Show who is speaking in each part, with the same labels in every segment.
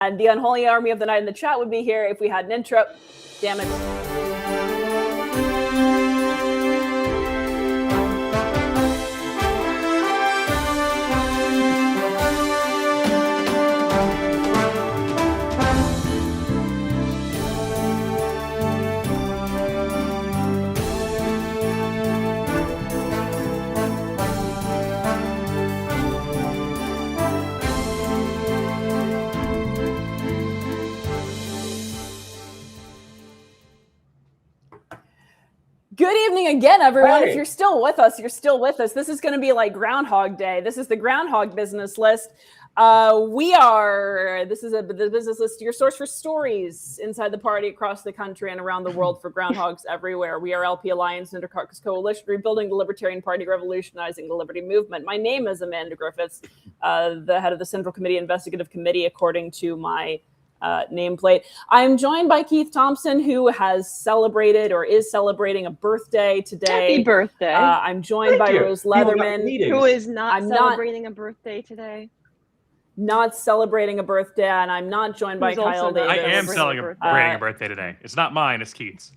Speaker 1: And the unholy army of the night in the chat would be here if we had an intro. Damn it. Good evening again, everyone. If you're still with us, you're still with us. This is going to be like Groundhog Day. This is the Groundhog Business List. This is the business list, your source for stories inside the party, across the country, and around the world for groundhogs everywhere. We are LP Alliance, an Intercaucus Coalition, rebuilding the Libertarian Party, revolutionizing the Liberty Movement. My name is Amanda Griffiths, the head of the Central Committee Investigative Committee, according to my nameplate. I'm joined by Keith Thompson, who has celebrated or is celebrating a birthday today.
Speaker 2: Happy birthday.
Speaker 1: I'm joined by Rose Leatherman,
Speaker 2: who is not celebrating a birthday today.
Speaker 1: Not celebrating a birthday, and I'm not joined by Kyle Davis.
Speaker 3: I am celebrating a birthday today. It's not mine, it's Keith's.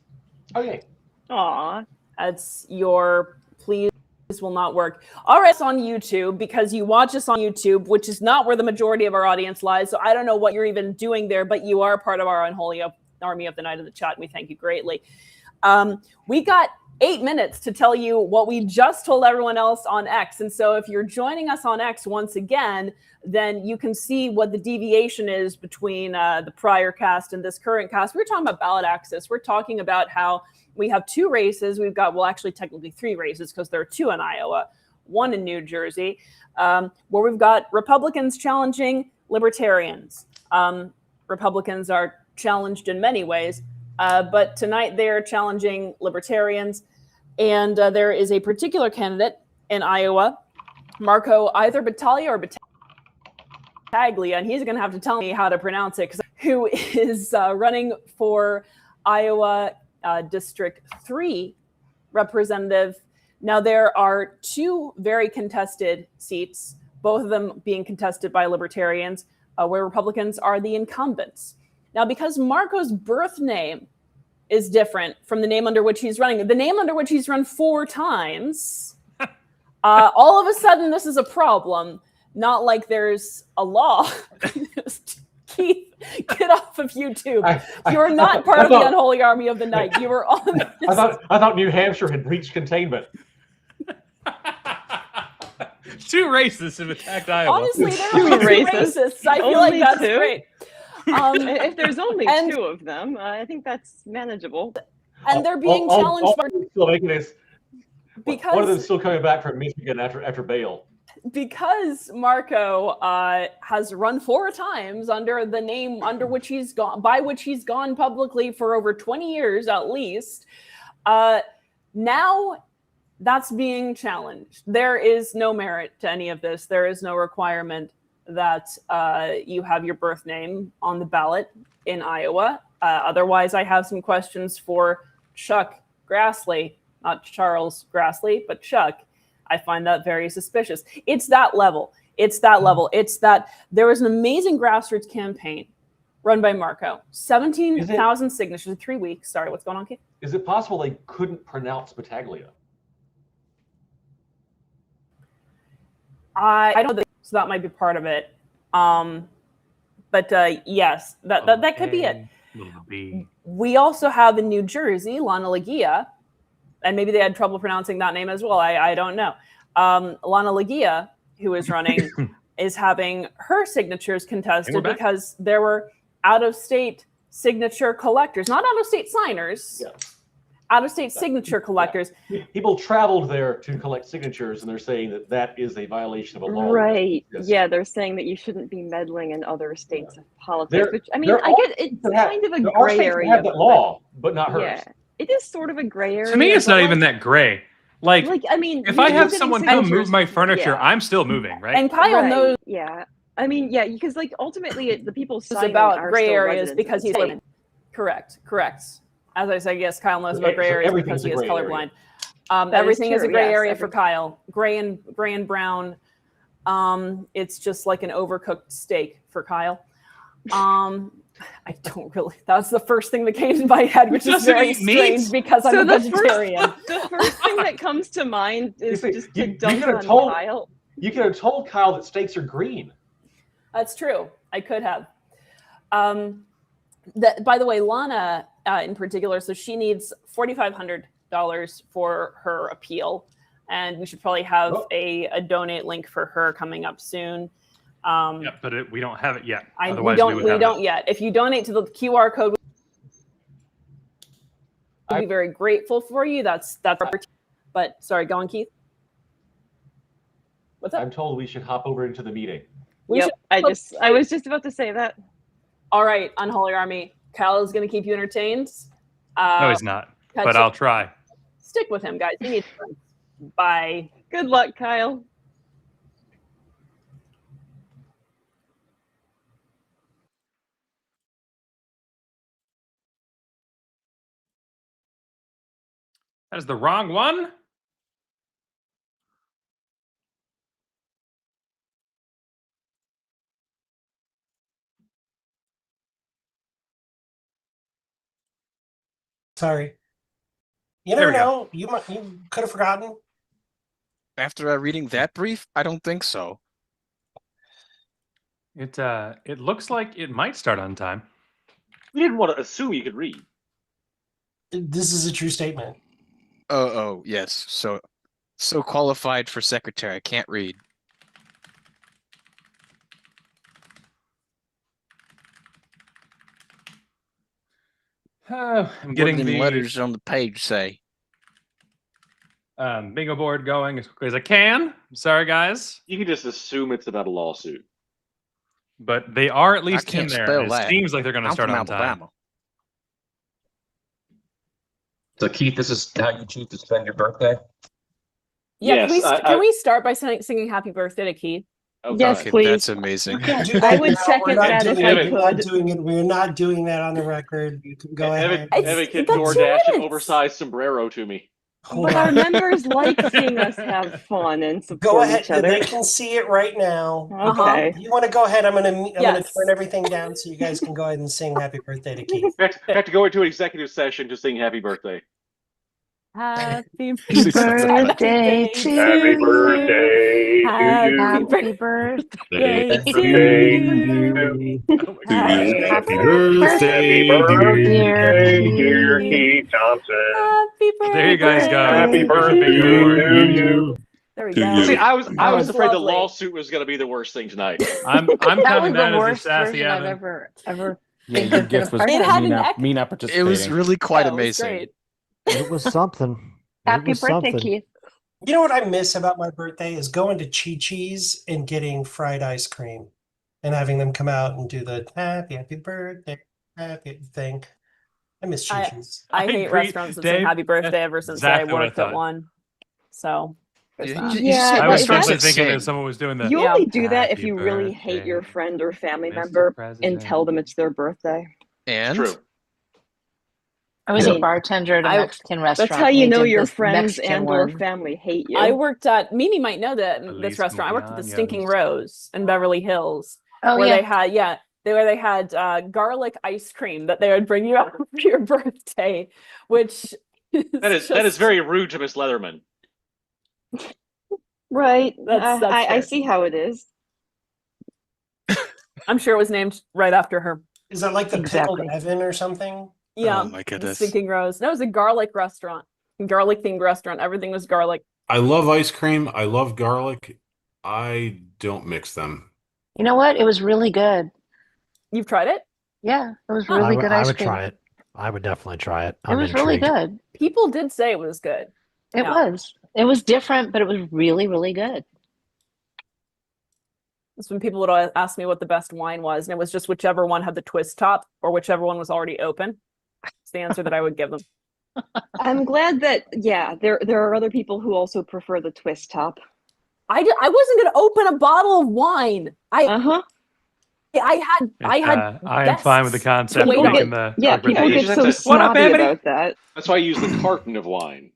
Speaker 2: Okay. Aw.
Speaker 1: That's your please will not work. All right, it's on YouTube because you watch us on YouTube, which is not where the majority of our audience lies. So I don't know what you're even doing there, but you are part of our unholy army of the night of the chat, and we thank you greatly. We got 8 minutes to tell you what we just told everyone else on X. And so if you're joining us on X once again, then you can see what the deviation is between the prior cast and this current cast. We're talking about ballot access. We're talking about how we have 2 races. We've got, well, actually technically 3 races because there are 2 in Iowa, 1 in New Jersey, where we've got Republicans challenging Libertarians. Republicans are challenged in many ways, but tonight they're challenging Libertarians. And there is a particular candidate in Iowa, Marco either Battaglia or Battaglia, and he's going to have to tell me how to pronounce it, who is running for Iowa District 3 representative. Now, there are 2 very contested seats, both of them being contested by Libertarians, where Republicans are the incumbents. Now, because Marco's birth name is different from the name under which he's running, the name under which he's run 4 times, all of a sudden this is a problem. Not like there's a law. Keith, get off of YouTube. You're not part of the unholy army of the night. You were on this.
Speaker 4: I thought New Hampshire had reached containment.
Speaker 3: 2 racists have attacked Iowa.
Speaker 1: Honestly, there are 2 racists. I feel like that's great.
Speaker 2: If there's only 2 of them, I think that's manageable.
Speaker 1: And they're being challenged by
Speaker 4: because one of them still coming back from Michigan after bail.
Speaker 1: Because Marco has run 4 times under the name under which he's gone, by which he's gone publicly for over 20 years at least. Now that's being challenged. There is no merit to any of this. There is no requirement that you have your birth name on the ballot in Iowa. Otherwise, I have some questions for Chuck Grassley, not Charles Grassley, but Chuck. I find that very suspicious. It's that level. It's that level. It's that there was an amazing grassroots campaign run by Marco. 17,000 signatures in 3 weeks. Sorry, what's going on, Keith?
Speaker 4: Is it possible they couldn't pronounce Battaglia?
Speaker 1: I don't know. So that might be part of it. But yes, that could be it. We also have in New Jersey, Lana Legia, and maybe they had trouble pronouncing that name as well. I don't know. Lana Legia, who is running, is having her signatures contested because there were out-of-state signature collectors, not out-of-state signers, out-of-state signature collectors.
Speaker 4: Yeah. People traveled there to collect signatures, and they're saying that that is a violation of a law.
Speaker 2: Right. Yes. Yeah, they're saying that you shouldn't be meddling in other states' politics. Which, I mean, I get it's kind of a gray area.
Speaker 4: Have that law, but not hers.
Speaker 2: Yeah. It is sort of a gray area.
Speaker 3: To me, it's not even that gray. Like
Speaker 2: I mean,
Speaker 3: if I have someone come move my furniture, I'm still moving, right?
Speaker 1: And Kyle knows.
Speaker 2: Yeah. I mean, yeah, because like ultimately the people signing
Speaker 1: about
Speaker 2: are
Speaker 1: gray
Speaker 2: still
Speaker 1: areas because he's living. Correct. As I say, yes, Kyle knows about gray areas because he is colorblind. Everything is a gray area for Kyle. Gray and brown. It's just like an overcooked steak for Kyle. I don't really. That's the first thing that came to my head, which is very strange because I'm a vegetarian.
Speaker 2: The first thing that comes to mind is just to dunk on Kyle.
Speaker 4: You could have told Kyle that steaks are green.
Speaker 1: That's true. I could have. By the way, Lana in particular, so she needs $4,500 for her appeal, and we should probably have a donate link for her coming up soon.
Speaker 3: Yeah, but we don't have it yet.
Speaker 1: We don't yet. If you donate to the QR code, we'd be very grateful for you. That's. But sorry, go on, Keith. What's up?
Speaker 4: I'm told we should hop over into the meeting.
Speaker 2: I was just about to say that.
Speaker 1: All right, Unholy Army. Kyle is going to keep you entertained.
Speaker 3: No, he's not. But I'll try.
Speaker 1: Stick with him, guys. He needs friends. Bye.
Speaker 2: Good luck, Kyle.
Speaker 3: That is the wrong one.
Speaker 5: Sorry. You never know. You could have forgotten.
Speaker 6: After reading that brief, I don't think so.
Speaker 3: It looks like it might start on time.
Speaker 4: We didn't want to assume you could read.
Speaker 5: This is a true statement.
Speaker 6: Oh, yes. So qualified for secretary. I can't read.
Speaker 3: I'm getting
Speaker 6: what
Speaker 3: the
Speaker 6: letters on the page say.
Speaker 3: Bingo board going as quickly as I can. Sorry, guys.
Speaker 4: You can just assume it's about a lawsuit.
Speaker 3: But they are at least in there.
Speaker 6: It
Speaker 3: seems like they're going to start on time.
Speaker 7: So, Keith, this is how you choose to spend your birthday?
Speaker 1: Yeah, yes, can we start by singing happy birthday to Keith?
Speaker 2: Okay. Yes, please.
Speaker 6: That's amazing.
Speaker 2: I would second that if I could.
Speaker 5: We're not doing that on the record. You can go ahead.
Speaker 4: Evan can DoorDash an oversized sombrero to me.
Speaker 2: But our members like seeing us have fun and support each other.
Speaker 5: They can see it right now.
Speaker 2: Okay.
Speaker 5: You want to go ahead? I'm gonna turn everything down so you guys can go ahead and sing happy birthday to Keith.
Speaker 4: I have to go into an executive session to sing happy birthday.
Speaker 2: Happy birthday to you.
Speaker 7: Happy birthday to you.
Speaker 2: Happy birthday to you.
Speaker 7: Happy birthday, dear Keith Thompson.
Speaker 1: Happy birthday.
Speaker 3: There you guys go.
Speaker 7: Happy birthday to you.
Speaker 1: There we go.
Speaker 4: See, I was afraid the lawsuit was going to be the worst thing tonight.
Speaker 3: I'm counting that as a sassy
Speaker 8: I've
Speaker 3: Evan.
Speaker 8: ever.
Speaker 9: Yeah, your gift was me not participating.
Speaker 6: It was really quite amazing.
Speaker 9: It was something.
Speaker 8: Happy birthday, Keith.
Speaker 5: You know what I miss about my birthday is going to Chi-Chi's and getting fried ice cream and having them come out and do the happy birthday, happy thing. I miss Chi-Chi's.
Speaker 1: I hate restaurants that say happy birthday ever since I worked at one. So
Speaker 3: I was firstly thinking that someone was doing that.
Speaker 2: You only do that if you really hate your friend or family member and tell them it's their birthday.
Speaker 6: And
Speaker 4: true.
Speaker 8: I was a bartender at a Mexican restaurant.
Speaker 2: That's how you know your friends and or family hate you.
Speaker 1: I worked at Mimi might know that this restaurant. I worked at the Stinking Rose in Beverly Hills, where they had garlic ice cream that they would bring you out for your birthday, which
Speaker 4: that is very rude to Miss Leatherman.
Speaker 2: Right. I see how it is.
Speaker 1: I'm sure it was named right after her.
Speaker 5: Is that like the Pickled Evan or something?
Speaker 1: Yeah.
Speaker 6: Oh my goodness.
Speaker 1: Stinking Rose. No, it was a garlic restaurant. Garlic themed restaurant. Everything was garlic.
Speaker 10: I love ice cream. I love garlic. I don't mix them.
Speaker 8: You know what? It was really good.
Speaker 1: You've tried it?
Speaker 8: Yeah, it was really good ice cream.
Speaker 9: I would try it. I would definitely try it.
Speaker 8: It was really good.
Speaker 1: People did say it was good.
Speaker 8: It was. It was different, but it was really, really good.
Speaker 1: That's when people would ask me what the best wine was, and it was just whichever one had the twist top or whichever one was already open. It's the answer that I would give them.
Speaker 2: I'm glad that there are other people who also prefer the twist top.
Speaker 1: I wasn't going to open a bottle of wine. I
Speaker 3: am fine with the concept.
Speaker 2: People get so snobby about that.
Speaker 4: That's why I use the carton of wine.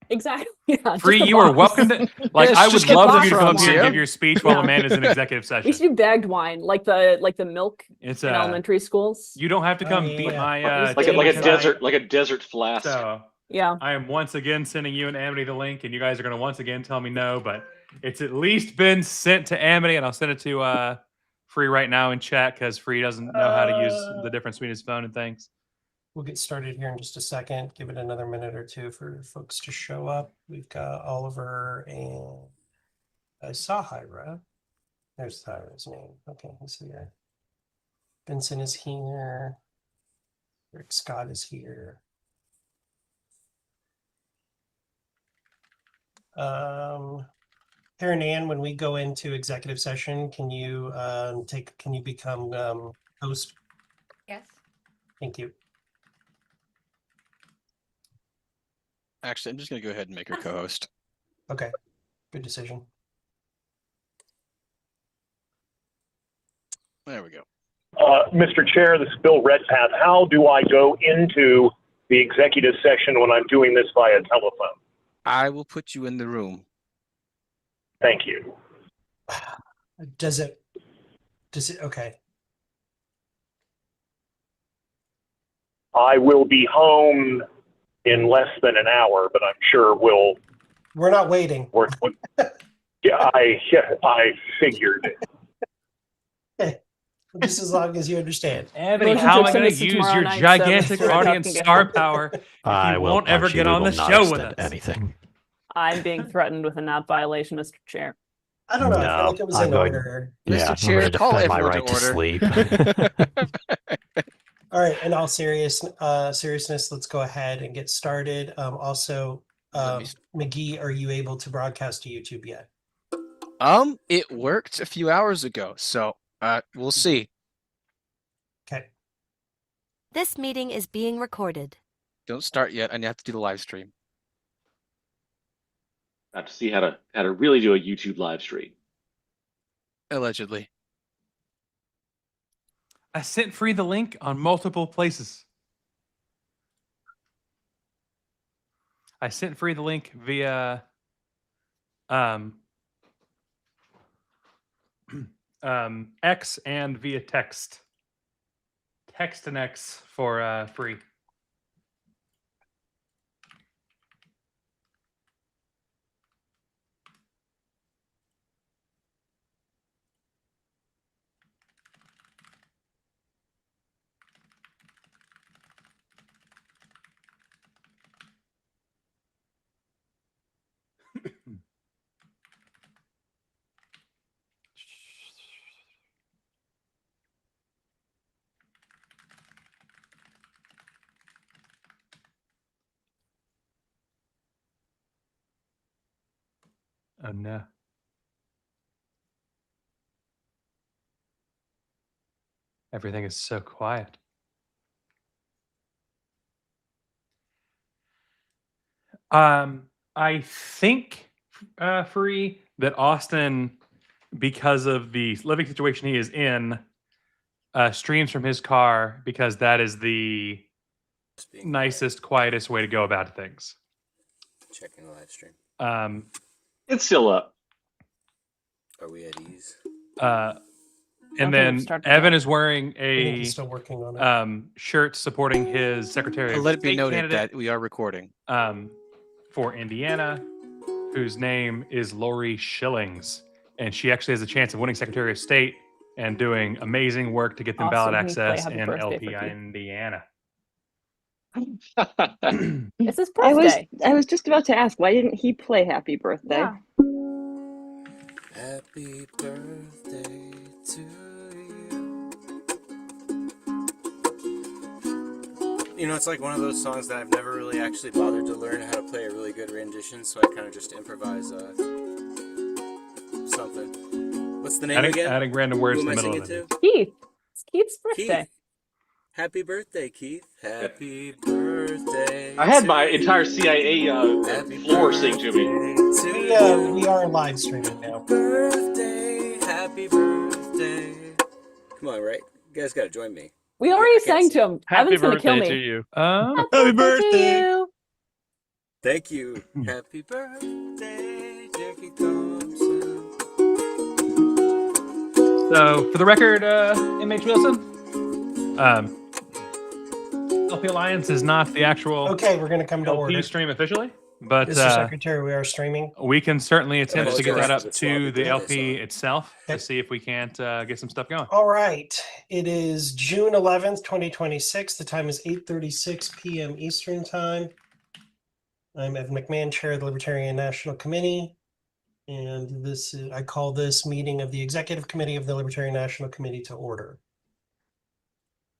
Speaker 1: Exactly. Yeah,
Speaker 3: Free,
Speaker 1: just a
Speaker 3: you are
Speaker 1: box.
Speaker 3: welcome to. Like,
Speaker 6: Yes,
Speaker 3: I
Speaker 6: just
Speaker 3: would
Speaker 6: get
Speaker 3: love for
Speaker 6: box
Speaker 3: you to come up
Speaker 6: runs,
Speaker 3: here and
Speaker 6: yeah.
Speaker 3: give your speech while
Speaker 1: Yeah.
Speaker 3: Amanda's in executive
Speaker 1: We
Speaker 3: session.
Speaker 1: should do bagged wine, like the milk
Speaker 3: It's
Speaker 1: in elementary schools.
Speaker 3: You don't have to
Speaker 5: Oh,
Speaker 3: come
Speaker 5: yeah,
Speaker 3: beat
Speaker 5: yeah.
Speaker 3: my
Speaker 4: like
Speaker 3: team
Speaker 4: a
Speaker 3: tonight.
Speaker 4: desert flask.
Speaker 3: So
Speaker 1: Yeah.
Speaker 3: I am once again sending you and Amity the link, and you guys are going to once again tell me no, but it's at least been sent to Amity, and I'll send it to Free right now in chat because Free doesn't know how to use the difference between his phone and things.
Speaker 5: We'll get started here in just a second. Give it another minute or two for folks to show up. We've got Oliver and I saw Hyra. There's Hyra's name. Okay, he's here. Vincent is here. Rick Scott is here. Karen Ann, when we go into executive session, can you become host?
Speaker 11: Yes.
Speaker 5: Thank you.
Speaker 6: Actually, I'm just going to go ahead and make her co-host.
Speaker 5: Okay, good decision.
Speaker 6: There we go.
Speaker 12: Mr. Chair, this is Bill Redpath. How do I go into the executive session when I'm doing this via telephone?
Speaker 6: I will put you in the room.
Speaker 12: Thank you.
Speaker 5: Does it, okay.
Speaker 12: I will be home in less than an hour, but I'm sure
Speaker 5: we're not waiting.
Speaker 12: Yeah, I figured.
Speaker 5: Okay. Just as long as you understand.
Speaker 3: Amity, how am I going to use your gigantic audience star power if you won't ever get on the show with us?
Speaker 9: Anything.
Speaker 1: I'm being threatened with a nap violation, Mr. Chair.
Speaker 5: I don't know. I feel like it was in order.
Speaker 6: Mr. Chair, call everyone to order.
Speaker 9: Sleep.
Speaker 5: All right. In all seriousness, let's go ahead and get started. Also, McGee, are you able to broadcast to YouTube yet?
Speaker 6: It worked a few hours ago, so we'll see.
Speaker 5: Okay.
Speaker 13: This meeting is being recorded.
Speaker 6: Don't start yet, and you have to do the live stream.
Speaker 4: I have to see how to really do a YouTube live stream.
Speaker 6: Allegedly.
Speaker 3: I sent Free the link on multiple places. I sent Free the link via X and via text. Text and X for Free. Oh no. Everything is so quiet. I think, Free, that Austin, because of the living situation he is in, streams from his car because that is the nicest, quietest way to go about things.
Speaker 14: Checking the live stream.
Speaker 4: It's still up.
Speaker 14: Are we at ease?
Speaker 3: And then Evan is wearing a
Speaker 5: he's still working on it.
Speaker 3: Shirt supporting his Secretary of
Speaker 6: Let it be
Speaker 3: State
Speaker 6: noted
Speaker 3: candidate,
Speaker 6: that we are recording.
Speaker 3: For Indiana, whose name is Lori Schillings. And she actually has a chance of winning Secretary of State and doing amazing work to get them ballot access in LPI, Indiana.
Speaker 1: It's his birthday.
Speaker 2: I was just about to ask, why didn't he play Happy Birthday?
Speaker 1: Yeah.
Speaker 14: Happy birthday to you. You know, it's like one of those songs that I've never really actually bothered to learn how to play a really good rendition, so I kind of just improvise something. What's the name again?
Speaker 3: Adding random words
Speaker 14: Who
Speaker 3: in
Speaker 14: am
Speaker 3: the
Speaker 14: I
Speaker 3: middle
Speaker 14: singing
Speaker 3: of it.
Speaker 14: to?
Speaker 1: Keith. It's Keith's birthday.
Speaker 14: Keith. Happy birthday, Keith. Happy birthday.
Speaker 4: I had my entire CIA floor sing to me.
Speaker 5: We are live streaming now.
Speaker 14: Birthday, happy birthday. Come on, right? You guys gotta join me.
Speaker 1: We already sang to him.
Speaker 3: Happy
Speaker 1: Evan's gonna kill me.
Speaker 3: birthday to you.
Speaker 1: Happy birthday to you.
Speaker 14: Thank you. Happy birthday, Jackie Thompson.
Speaker 3: So, for the record, MH Wilson, LP Alliance is not the actual
Speaker 5: Okay, we're going to come to
Speaker 3: LP
Speaker 5: order.
Speaker 3: stream officially, but
Speaker 5: Mr. Secretary, we are streaming.
Speaker 3: we can certainly attempt to get that up
Speaker 14: It's
Speaker 3: to
Speaker 14: Sloppy
Speaker 3: the
Speaker 14: Birthday
Speaker 3: LP
Speaker 14: song.
Speaker 3: itself to see if we can't get some stuff going.
Speaker 5: All right. It is June 11th, 2026. The time is 8:36 p.m. Eastern Time. I'm Evan McMahon, Chair of the Libertarian National Committee. And this is, I call this meeting of the Executive Committee of the Libertarian National Committee to order.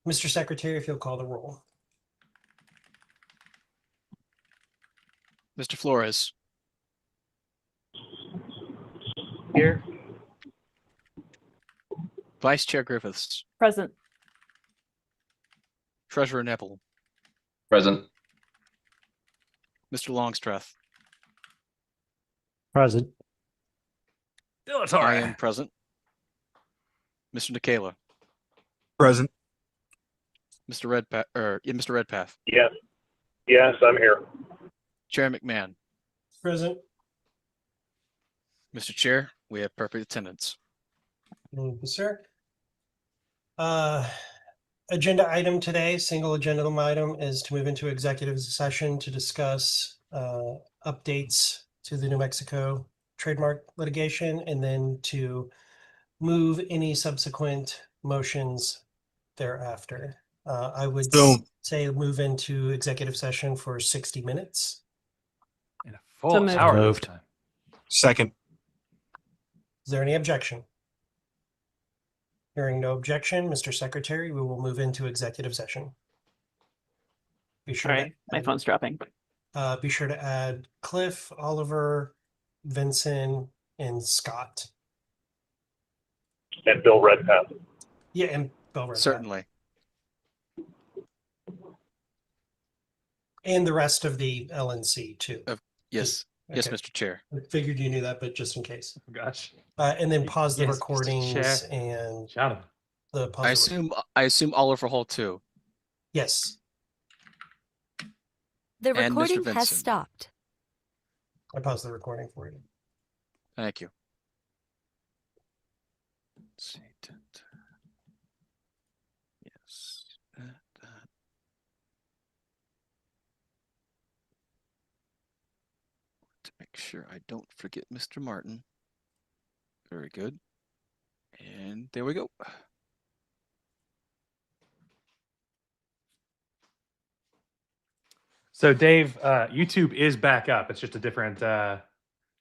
Speaker 5: Mr. Secretary, if you'll call the roll.
Speaker 6: Mr. Flores.
Speaker 3: Here.
Speaker 6: Vice Chair Griffiths.
Speaker 1: Present.
Speaker 6: Treasurer Nepple.
Speaker 7: Present.
Speaker 6: Mr. Longstreth.
Speaker 9: Present.
Speaker 6: I am present. Mr. Nikela.
Speaker 10: Present.
Speaker 6: Mr. Redpath, Mr. Redpath.
Speaker 12: Yes. Yes, I'm here.
Speaker 6: Chair McMahon.
Speaker 5: Present.
Speaker 6: Mr. Chair, we have perfect attendance.
Speaker 5: Thank you, sir. Agenda item today, single agenda item, is to move into executive session to discuss updates to the New Mexico trademark litigation, and then to move any subsequent motions thereafter. I would say move into executive session for 60 minutes.
Speaker 3: In a full hour this time.
Speaker 10: Second.
Speaker 5: Is there any objection? Hearing no objection, Mr. Secretary, we will move into executive session. Be sure
Speaker 1: Sorry, my phone's dropping.
Speaker 5: be sure to add Cliff, Oliver, Vincent, and Scott.
Speaker 12: And Bill Redpath.
Speaker 5: Yeah, and Bill Redpath.
Speaker 6: Certainly.
Speaker 5: And the rest of the LNC too.
Speaker 6: Yes.
Speaker 5: Okay.
Speaker 6: Yes, Mr. Chair.
Speaker 5: I figured you knew that, but just in case.
Speaker 3: Gosh.
Speaker 5: And then pause the
Speaker 3: Yes, Mr.
Speaker 5: recordings
Speaker 3: Chair.
Speaker 5: and
Speaker 3: Shout out.
Speaker 5: the pause.
Speaker 6: I assume Oliver Hall too.
Speaker 5: Yes,
Speaker 13: The
Speaker 6: And Mr.
Speaker 13: recording has
Speaker 6: Vincent.
Speaker 13: stopped.
Speaker 5: I paused the recording for you.
Speaker 6: Thank you. Let's see. Yes. To make sure I don't forget Mr. Martin. Very good. And there we go.
Speaker 3: So, Dave, YouTube is back up. It's just a different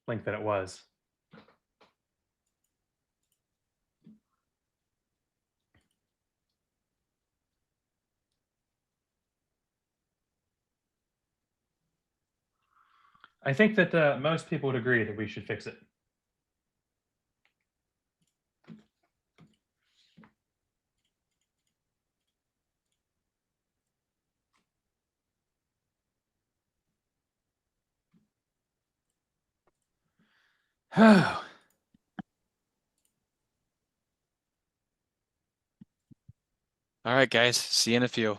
Speaker 3: link than it was. I think that most people would agree that we should fix it. Oh.
Speaker 6: All right, guys. See you in a few.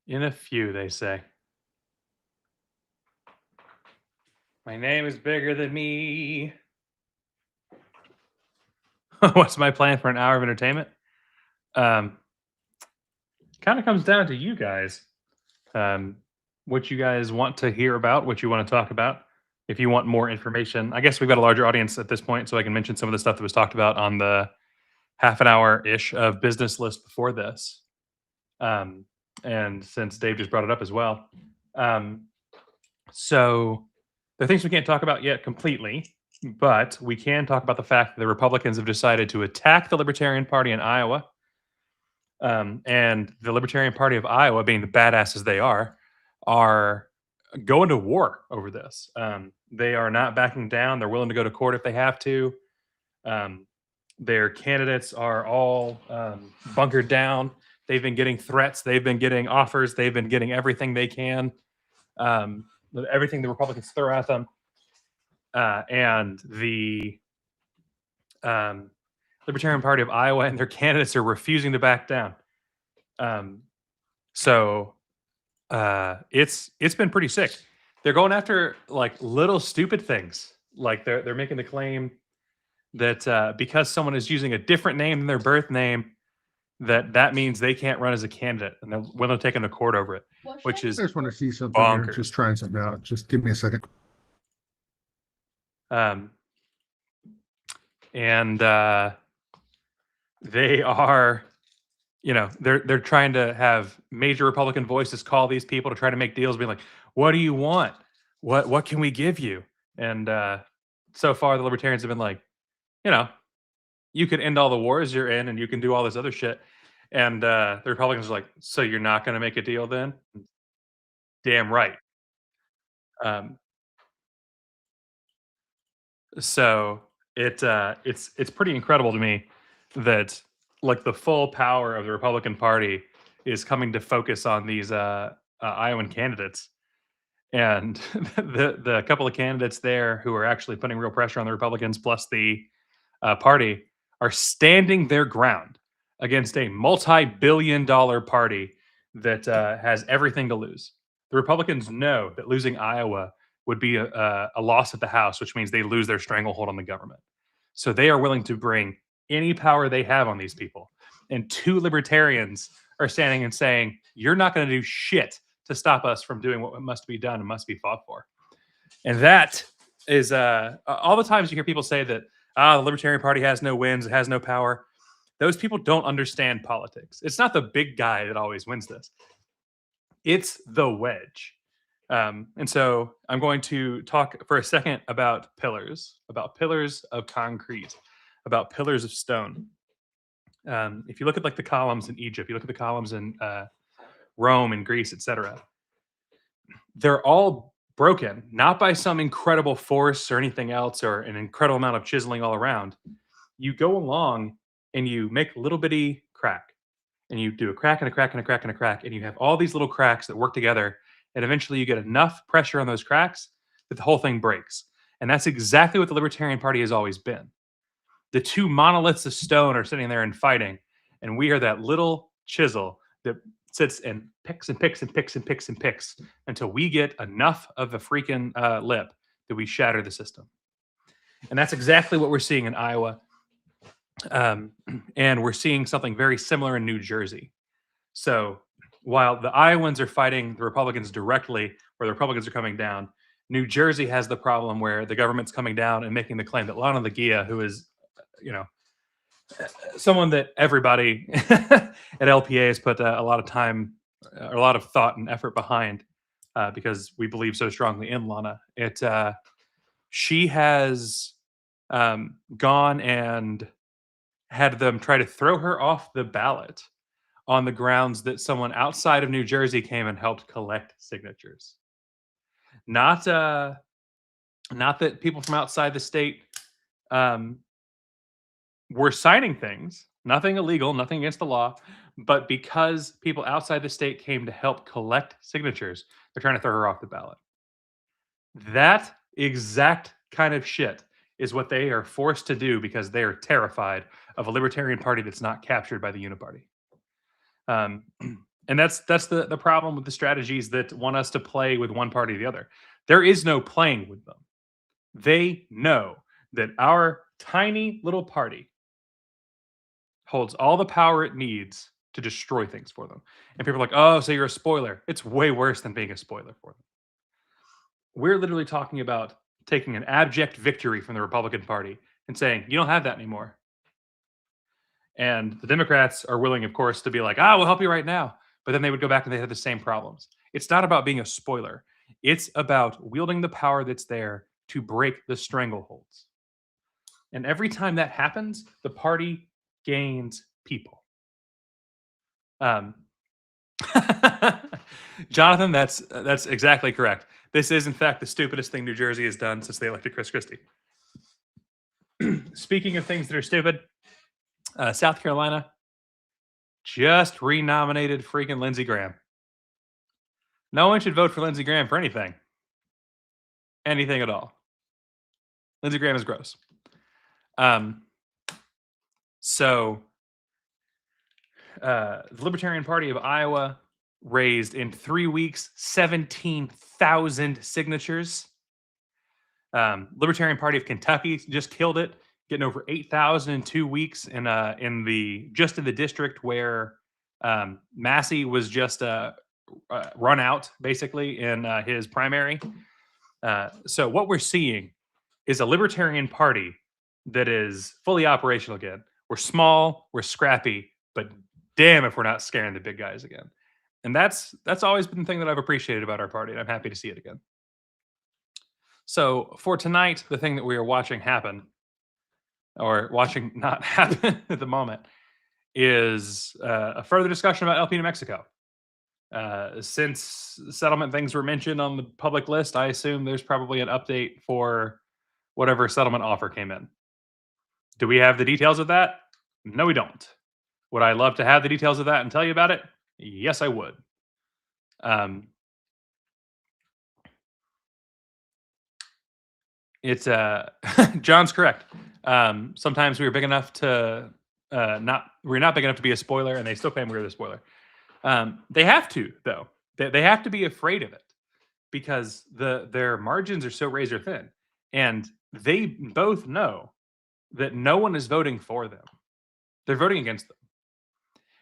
Speaker 3: In a few, they say. My name is bigger than me. What's my plan for an hour of entertainment? Kind of comes down to you guys. What you guys want to hear about, what you want to talk about. If you want more information, I guess we've got a larger audience at this point, so I can mention some of the stuff that was talked about on the half an hour-ish of business list before this. And since Dave just brought it up as well. So there are things we can't talk about yet completely, but we can talk about the fact that the Republicans have decided to attack the Libertarian Party in Iowa. And the Libertarian Party of Iowa, being the badasses they are going to war over this. They are not backing down. They're willing to go to court if they have to. Their candidates are all bunkered down. They've been getting threats. They've been getting offers. They've been getting everything they can, everything the Republicans throw at them. And the Libertarian Party of Iowa and their candidates are refusing to back down. So it's been pretty sick. They're going after like little stupid things. Like they're making the claim that because someone is using a different name than their birth name, that means they can't run as a candidate, and then when they'll take them to court over it, which is
Speaker 11: I just want to see something
Speaker 3: bonkers.
Speaker 11: here. Just trying something out. Just give me a second.
Speaker 3: And they are, they're trying to have major Republican voices call these people to try to make deals, being like, "What do you want? What can we give you?" And so far, the Libertarians have been like, you can end all the wars you're in, and you can do all this other shit. And the Republicans are like, "So you're not going to make a deal then?" Damn right. So it's pretty incredible to me that like the full power of the Republican Party is coming to focus on these Iowan candidates, and the couple of candidates there who are actually putting real pressure on the Republicans plus the party are standing their ground against a multi-billion-dollar party that has everything to lose. The Republicans know that losing Iowa would be a loss at the House, which means they lose their stranglehold on the government. So they are willing to bring any power they have on these people. And two libertarians are standing and saying, "You're not going to do shit to stop us from doing what must be done and must be fought for." And that is all the times you hear people say that the Libertarian Party has no wins, it has no power. Those people don't understand politics. It's not the big guy that always wins this. It's the wedge. And so I'm going to talk for a second about pillars of concrete, about pillars of stone. If you look at like the columns in Egypt, you look at the columns in Rome and Greece, etc., they're all broken, not by some incredible force or anything else or an incredible amount of chiseling all around. You go along and you make a little bitty crack, and you do a crack and a crack and a crack and a crack, and you have all these little cracks that work together, and eventually you get enough pressure on those cracks that the whole thing breaks. And that's exactly what the Libertarian Party has always been. The two monoliths of stone are sitting there and fighting, and we are that little chisel that sits and picks and picks and picks and picks and picks until we get enough of a freaking lip that we shatter the system. And that's exactly what we're seeing in Iowa. And we're seeing something very similar in New Jersey. So while the Iowans are fighting the Republicans directly, where the Republicans are coming down, New Jersey has the problem where the government's coming down and making the claim that Lana Lagia, who is, someone that everybody at LPA has put a lot of time, a lot of thought and effort behind, because we believe so strongly in Lana. She has gone and had them try to throw her off the ballot on the grounds that someone outside of New Jersey came and helped collect signatures. Not that people from outside the state were signing things, nothing illegal, nothing against the law, but because people outside the state came to help collect signatures, they're trying to throw her off the ballot. That exact kind of shit is what they are forced to do because they are terrified of a Libertarian Party that's not captured by the Uniparty. And that's the problem with the strategies that want us to play with one party or the other. There is no playing with them. They know that our tiny little party holds all the power it needs to destroy things for them. And people are like, "Oh, so you're a spoiler." It's way worse than being a spoiler for them. We're literally talking about taking an abject victory from the Republican Party and saying, "You don't have that anymore." And the Democrats are willing, of course, to be like, "We'll help you right now." But then they would go back and they have the same problems. It's not about being a spoiler. It's about wielding the power that's there to break the strangleholds. And every time that happens, the party gains people. Jonathan, that's exactly correct. This is, in fact, the stupidest thing New Jersey has done since they elected Chris Christie. Speaking of things that are stupid, South Carolina, just renominated freaking Lindsey Graham. No one should vote for Lindsey Graham for anything. Anything at all. Lindsey Graham is gross. So the Libertarian Party of Iowa raised in 3 weeks 17,000 signatures. Libertarian Party of Kentucky just killed it, getting over 8,000 in 2 weeks in the district where Massey was just run out basically in his primary. So what we're seeing is a Libertarian Party that is fully operational again. We're small, we're scrappy, but damn if we're not scaring the big guys again. And that's always been the thing that I've appreciated about our party, and I'm happy to see it again. So for tonight, the thing that we are watching happen, or watching not happen at the moment, is a further discussion about LP New Mexico. Since settlement things were mentioned on the public list, I assume there's probably an update for whatever settlement offer came in. Do we have the details of that? No, we don't. Would I love to have the details of that and tell you about it? Yes, I would. It's John's correct. Sometimes we were big enough to we're not big enough to be a spoiler, and they still claim we're the spoiler. They have to, though. They have to be afraid of it because their margins are so razor thin, and they both know that no one is voting for them. They're voting against them.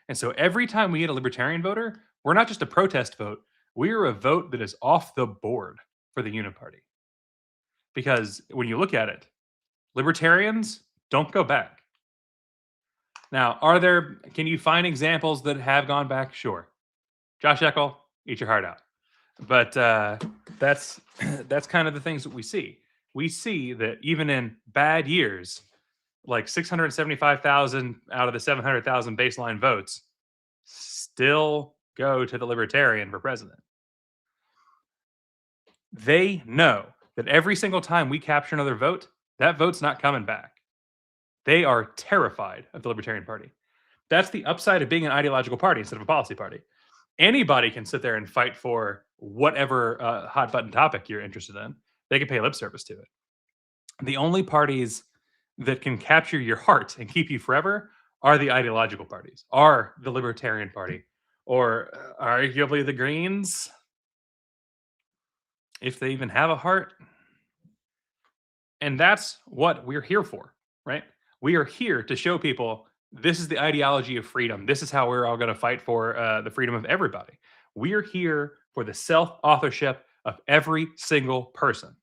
Speaker 3: And so every time we get a Libertarian voter, we're not just a protest vote. We are a vote that is off the board for the Uniparty. Because when you look at it, Libertarians don't go back. Now, can you find examples that have gone back? Sure. Josh Eckel, eat your heart out. But that's kind of the things that we see. We see that even in bad years, like 675,000 out of the 700,000 baseline votes still go to the Libertarian for president. They know that every single time we capture another vote, that vote's not coming back. They are terrified of the Libertarian Party. That's the upside of being an ideological party instead of a policy party. Anybody can sit there and fight for whatever hot button topic you're interested in. They can pay lip service to it. The only parties that can capture your heart and keep you forever are the ideological parties, are the Libertarian Party, or arguably the Greens, if they even have a heart. And that's what we're here for, right? We are here to show people this is the ideology of freedom. This is how we're all going to fight for the freedom of everybody. We are here for the self-authorship of every single person,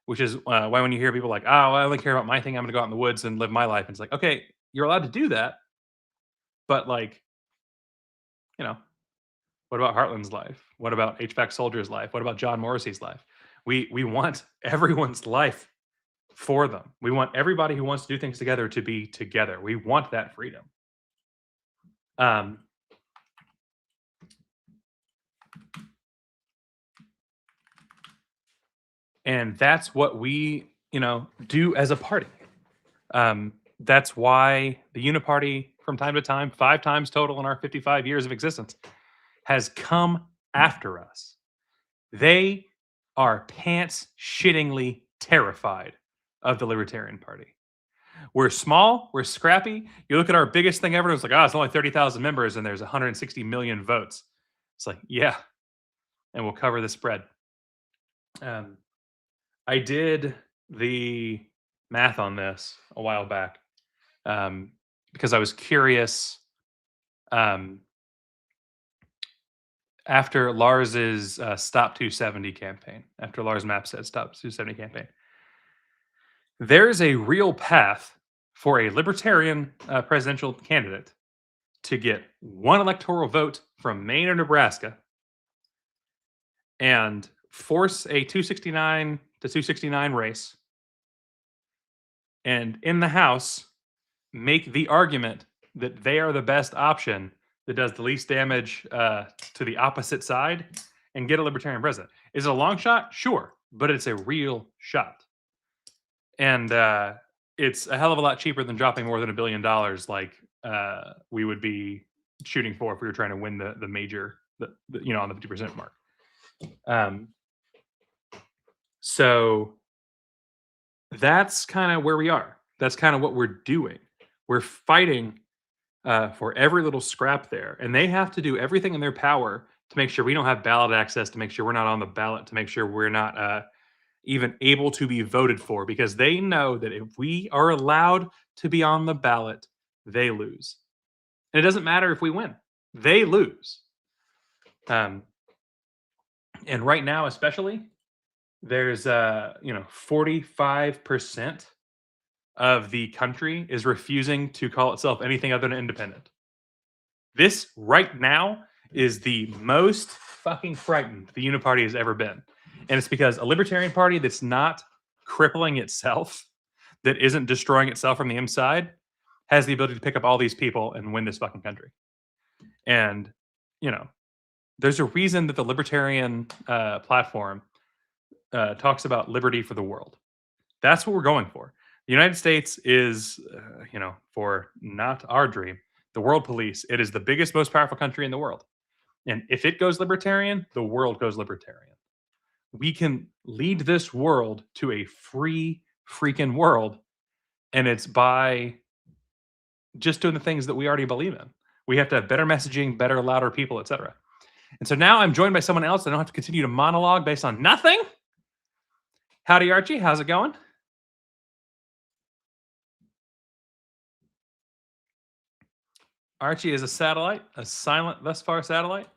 Speaker 3: which is why when you hear people like, oh, I only care about my thing, I'm going to go out in the woods and live my life. And it's like, okay, you're allowed to do that. But like, you know, what about Heartland's life? What about HVAC Soldier's life? What about John Morrissey's life? We want everyone's life for them. We want everybody who wants to do things together to be together. We want that freedom. And that's what we, do as a party. That's why the Uniparty, from time to time, 5 times total in our 55 years of existence, has come after us. They are pants-shittingly terrified of the Libertarian Party. We're small, we're scrappy. You look at our biggest thing ever, it's like, it's only 30,000 members and there's 160 million votes. It's like, yeah, and we'll cover the spread. I did the math on this a while back because I was curious. After Lars's Stop 270 campaign, after Lars Mapstead's Stop 270 campaign, there is a real path for a Libertarian presidential candidate to get 1 electoral vote from Maine or Nebraska and force a 269 to 269 race, and in the House make the argument that they are the best option that does the least damage to the opposite side and get a Libertarian president. Is it a long shot? Sure, but it's a real shot. And it's a hell of a lot cheaper than dropping more than $1 billion like we would be shooting for if we were trying to win the major, on the 50% mark. So that's kind of where we are. That's kind of what we're doing. We're fighting for every little scrap there, and they have to do everything in their power to make sure we don't have ballot access, to make sure we're not on the ballot, to make sure we're not even able to be voted for, because they know that if we are allowed to be on the ballot, they lose. And it doesn't matter if we win, they lose. And right now, especially, there's 45% of the country is refusing to call itself anything other than independent. This right now is the most fucking frightened the Uniparty has ever been. And it's because a libertarian party that's not crippling itself, that isn't destroying itself from the inside, has the ability to pick up all these people and win this fucking country. And, there's a reason that the libertarian platform talks about liberty for the world. That's what we're going for. The United States is, for not our dream, the world police. It is the biggest, most powerful country in the world. And if it goes libertarian, the world goes libertarian. We can lead this world to a free freaking world. And it's by just doing the things that we already believe in. We have to have better messaging, better, louder people, etc. And so now I'm joined by someone else. I don't have to continue to monologue based on nothing. Howdy, Archie. How's it going? Archie is a satellite, a silent thus far satellite.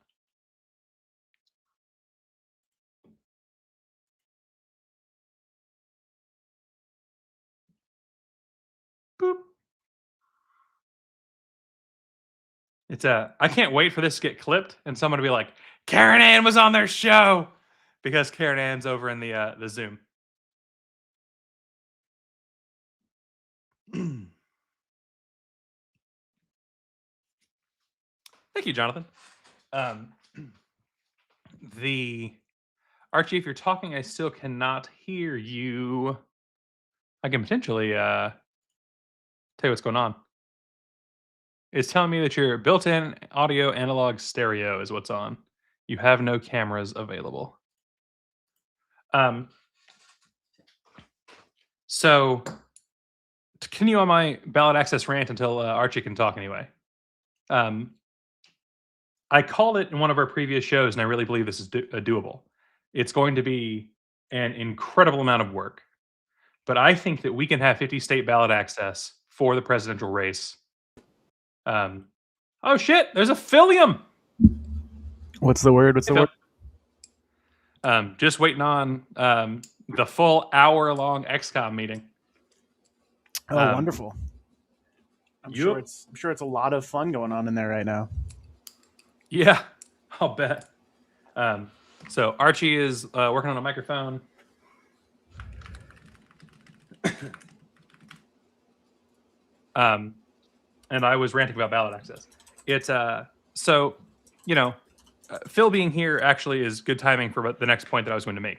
Speaker 3: Boop. I can't wait for this to get clipped and someone to be like, Karen Ann was on their show, because Karen Ann's over in the Zoom. Thank you, Jonathan. Archie, if you're talking, I still cannot hear you. I can potentially tell you what's going on. It's telling me that your built-in audio analog stereo is what's on. You have no cameras available. So to continue on my ballot access rant until Archie can talk anyway. I called it in one of our previous shows, and I really believe this is doable. It's going to be an incredible amount of work, but I think that we can have 50 state ballot access for the presidential race. Oh shit, there's a Philium.
Speaker 15: What's the word?
Speaker 3: Just waiting on the full hour-long XCOM meeting.
Speaker 15: Oh, wonderful. I'm sure it's a lot of fun going on in there right now.
Speaker 3: Yeah, I'll bet. So Archie is working on a microphone. And I was ranting about ballot access. It's Phil being here actually is good timing for the next point that I was going to make.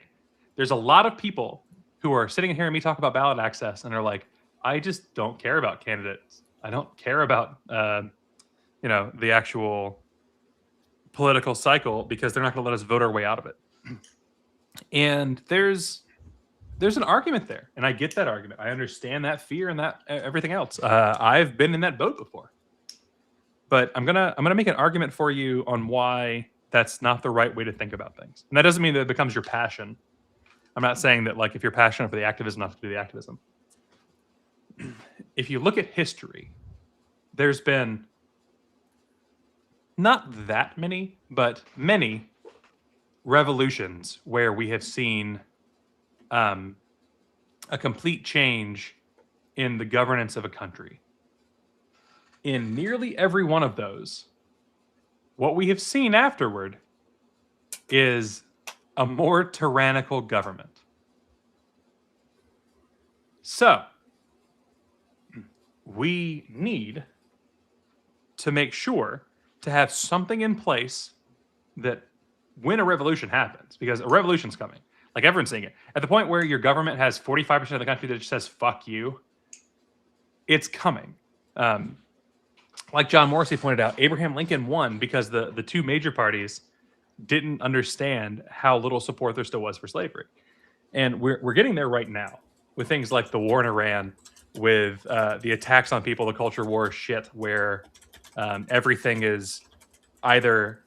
Speaker 3: There's a lot of people who are sitting and hearing me talk about ballot access and are like, I just don't care about candidates. I don't care about the actual political cycle, because they're not going to let us vote our way out of it. And there's an argument there, and I get that argument. I understand that fear and that everything else. I've been in that boat before, but I'm gonna make an argument for you on why that's not the right way to think about things. And that doesn't mean that it becomes your passion. I'm not saying that, like, if you're passionate for the activism, not to do the activism. If you look at history, there's been not that many, but many revolutions where we have seen a complete change in the governance of a country. In nearly every one of those, what we have seen afterward is a more tyrannical government. So, we need to make sure to have something in place that when a revolution happens, because a revolution's coming, like everyone's saying it, at the point where your government has 45% of the country that just says, fuck you, it's coming. like John Morrissey pointed out, Abraham Lincoln won because the two major parties didn't understand how little support there still was for slavery. And we're getting there right now with things like the war in Iran, with the attacks on people, the culture war shit, where everything is either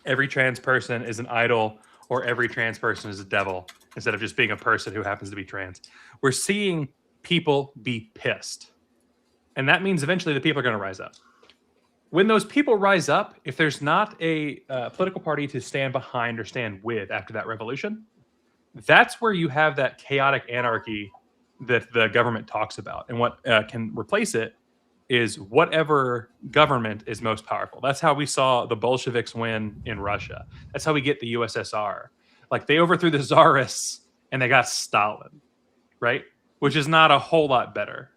Speaker 3: every trans person is an idol or every trans person is a devil, instead of just being a person who happens to be trans. We're seeing people be pissed. And that means eventually the people are going to rise up. When those people rise up, if there's not a political party to stand behind or stand with after that revolution, that's where you have that chaotic anarchy that the government talks about. And what can replace it is whatever government is most powerful. That's how we saw the Bolsheviks win in Russia. That's how we get the USSR. Like, they overthrew the Tsarists and they got Stalin, right? Which is not a whole lot better.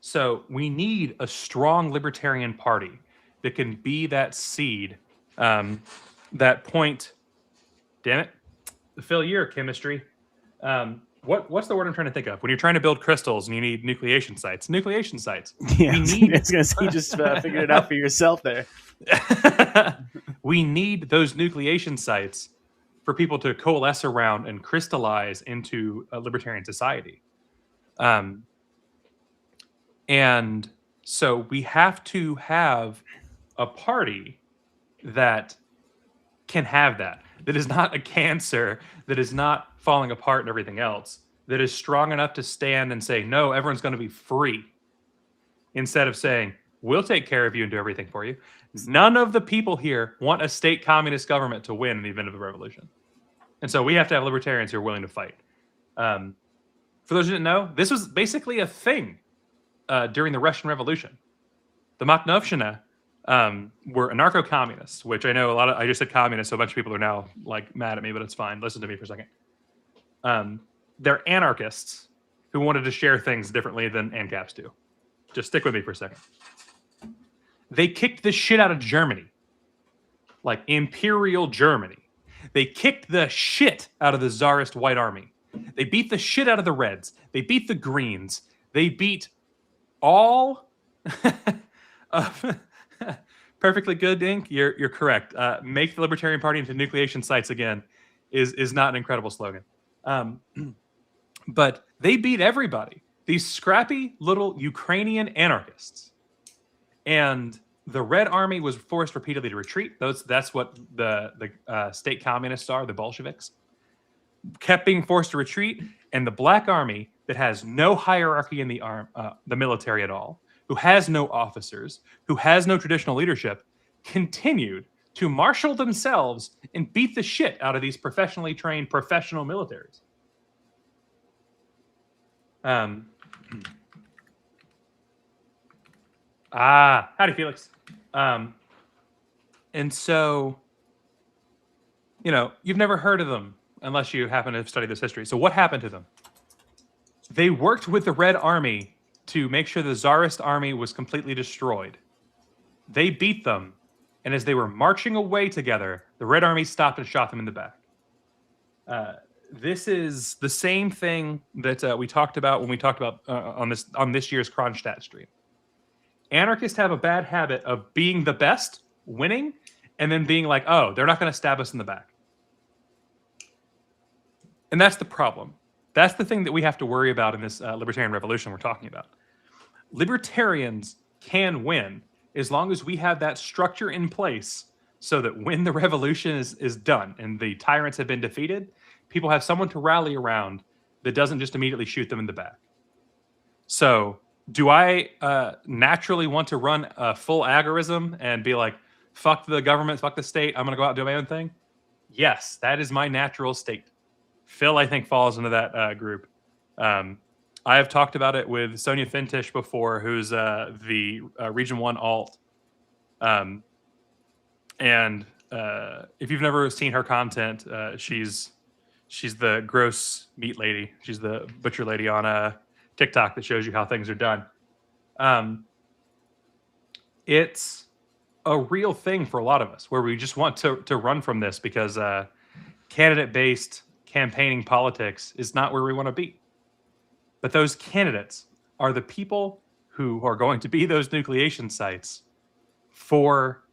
Speaker 3: So we need a strong libertarian party that can be that seed, that point. Damn it. Phil, your chemistry. What's the word I'm trying to think of? When you're trying to build crystals and you need nucleation sites. Nucleation sites.
Speaker 15: Yeah, I was going to say, you just figured it out for yourself there.
Speaker 3: We need those nucleation sites for people to coalesce around and crystallize into a libertarian society. And so we have to have a party that can have that is not a cancer, that is not falling apart and everything else, that is strong enough to stand and say, no, everyone's going to be free, instead of saying, we'll take care of you and do everything for you. None of the people here want a state communist government to win in the event of a revolution. And so we have to have libertarians who are willing to fight. For those who didn't know, this was basically a thing during the Russian Revolution. The Makhnovshchina were anarcho-communists, which I know I just said communists, so a bunch of people are now like mad at me, but it's fine. Listen to me for a second. They're anarchists who wanted to share things differently than ANCAPs do. Just stick with me for a second. They kicked the shit out of Germany, like Imperial Germany. They kicked the shit out of the Tsarist White Army. They beat the shit out of the Reds. They beat the Greens. They beat all of perfectly good, Dink. You're correct. Make the Libertarian Party into nucleation sites again is not an incredible slogan. But they beat everybody. These scrappy little Ukrainian anarchists. And the Red Army was forced repeatedly to retreat. That's what the state communists are, the Bolsheviks. Kept being forced to retreat. And the Black Army, that has no hierarchy in the military at all, who has no officers, who has no traditional leadership, continued to marshal themselves and beat the shit out of these professionally trained professional militaries. Howdy, Felix. And so, you've never heard of them unless you happen to study this history. So what happened to them? They worked with the Red Army to make sure the Tsarist army was completely destroyed. They beat them, and as they were marching away together, the Red Army stopped and shot them in the back. This is the same thing that we talked about when we talked about on this year's Kronstadt stream. Anarchists have a bad habit of being the best, winning, and then being like, oh, they're not going to stab us in the back. And that's the problem. That's the thing that we have to worry about in this libertarian revolution we're talking about. Libertarians can win as long as we have that structure in place so that when the revolution is done and the tyrants have been defeated, people have someone to rally around that doesn't just immediately shoot them in the back. So do I naturally want to run a full agorism and be like, fuck the government, fuck the state, I'm going to go out and do my own thing? Yes, that is my natural state. Phil, I think, falls into that group. I have talked about it with Sonia Fintish before, who's the Region 1 alt. And if you've never seen her content, she's the gross meat lady. She's the butcher lady on TikTok that shows you how things are done. It's a real thing for a lot of us where we just want to run from this because candidate-based campaigning politics is not where we want to be. But those candidates are the people who are going to be those nucleation sites for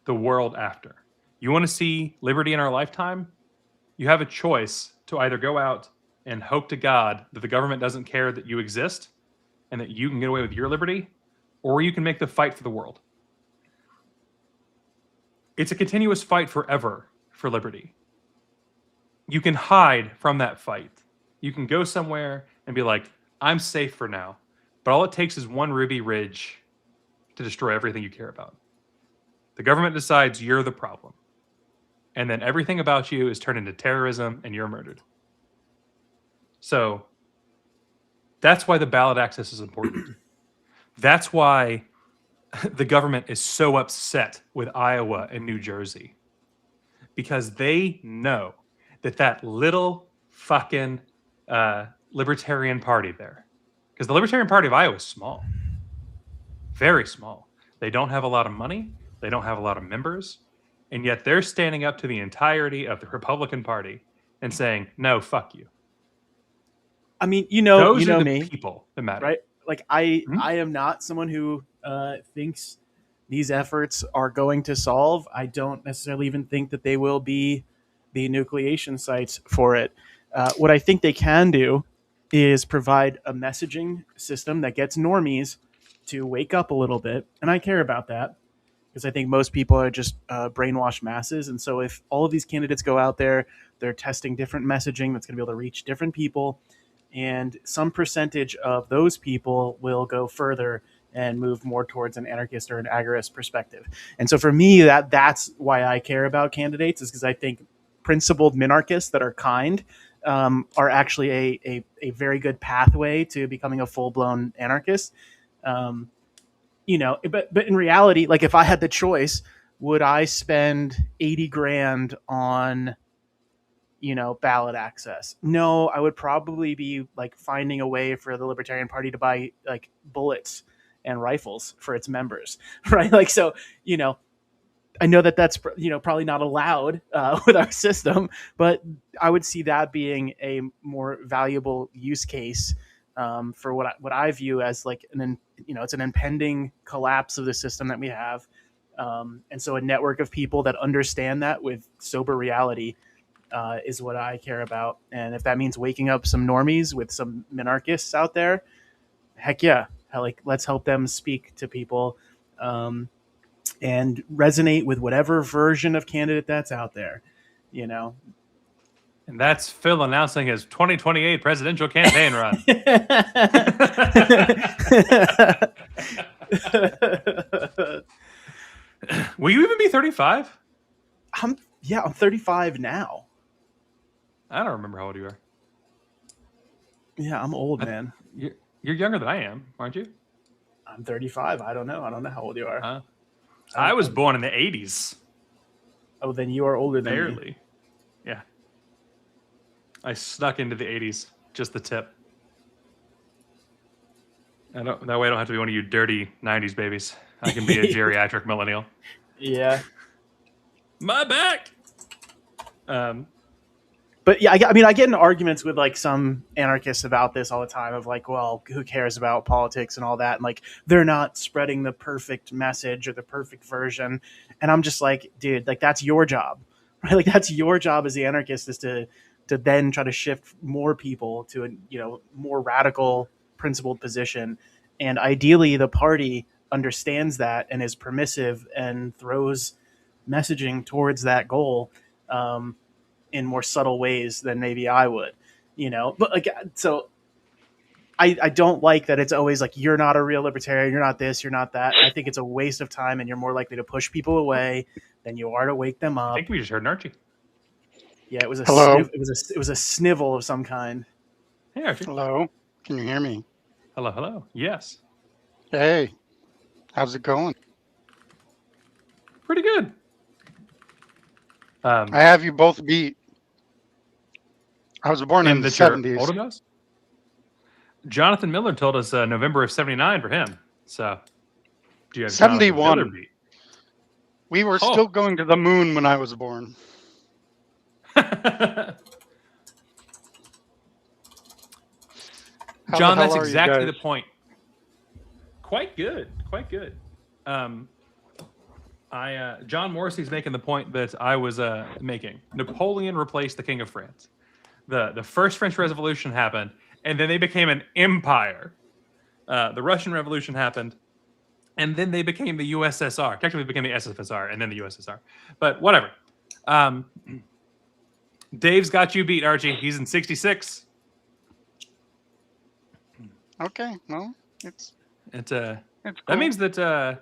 Speaker 3: the world after. You want to see liberty in our lifetime? You have a choice to either go out and hope to God that the government doesn't care that you exist and that you can get away with your liberty, or you can make the fight for the world. It's a continuous fight forever for liberty. You can hide from that fight. You can go somewhere and be like, I'm safe for now. But all it takes is one Ruby Ridge to destroy everything you care about. The government decides you're the problem. And then everything about you is turned into terrorism and you're murdered. So that's why the ballot access is important. That's why the government is so upset with Iowa and New Jersey. Because they know that little fucking Libertarian Party there, because the Libertarian Party of Iowa is small, very small. They don't have a lot of money. They don't have a lot of members. And yet they're standing up to the entirety of the Republican Party and saying, no, fuck you.
Speaker 15: I mean,
Speaker 3: Those are the
Speaker 15: me,
Speaker 3: people that matter.
Speaker 15: right? Like I am not someone who thinks these efforts are going to solve. I don't necessarily even think that they will be the nucleation sites for it. What I think they can do is provide a messaging system that gets normies to wake up a little bit. And I care about that because I think most people are just brainwashed masses. And so if all of these candidates go out there, they're testing different messaging that's going to be able to reach different people. And some percentage of those people will go further and move more towards an anarchist or an agorist perspective. And so for me, that's why I care about candidates, is because I think principled minarchists that are kind are actually a very good pathway to becoming a full-blown anarchist. But in reality, like if I had the choice, would I spend 80 grand on ballot access? No, I would probably be like finding a way for the Libertarian Party to buy like bullets and rifles for its members, right? Like, so, I know that that's, probably not allowed with our system, but I would see that being a more valuable use case for what I view as like it's an impending collapse of the system that we have. And so a network of people that understand that with sober reality is what I care about. And if that means waking up some normies with some minarchists out there, heck yeah. Let's help them speak to people and resonate with whatever version of candidate that's out there, And
Speaker 3: that's Phil announcing his 2028 presidential campaign run. Will you even be 35?
Speaker 15: I'm 35 now.
Speaker 3: I don't remember how old you are.
Speaker 15: Yeah, I'm old, man.
Speaker 3: You're younger than I am, aren't you?
Speaker 15: I'm 35. I don't know how old you are.
Speaker 3: I was born in the 80s.
Speaker 15: Oh, then you are older than me.
Speaker 3: Barely. Yeah. I snuck into the 80s. Just the tip. That way I don't have to be one of you dirty 90s babies. I can be a geriatric millennial.
Speaker 15: Yeah.
Speaker 3: My back!
Speaker 15: But yeah, I get in arguments with like some anarchists about this all the time of like, well, who cares about politics and all that? And like, they're not spreading the perfect message or the perfect version. And I'm just like, dude, like that's your job, right? Like that's your job as the anarchist, is to then try to shift more people to a, more radical principled position. And ideally the party understands that and is permissive and throws messaging towards that goal. In more subtle ways than maybe I would, but like, so I don't like that it's always like, you're not a real libertarian, you're not this, you're not that. I think it's a waste of time and you're more likely to push people away than you are to wake them up.
Speaker 3: I think we just heard an Archie.
Speaker 15: Yeah, it was
Speaker 16: Hello?
Speaker 15: it was a snivel of some kind.
Speaker 3: Hey, Archie.
Speaker 16: Hello? Can you hear me?
Speaker 3: Hello. Yes.
Speaker 16: Hey, how's it going?
Speaker 3: Pretty good.
Speaker 16: I have you both beat. I was born in the 70s.
Speaker 3: Older than us? Jonathan Miller told us November of 79 for him. So, do you have
Speaker 16: 71. We were still going to the moon when I was born.
Speaker 3: John, that's exactly the point. quite good. Quite good. John Morrissey's making the point that I was making. Napoleon replaced the King of France. The first French Revolution happened, and then they became an empire. The Russian Revolution happened, and then they became the USSR. Technically, they became the SFSR, and then the USSR. But whatever. Dave's got you beat, Archie. He's in 66.
Speaker 16: Okay, well, it's cool.
Speaker 3: That means that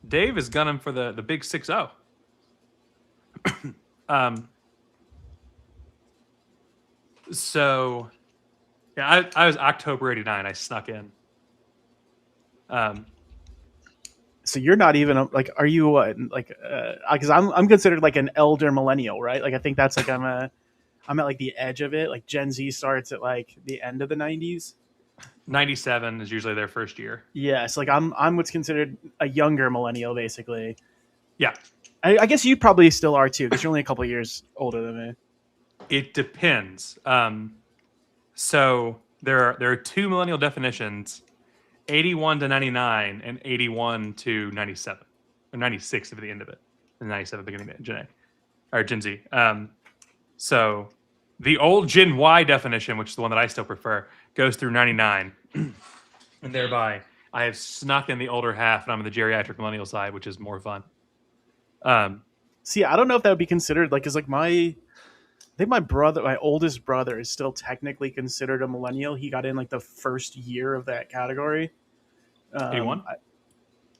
Speaker 3: Dave is gunning for the big 6-0. So, yeah, I was October 89. I snuck in.
Speaker 15: So you're not even like, are you like? Because I'm considered like an elder millennial, right? Like I think that's like I'm at like the edge of it. Like Gen Z starts at like the end of the 90s.
Speaker 3: 97 is usually their first year.
Speaker 15: Yeah, so like I'm what's considered a younger millennial, basically.
Speaker 3: Yeah,
Speaker 15: I guess you probably still are too, because you're only a couple years older than me.
Speaker 3: It depends. So there are two millennial definitions: 81 to 99 and 81 to 97, or 96 at the end of it, and 97 beginning of Gen A or Gen Z. So the old Gen Y definition, which is the one that I still prefer, goes through 99, and thereby I have snuck in the older half, and I'm on the geriatric millennial side, which is more fun.
Speaker 15: See, I don't know if that would be considered like, cause like I think my oldest brother is still technically considered a millennial. He got in like the first year of that category.
Speaker 3: 81?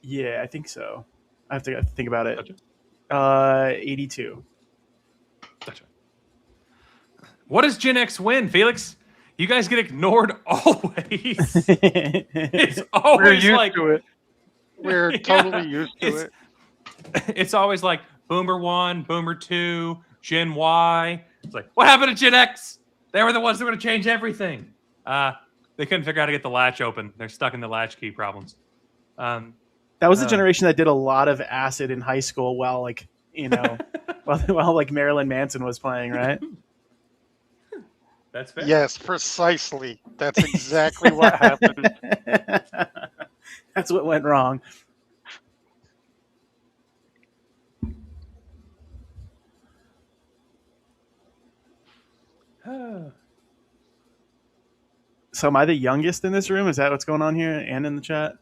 Speaker 15: Yeah, I think so. I have to think about it. Gotcha. 82.
Speaker 3: Gotcha. What does Gen X win, Felix? You guys get ignored always. It's always like
Speaker 16: to it. We're totally used to it.
Speaker 3: It's always like Boomer 1, Boomer 2, Gen Y. It's like, what happened to Gen X? They were the ones that were going to change everything. They couldn't figure out how to get the latch open. They're stuck in the latchkey problems.
Speaker 15: That was the generation that did a lot of acid in high school while like, you know, while like Marilyn Manson was playing, right?
Speaker 3: That's fair.
Speaker 16: Yes, precisely. That's exactly what happened.
Speaker 15: That's what went wrong. So am I the youngest in this room? Is that what's going on here and in the chat?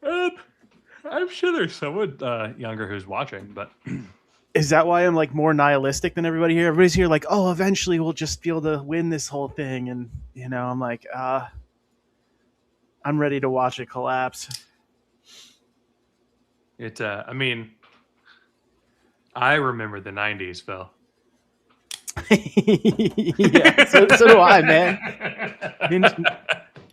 Speaker 3: I'm sure there's someone younger who's watching, but
Speaker 15: is that why I'm like more nihilistic than everybody here? Everybody's here like, oh, eventually we'll just be able to win this whole thing, and you know, I'm like, I'm ready to watch it collapse.
Speaker 3: I mean, I remember the 90s, Phil.
Speaker 15: Yeah, so do I, man.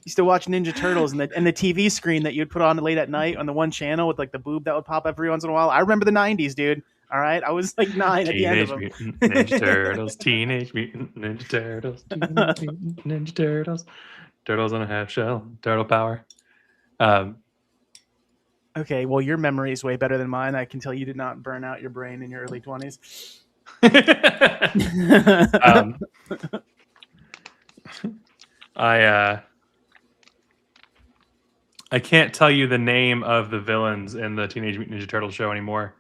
Speaker 15: Used to watch Ninja Turtles and the TV screen that you'd put on late at night on the one channel with like the boob that would pop every once in a while. I remember the 90s, dude. All right, I was like 9 at the end of them.
Speaker 3: Teenage Mutant Ninja Turtles, Teenage Mutant Ninja Turtles, Teenage Mutant Ninja Turtles, Turtles on a Half Shell, Turtle Power.
Speaker 15: Okay, well, your memory is way better than mine. I can tell you did not burn out your brain in your early 20s.
Speaker 3: I can't tell you the name of the villains in the Teenage Mutant Ninja Turtles show anymore.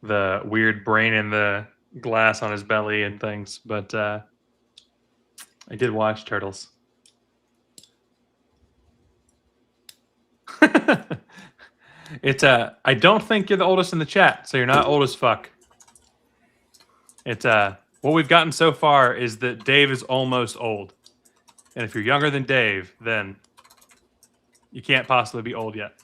Speaker 3: The weird brain in the glass on his belly and things, but I did watch Turtles. I don't think you're the oldest in the chat, so you're not old as fuck. What we've gotten so far is that Dave is almost old. And if you're younger than Dave, then you can't possibly be old yet.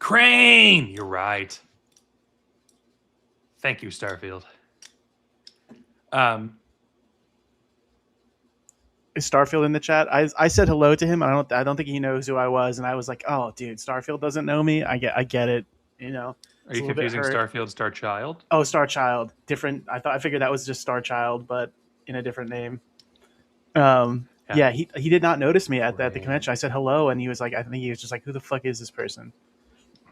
Speaker 3: Crane! You're right. Thank you, Starfield.
Speaker 15: Is Starfield in the chat? I said hello to him. I don't think he knows who I was, and I was like, oh, dude, Starfield doesn't know me. I get it. You know.
Speaker 3: Are you confusing Starfield, Star Child?
Speaker 15: Oh, Star Child. Different. I figured that was just Star Child, but in a different name. Yeah, he did not notice me at the convention. I said hello, and he was like, I think he was just like, who the fuck is this person?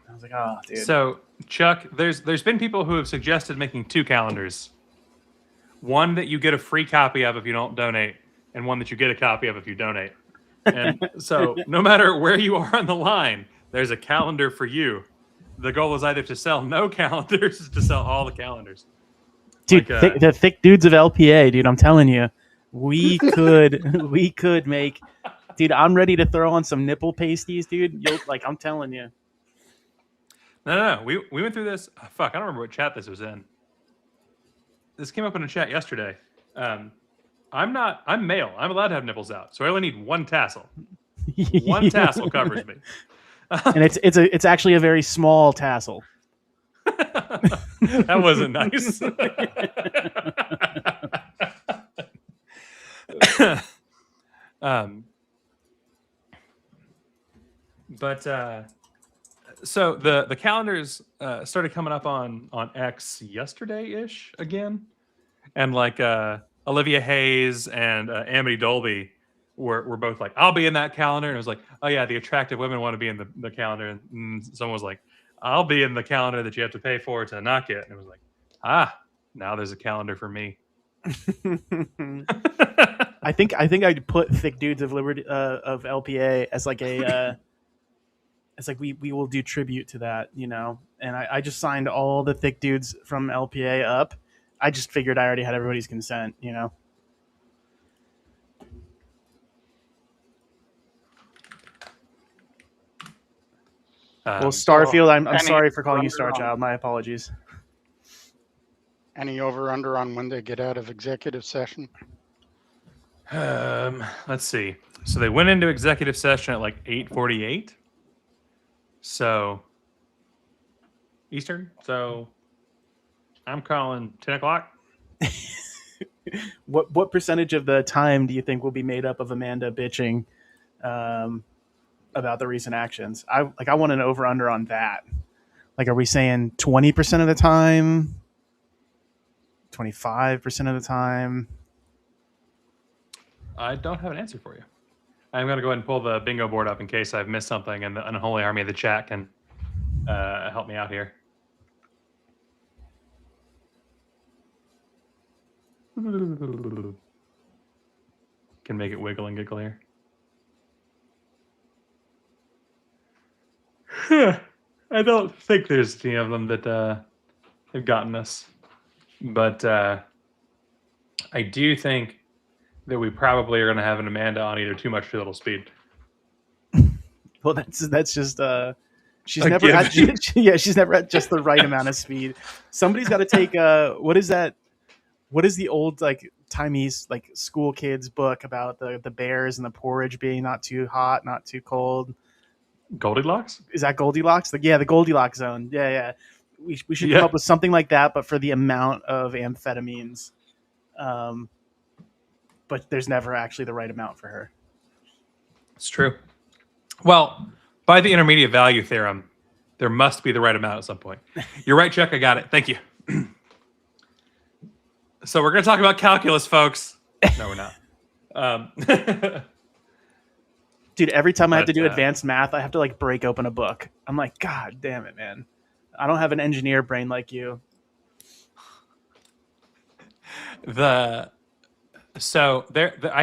Speaker 15: I was like, oh, dude.
Speaker 3: So, Chuck, there's been people who have suggested making 2 calendars. One that you get a free copy of if you don't donate, and one that you get a copy of if you donate. And so no matter where you are on the line, there's a calendar for you. The goal is either to sell no calendars, to sell all the calendars.
Speaker 15: Dude, the thick dudes of LPA, dude, I'm telling you, we could make, dude, I'm ready to throw on some nipple pasties, dude. I'm telling you.
Speaker 3: No. We went through this. Fuck, I don't remember what chat this was in. This came up in a chat yesterday. I'm male. I'm allowed to have nipples out, so I only need 1 tassel. 1 tassel covers me.
Speaker 15: And it's actually a very small tassel.
Speaker 3: That wasn't nice. So the calendars started coming up on X yesterday-ish again, and like Olivia Hayes and Amity Dolby were both like, I'll be in that calendar, and it was like, oh yeah, the attractive women want to be in the calendar, and someone was like, I'll be in the calendar that you have to pay for to not get, and it was like, now there's a calendar for me.
Speaker 15: I think I'd put thick dudes of Liberty of LPA as like a it's like we will do tribute to that, you know. And I just signed all the thick dudes from LPA up. I just figured I already had everybody's consent, you know. Well, Starfield, I'm sorry for calling you Star Child. My apologies.
Speaker 16: Any over under on when they get out of executive session?
Speaker 3: Let's see. So they went into executive session at like 8:48. So Eastern. So I'm calling 10 o'clock.
Speaker 15: What percentage of the time do you think will be made up of Amanda bitching about the recent actions? I want an over under on that. Like, are we saying 20% of the time? 25% of the time?
Speaker 3: I don't have an answer for you. I'm going to go ahead and pull the bingo board up in case I've missed something, and the unholy army of the chat can help me out here. Can make it wiggle and giggle here. I don't think there's any of them that have gotten us, but I do think that we probably are going to have an Amanda on either too much or too little speed.
Speaker 15: Well, that's just she's never had, she's never had just the right amount of speed. Somebody's got to take what is that? What is the old like timey's like school kids book about the bears and the porridge being not too hot, not too cold?
Speaker 3: Goldilocks?
Speaker 15: Is that Goldilocks? The Goldilocks zone. Yeah. We should come up with something like that, but for the amount of amphetamines. But there's never actually the right amount for her.
Speaker 3: It's true. Well, by the intermediate value theorem, there must be the right amount at some point. You're right, Chuck. I got it. Thank you. So we're going to talk about calculus, folks. No, we're not.
Speaker 15: Dude, every time I have to do advanced math, I have to like break open a book. I'm like, God damn it, man. I don't have an engineer brain like you.
Speaker 3: I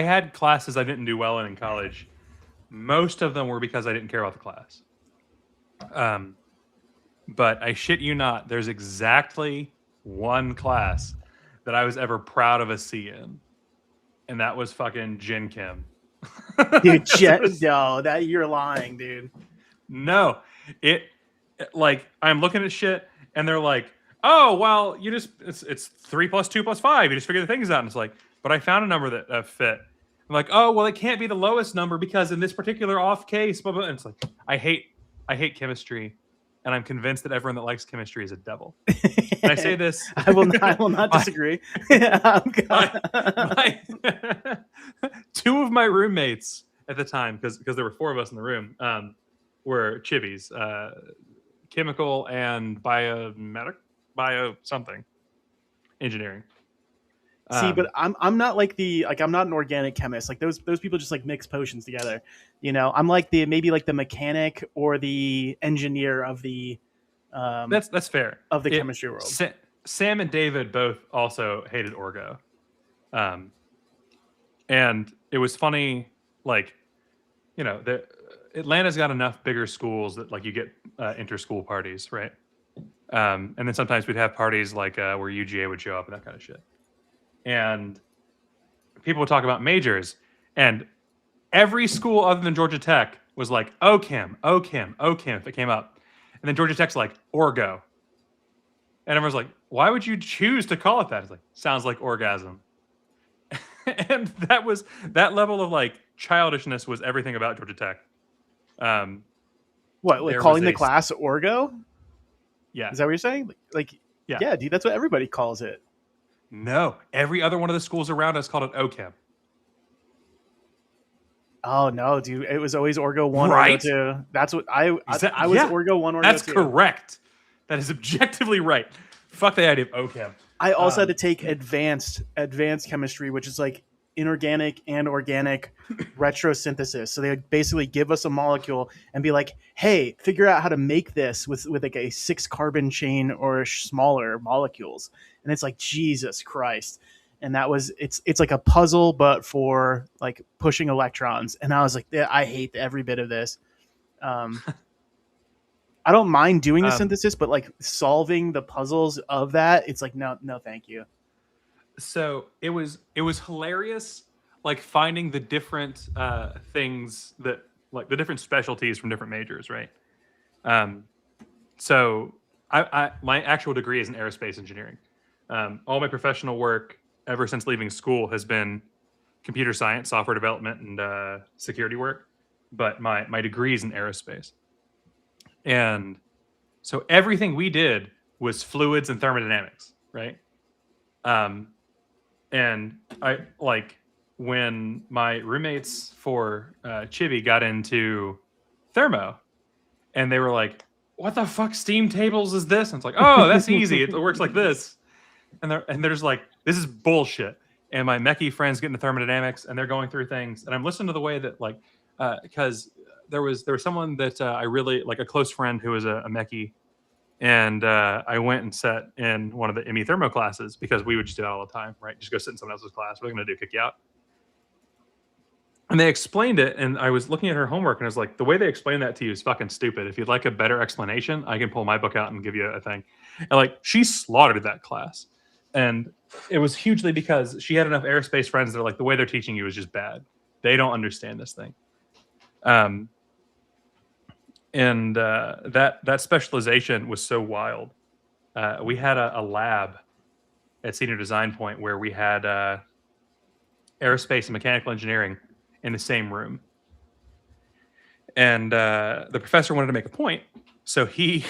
Speaker 3: had classes I didn't do well in college. Most of them were because I didn't care about the class. But I shit you not, there's exactly one class that I was ever proud of a C in, and that was fucking Gen Chem.
Speaker 15: Dude, that you're lying, dude.
Speaker 3: No, like I'm looking at shit, and they're like, "Oh, well, it's 3 + 2 + 5. You just figure the things out." And it's like, but I found a number that fit. I'm like, "Oh, well, it can't be the lowest number because in this particular off case, blah blah." And it's like, I hate chemistry, and I'm convinced that everyone that likes chemistry is a devil. And I say this.
Speaker 15: I will not disagree.
Speaker 3: Two of my roommates at the time, because there were 4 of us in the room, were chivies, chemical and bio something engineering.
Speaker 15: See, but I'm not like I'm not an organic chemist. Like those people just like mix potions together. You know, I'm like maybe like the mechanic or the engineer of the
Speaker 3: that's fair.
Speaker 15: Of the chemistry world.
Speaker 3: Sam and David both also hated Orgo. And it was funny, like, you know, Atlanta's got enough bigger schools that like you get inter-school parties, right? And then sometimes we'd have parties like where UGA would show up and that kind of shit. And people would talk about majors, and every school other than Georgia Tech was like OChem if it came up. And then Georgia Tech's like Orgo. And everyone's like, why would you choose to call it that? It's like, sounds like orgasm. And that level of like childishness was everything about Georgia Tech.
Speaker 15: What, like calling the class Orgo?
Speaker 3: Yeah.
Speaker 15: Is that what you're saying? Like yeah, dude, that's what everybody calls it.
Speaker 3: No, every other one of the schools around us called it OChem.
Speaker 15: Oh no, dude! It was always Orgo 1,
Speaker 3: right?
Speaker 15: Orgo 2. That's what I was
Speaker 3: yeah.
Speaker 15: Orgo 1, Orgo 2.
Speaker 3: That's correct. That is objectively right. Fuck the idea of OChem.
Speaker 15: I also had to take advanced chemistry, which is like inorganic and organic retrosynthesis. So they would basically give us a molecule and be like, "Hey, figure out how to make this with like a 6-carbon chain or smaller molecules." And it's like, Jesus Christ. And that was it's like a puzzle, but for like pushing electrons. And I was like, I hate every bit of this. I don't mind doing the synthesis, but like solving the puzzles of that, it's like no, thank you. So
Speaker 3: it was hilarious, like finding the different things that like the different specialties from different majors, right? So I my actual degree is in aerospace engineering. All my professional work ever since leaving school has been computer science, software development, and security work. But my degree is in aerospace. And so everything we did was fluids and thermodynamics, right? And I like when my roommates for Chibi got into thermo, and they were like, "What the fuck steam tables is this?" And it's like, "Oh, that's easy. It works like this." And they're just like, "This is bullshit." And my mechie friends get into thermodynamics, and they're going through things, and I'm listening to the way that like because there was someone that I really like, a close friend who was a mechie, and I went and sat in one of the ME thermo classes because we would just do that all the time, right? Just go sit in someone else's class. What are they going to do? Kick you out? And they explained it, and I was looking at her homework, and I was like, the way they explain that to you is fucking stupid. If you'd like a better explanation, I can pull my book out and give you a thing. And like, she slaughtered that class. And it was hugely because she had enough aerospace friends that are like, the way they're teaching you is just bad. They don't understand this thing. And that specialization was so wild. We had a lab at Senior Design Point where we had aerospace and mechanical engineering in the same room. And the professor wanted to make a point. So he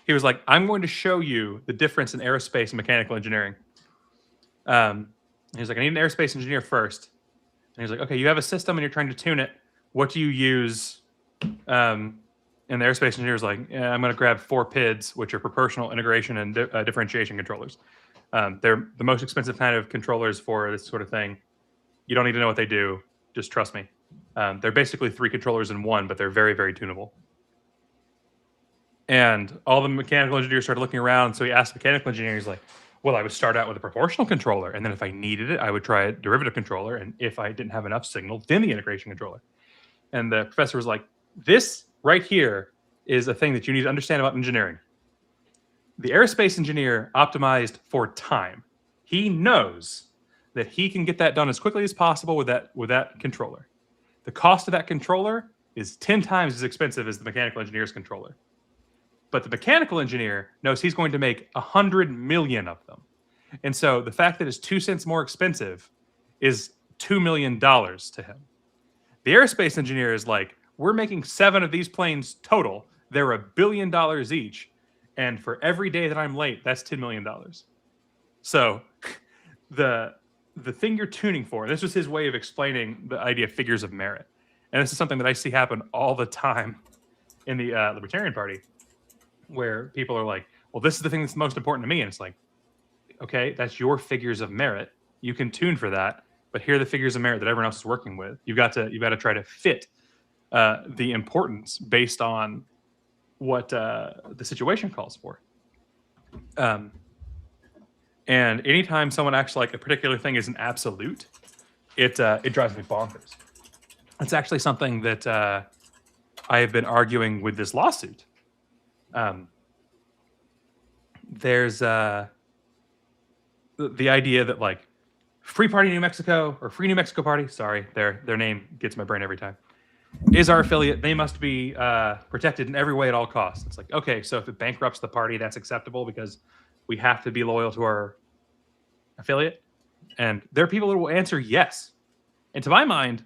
Speaker 3: was like, I'm going to show you the difference in aerospace and mechanical engineering. He was like, I need an aerospace engineer first. And he was like, okay, you have a system and you're trying to tune it. What do you use? And the aerospace engineer was like, yeah, I'm going to grab 4 PIDs, which are proportional integration and differentiation controllers. They're the most expensive kind of controllers for this sort of thing. You don't need to know what they do. Just trust me. They're basically 3 controllers in one, but they're very, very tunable. And all the mechanical engineers started looking around. So he asked the mechanical engineer, he's like, well, I would start out with a proportional controller. And then if I needed it, I would try a derivative controller. And if I didn't have enough signal, then the integration controller. And the professor was like, this right here is a thing that you need to understand about engineering. The aerospace engineer optimized for time. He knows that he can get that done as quickly as possible with that controller. The cost of that controller is 10 times as expensive as the mechanical engineer's controller. But the mechanical engineer knows he's going to make 100 million of them. And so the fact that it's 2 cents more expensive is $2 million to him. The aerospace engineer is like, we're making 7 of these planes total. They're $1 billion each. And for every day that I'm late, that's $10 million. So the thing you're tuning for, this was his way of explaining the idea of figures of merit. And this is something that I see happen all the time in the Libertarian Party, where people are like, well, this is the thing that's most important to me. And it's like, okay, that's your figures of merit. You can tune for that, but here are the figures of merit that everyone else is working with. You've got to try to fit the importance based on what the situation calls for. And anytime someone acts like a particular thing is an absolute, it drives me bonkers. It's actually something that I have been arguing with this lawsuit. There's the idea that like Free Party New Mexico or Free New Mexico Party, sorry, their name gets my brain every time, is our affiliate. They must be protected in every way at all costs. It's like, okay, so if it bankrupts the party, that's acceptable because we have to be loyal to our affiliate. And there are people that will answer yes. And to my mind,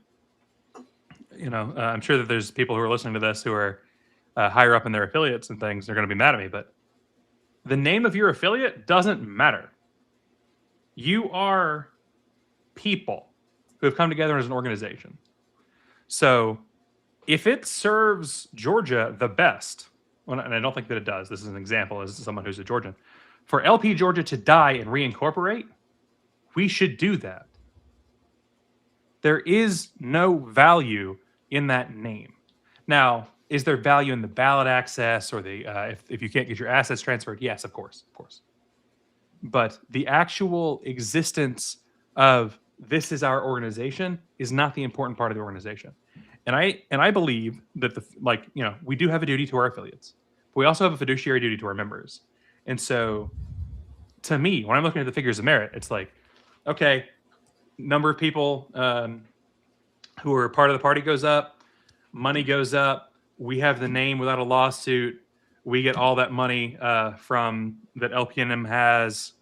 Speaker 3: I'm sure that there's people who are listening to this who are higher up in their affiliates and things. They're going to be mad at me, but the name of your affiliate doesn't matter. You are people who have come together as an organization. So if it serves Georgia the best, and I don't think that it does, this is an example as someone who's a Georgian, for LP Georgia to die and reincorporate, we should do that. There is no value in that name. Now, is there value in the ballot access or the if you can't get your assets transferred? Yes, of course. But the actual existence of this is our organization is not the important part of the organization. And I believe that we do have a duty to our affiliates, but we also have a fiduciary duty to our members. And so to me, when I'm looking at the figures of merit, it's like, okay, number of people who are part of the party goes up, money goes up, we have the name without a lawsuit, we get all that money from that LPNM has,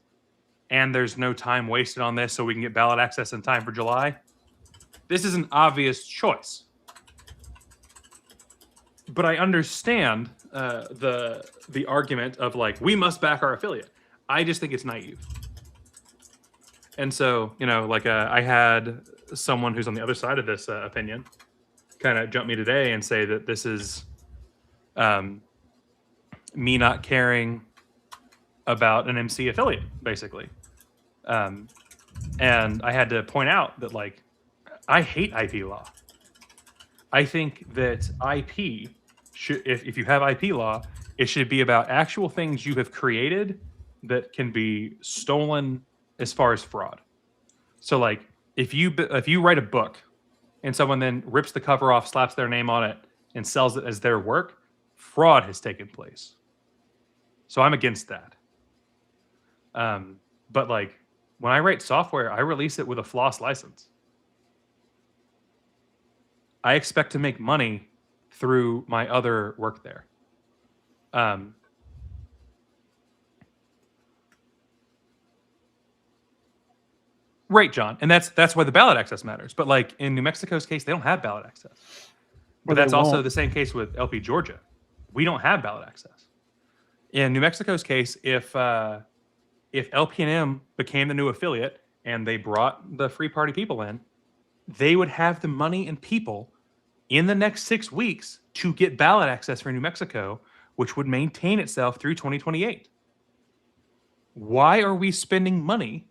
Speaker 3: and there's no time wasted on this so we can get ballot access in time for July. This is an obvious choice. But I understand the argument of like, we must back our affiliate. I just think it's naive. And so, I had someone who's on the other side of this opinion kind of jump me today and say that this is me not caring about an MC affiliate, basically. And I had to point out that, I hate IP law. I think that IP should, if you have IP law, it should be about actual things you have created that can be stolen as far as fraud. So if you write a book and someone then rips the cover off, slaps their name on it, and sells it as their work, fraud has taken place. So I'm against that. But when I write software, I release it with a floss license. I expect to make money through my other work there. Right, John, and that's why the ballot access matters. But in New Mexico's case, they don't have ballot access. But that's also the same case with LP Georgia. We don't have ballot access. In New Mexico's case, if LPNM became the new affiliate and they brought the Free Party people in, they would have the money and people in the next 6 weeks to get ballot access for New Mexico, which would maintain itself through 2028. Why are we spending money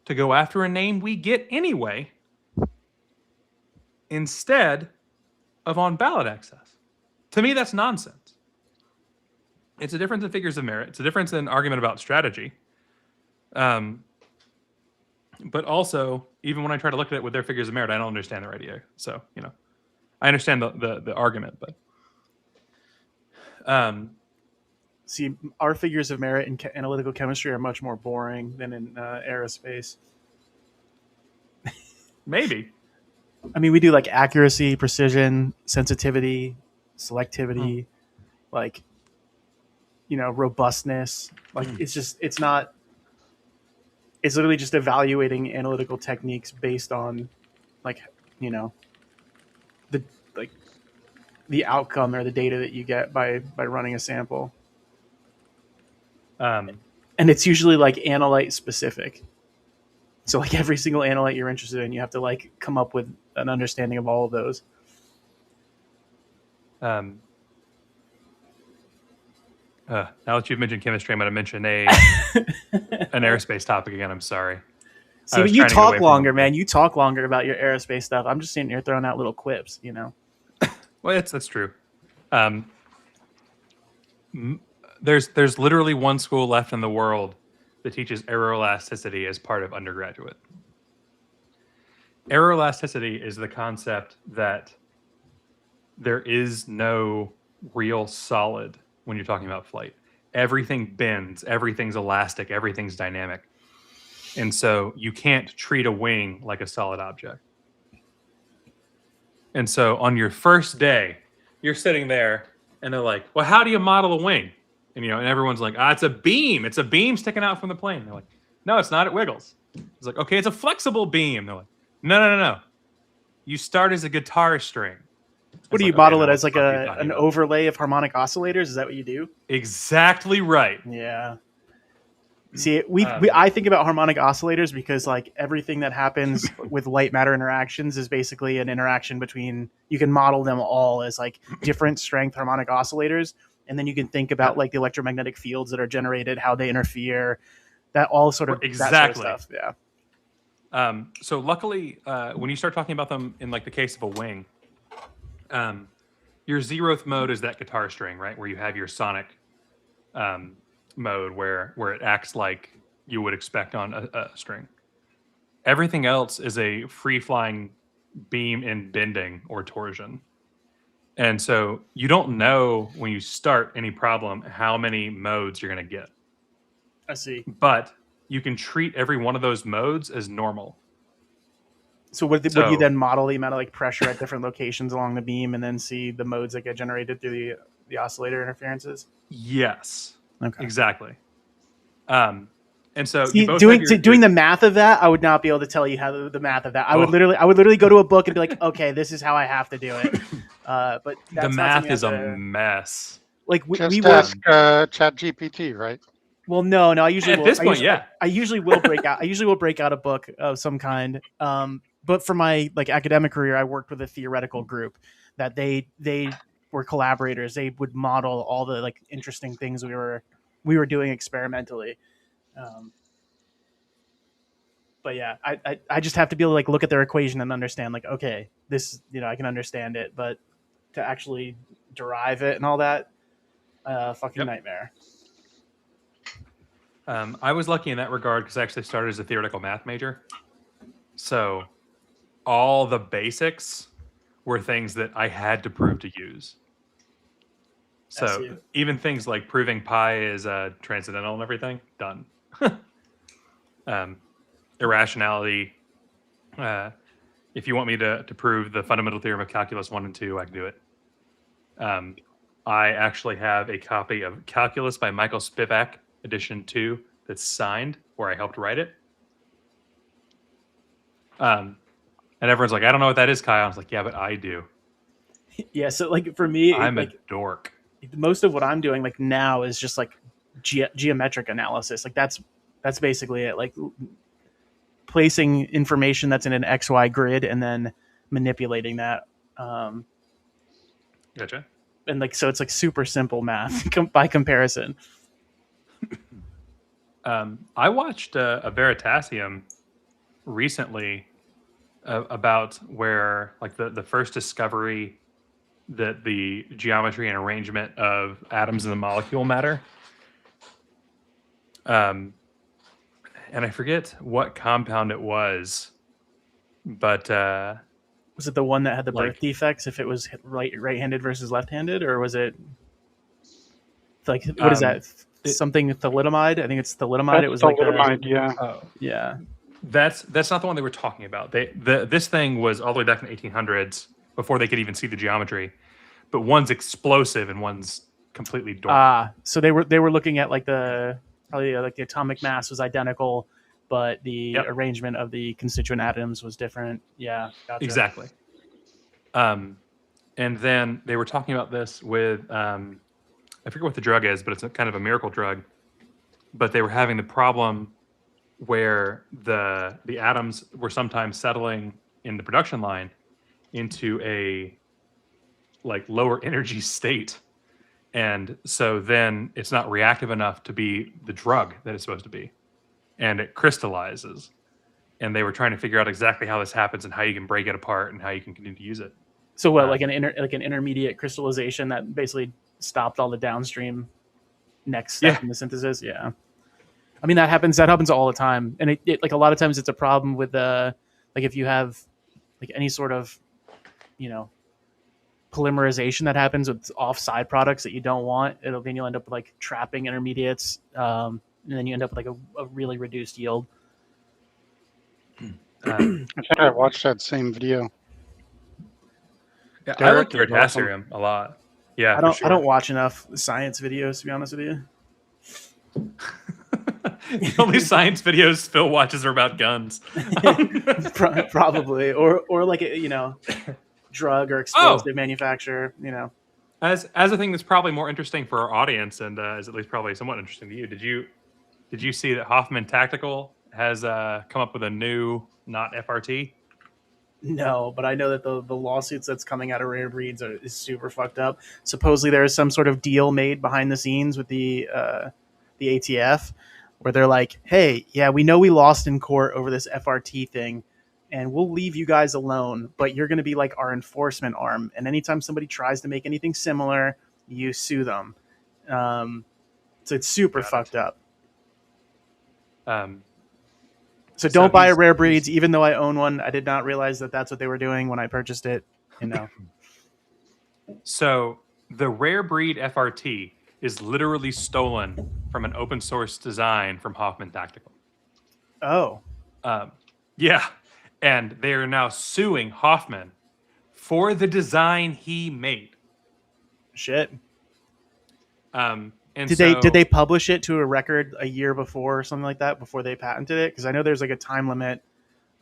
Speaker 3: to go after a name we get anyway instead of on ballot access? To me, that's nonsense. It's a difference in figures of merit. It's a difference in argument about strategy. But also, even when I try to look at it with their figures of merit, I don't understand their idea. So, I understand the argument, but
Speaker 15: see, our figures of merit in analytical chemistry are much more boring than in aerospace.
Speaker 3: Maybe.
Speaker 15: I mean, we do accuracy, precision, sensitivity, selectivity, robustness. It's literally just evaluating analytical techniques based on the outcome or the data that you get by running a sample. And it's usually analyte specific. So every single analyte you're interested in, you have to come up with an understanding of all of those.
Speaker 3: Now that you've mentioned chemistry, I'm going to mention an aerospace topic again. I'm sorry.
Speaker 15: See, but you talk longer, man. You talk longer about your aerospace stuff. I'm just sitting here throwing out little quips, you know.
Speaker 3: Well, that's true. There's literally one school left in the world that teaches aeroelasticity as part of undergraduate. Aeroelasticity is the concept that there is no real solid when you're talking about flight. Everything bends, everything's elastic, everything's dynamic. And so you can't treat a wing like a solid object. And so on your first day, you're sitting there and they're like, well, how do you model a wing? And, and everyone's like, it's a beam. It's a beam sticking out from the plane. They're like, no, it's not. It wiggles. It's like, okay, it's a flexible beam. They're like, no. You start as a guitar string.
Speaker 15: What do you model it as, like an overlay of harmonic oscillators? Is that what you do?
Speaker 3: Exactly right.
Speaker 15: Yeah. See, I think about harmonic oscillators because like everything that happens with light matter interactions is basically an interaction between, you can model them all as like different strength harmonic oscillators. And then you can think about like the electromagnetic fields that are generated, how they interfere, that all sort of,
Speaker 3: exactly.
Speaker 15: that sort of stuff. Yeah.
Speaker 3: So luckily, when you start talking about them in like the case of a wing, your zeroth mode is that guitar string, right? Where you have your sonic mode where it acts like you would expect on a string. Everything else is a free-flying beam in bending or torsion. And so you don't know when you start any problem how many modes you're going to get.
Speaker 15: I see.
Speaker 3: But you can treat every one of those modes as normal.
Speaker 15: So would you then model the amount of like pressure at different locations along the beam and then see the modes that get generated through the oscillator interferences?
Speaker 3: Yes.
Speaker 15: Okay.
Speaker 3: Exactly. And so
Speaker 15: doing the math of that, I would not be able to tell you how the math of that. I would literally go to a book and be like, okay, this is how I have to do it. But that's
Speaker 3: the math is a mess.
Speaker 16: Like we ask ChatGPT, right?
Speaker 15: Well, no. I usually
Speaker 3: at this point,
Speaker 15: I usually will break out. I usually will break out a book of some kind. But for my like academic career, I worked with a theoretical group that they were collaborators. They would model all the like interesting things we were doing experimentally. But yeah, I just have to be able to like look at their equation and understand like, okay, this, I can understand it, but to actually derive it and all that, fucking nightmare.
Speaker 3: I was lucky in that regard because I actually started as a theoretical math major. So all the basics were things that I had to prove to use. So even things like proving pi is transcendental and everything, done. Irrationality. If you want me to prove the fundamental theorem of calculus 1 and 2, I can do it. I actually have a copy of Calculus by Michael Spivak, edition 2, that's signed, where I helped write it. And everyone's like, I don't know what that is, Kyle. I was like, yeah, but I do.
Speaker 15: Yeah, so like for me,
Speaker 3: I'm a dork.
Speaker 15: Most of what I'm doing like now is just like geometric analysis. Like that's basically it. Like placing information that's in an XY grid and then manipulating that.
Speaker 3: Gotcha.
Speaker 15: And like, so it's like super simple math by comparison.
Speaker 3: I watched a Veritasium recently about where like the first discovery that the geometry and arrangement of atoms in the molecule matter. And I forget what compound it was, but
Speaker 15: was it the one that had the birth defects? If it was right-handed versus left-handed, or was it like what is that? Something thalidomide? I think it's thalidomide. It was
Speaker 16: thalidomide, yeah.
Speaker 3: Oh,
Speaker 15: yeah.
Speaker 3: That's not the one they were talking about. This thing was all the way back in the 1800s before they could even see the geometry, but one's explosive and one's completely dormant.
Speaker 15: So they were looking at like the atomic mass was identical, but the arrangement of the constituent atoms was different. Yeah, gotcha.
Speaker 3: Exactly. And then they were talking about this with I forget what the drug is, but it's a kind of a miracle drug. But they were having the problem where the atoms were sometimes settling in the production line into a like lower energy state. And so then it's not reactive enough to be the drug that it's supposed to be. And it crystallizes. and they were trying to figure out exactly how this happens and how you can break it apart and how you can continue to use it.
Speaker 15: So what, like an intermediate crystallization that basically stopped all the downstream next step in the synthesis? Yeah. I mean, that happens all the time. And it like a lot of times it's a problem with like if you have like any sort of, polymerization that happens with off-side products that you don't want, then you'll end up with like trapping intermediates, and then you end up with like a really reduced yield.
Speaker 16: I think I watched that same video.
Speaker 3: Yeah, I like the Veritasium a lot. Yeah,
Speaker 15: I don't watch enough science videos, to be honest with you.
Speaker 3: The only science videos Phil watches are about guns.
Speaker 15: Probably, or like drug or explosive manufacture.
Speaker 3: As a thing that's probably more interesting for our audience, and is at least probably somewhat interesting to you. Did you see that Hoffman Tactical has come up with a new not FRT?
Speaker 15: No, but I know that the lawsuits that's coming out of Rare Breeds is super fucked up. Supposedly there is some sort of deal made behind the scenes with the ATF, where they're like, hey, yeah, we know we lost in court over this FRT thing, and we'll leave you guys alone, but you're going to be like our enforcement arm. And anytime somebody tries to make anything similar, you sue them. So it's super fucked up. So don't buy a Rare Breeds, even though I own one. I did not realize that that's what they were doing when I purchased it.
Speaker 3: So the Rare Breed FRT is literally stolen from an open source design from Hoffman Tactical.
Speaker 15: Oh.
Speaker 3: Yeah. And they are now suing Hoffman for the design he made.
Speaker 15: Shit.
Speaker 3: And
Speaker 15: did they publish it to a record a year before or something like that before they patented it? Because I know there's like a time limit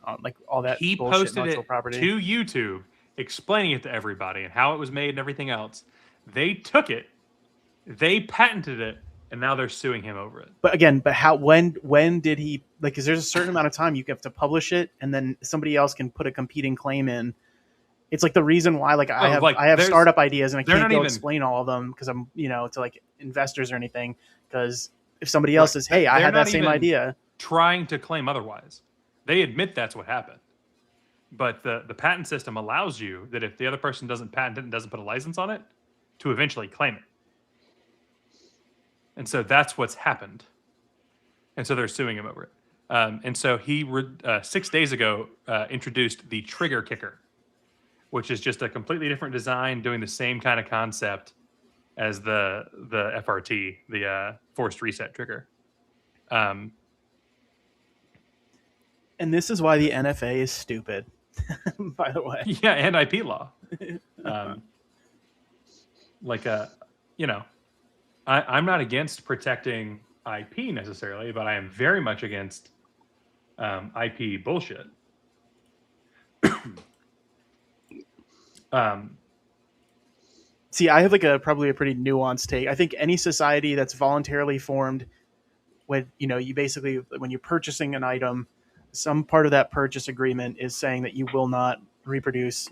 Speaker 15: on like all that.
Speaker 3: He
Speaker 15: bullshit
Speaker 3: posted
Speaker 15: intellectual
Speaker 3: it
Speaker 15: property
Speaker 3: to YouTube, explaining it to everybody and how it was made and everything else. They took it, they patented it, and now they're suing him over it.
Speaker 15: But again, when did he like? Because there's a certain amount of time you have to publish it, and then somebody else can put a competing claim in. It's like the reason why like I have startup ideas and I can't go explain all of them because I'm to like investors or anything, because if somebody else says, hey, I had that same idea,
Speaker 3: trying to claim otherwise, they admit that's what happened. But the patent system allows you that if the other person doesn't patent it and doesn't put a license on it, to eventually claim it. And so that's what's happened. And so they're suing him over it. And so he 6 days ago introduced the Trigger Kicker, which is just a completely different design doing the same kind of concept as the FRT, the forced reset trigger.
Speaker 15: And this is why the NFA is stupid, by the way.
Speaker 3: Yeah, and IP law. I'm not against protecting IP necessarily, but I am very much against IP bullshit.
Speaker 15: See, I have probably a pretty nuanced take. I think any society that's voluntarily formed, when when you're purchasing an item, some part of that purchase agreement is saying that you will not reproduce,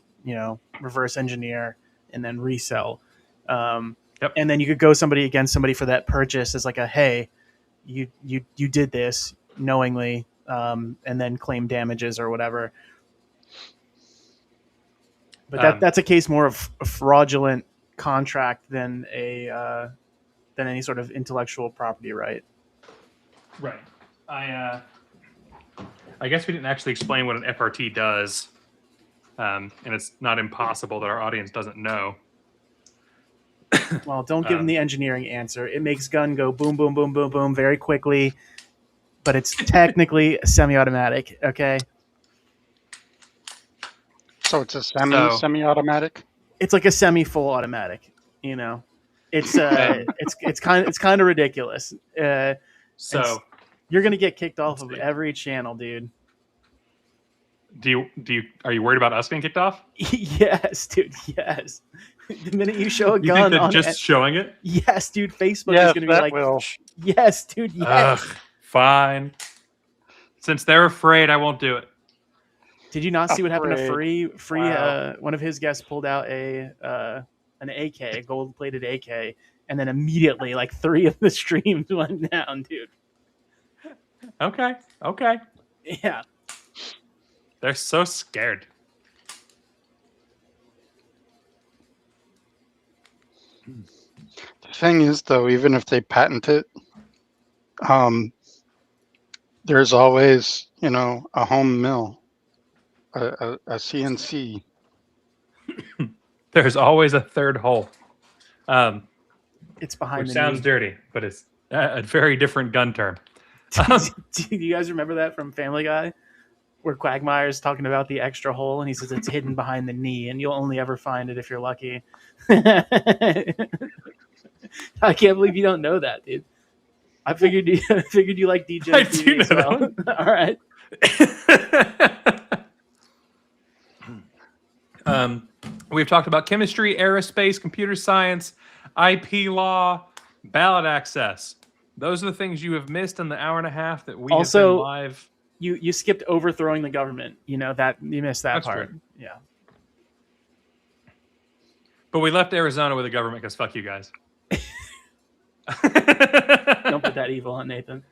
Speaker 15: reverse engineer and then resell. And then you could go against somebody for that purchase as like hey, you did this knowingly, and then claim damages or whatever. But that's a case more of a fraudulent contract than than any sort of intellectual property right.
Speaker 3: Right. I guess we didn't actually explain what an FRT does, and it's not impossible that our audience doesn't know.
Speaker 15: Well, don't give them the engineering answer. It makes gun go boom, boom, boom, boom, boom very quickly, but it's technically semi-automatic. Okay.
Speaker 16: So it's a semi-automatic.
Speaker 15: It's like a semi-full automatic. It's it's kind of ridiculous.
Speaker 3: So
Speaker 15: you're gonna get kicked off of every channel, dude.
Speaker 3: Are you worried about us getting kicked off?
Speaker 15: Yes, dude. Yes. The minute you show a gun
Speaker 3: think
Speaker 15: on
Speaker 3: just showing it.
Speaker 15: Yes, dude. Facebook is gonna be like, yes, dude. Yes.
Speaker 3: Ugh, fine. Since they're afraid, I won't do it.
Speaker 15: Did you not see what happened to Free? Wow. One of his guests pulled out an AK, a gold-plated AK, and then immediately, 3 of the streams went down, dude.
Speaker 3: Okay.
Speaker 15: Yeah.
Speaker 3: They're so scared.
Speaker 16: The thing is, though, even if they patent it, there's always, a home mill, a CNC.
Speaker 3: There's always a third hole.
Speaker 15: It's behind
Speaker 3: which
Speaker 15: the
Speaker 3: sounds
Speaker 15: knee.
Speaker 3: dirty, but it's a very different gun term.
Speaker 15: Do you guys remember that from Family Guy? Where Quagmire's talking about the extra hole, and he says it's hidden behind the knee, and you'll only ever find it if you're lucky. I can't believe you don't know that, dude. I figured you like DJ.
Speaker 3: I do know that
Speaker 15: one. All right.
Speaker 3: We've talked about chemistry, aerospace, computer science, IP law, ballot access. Those are the things you have missed in the hour and a half that we have been live.
Speaker 15: You skipped overthrowing the government. That you missed that
Speaker 3: That's
Speaker 15: part.
Speaker 3: true.
Speaker 15: Yeah.
Speaker 3: But we left Arizona with the government because fuck you guys.
Speaker 15: Don't put that evil on Nathan.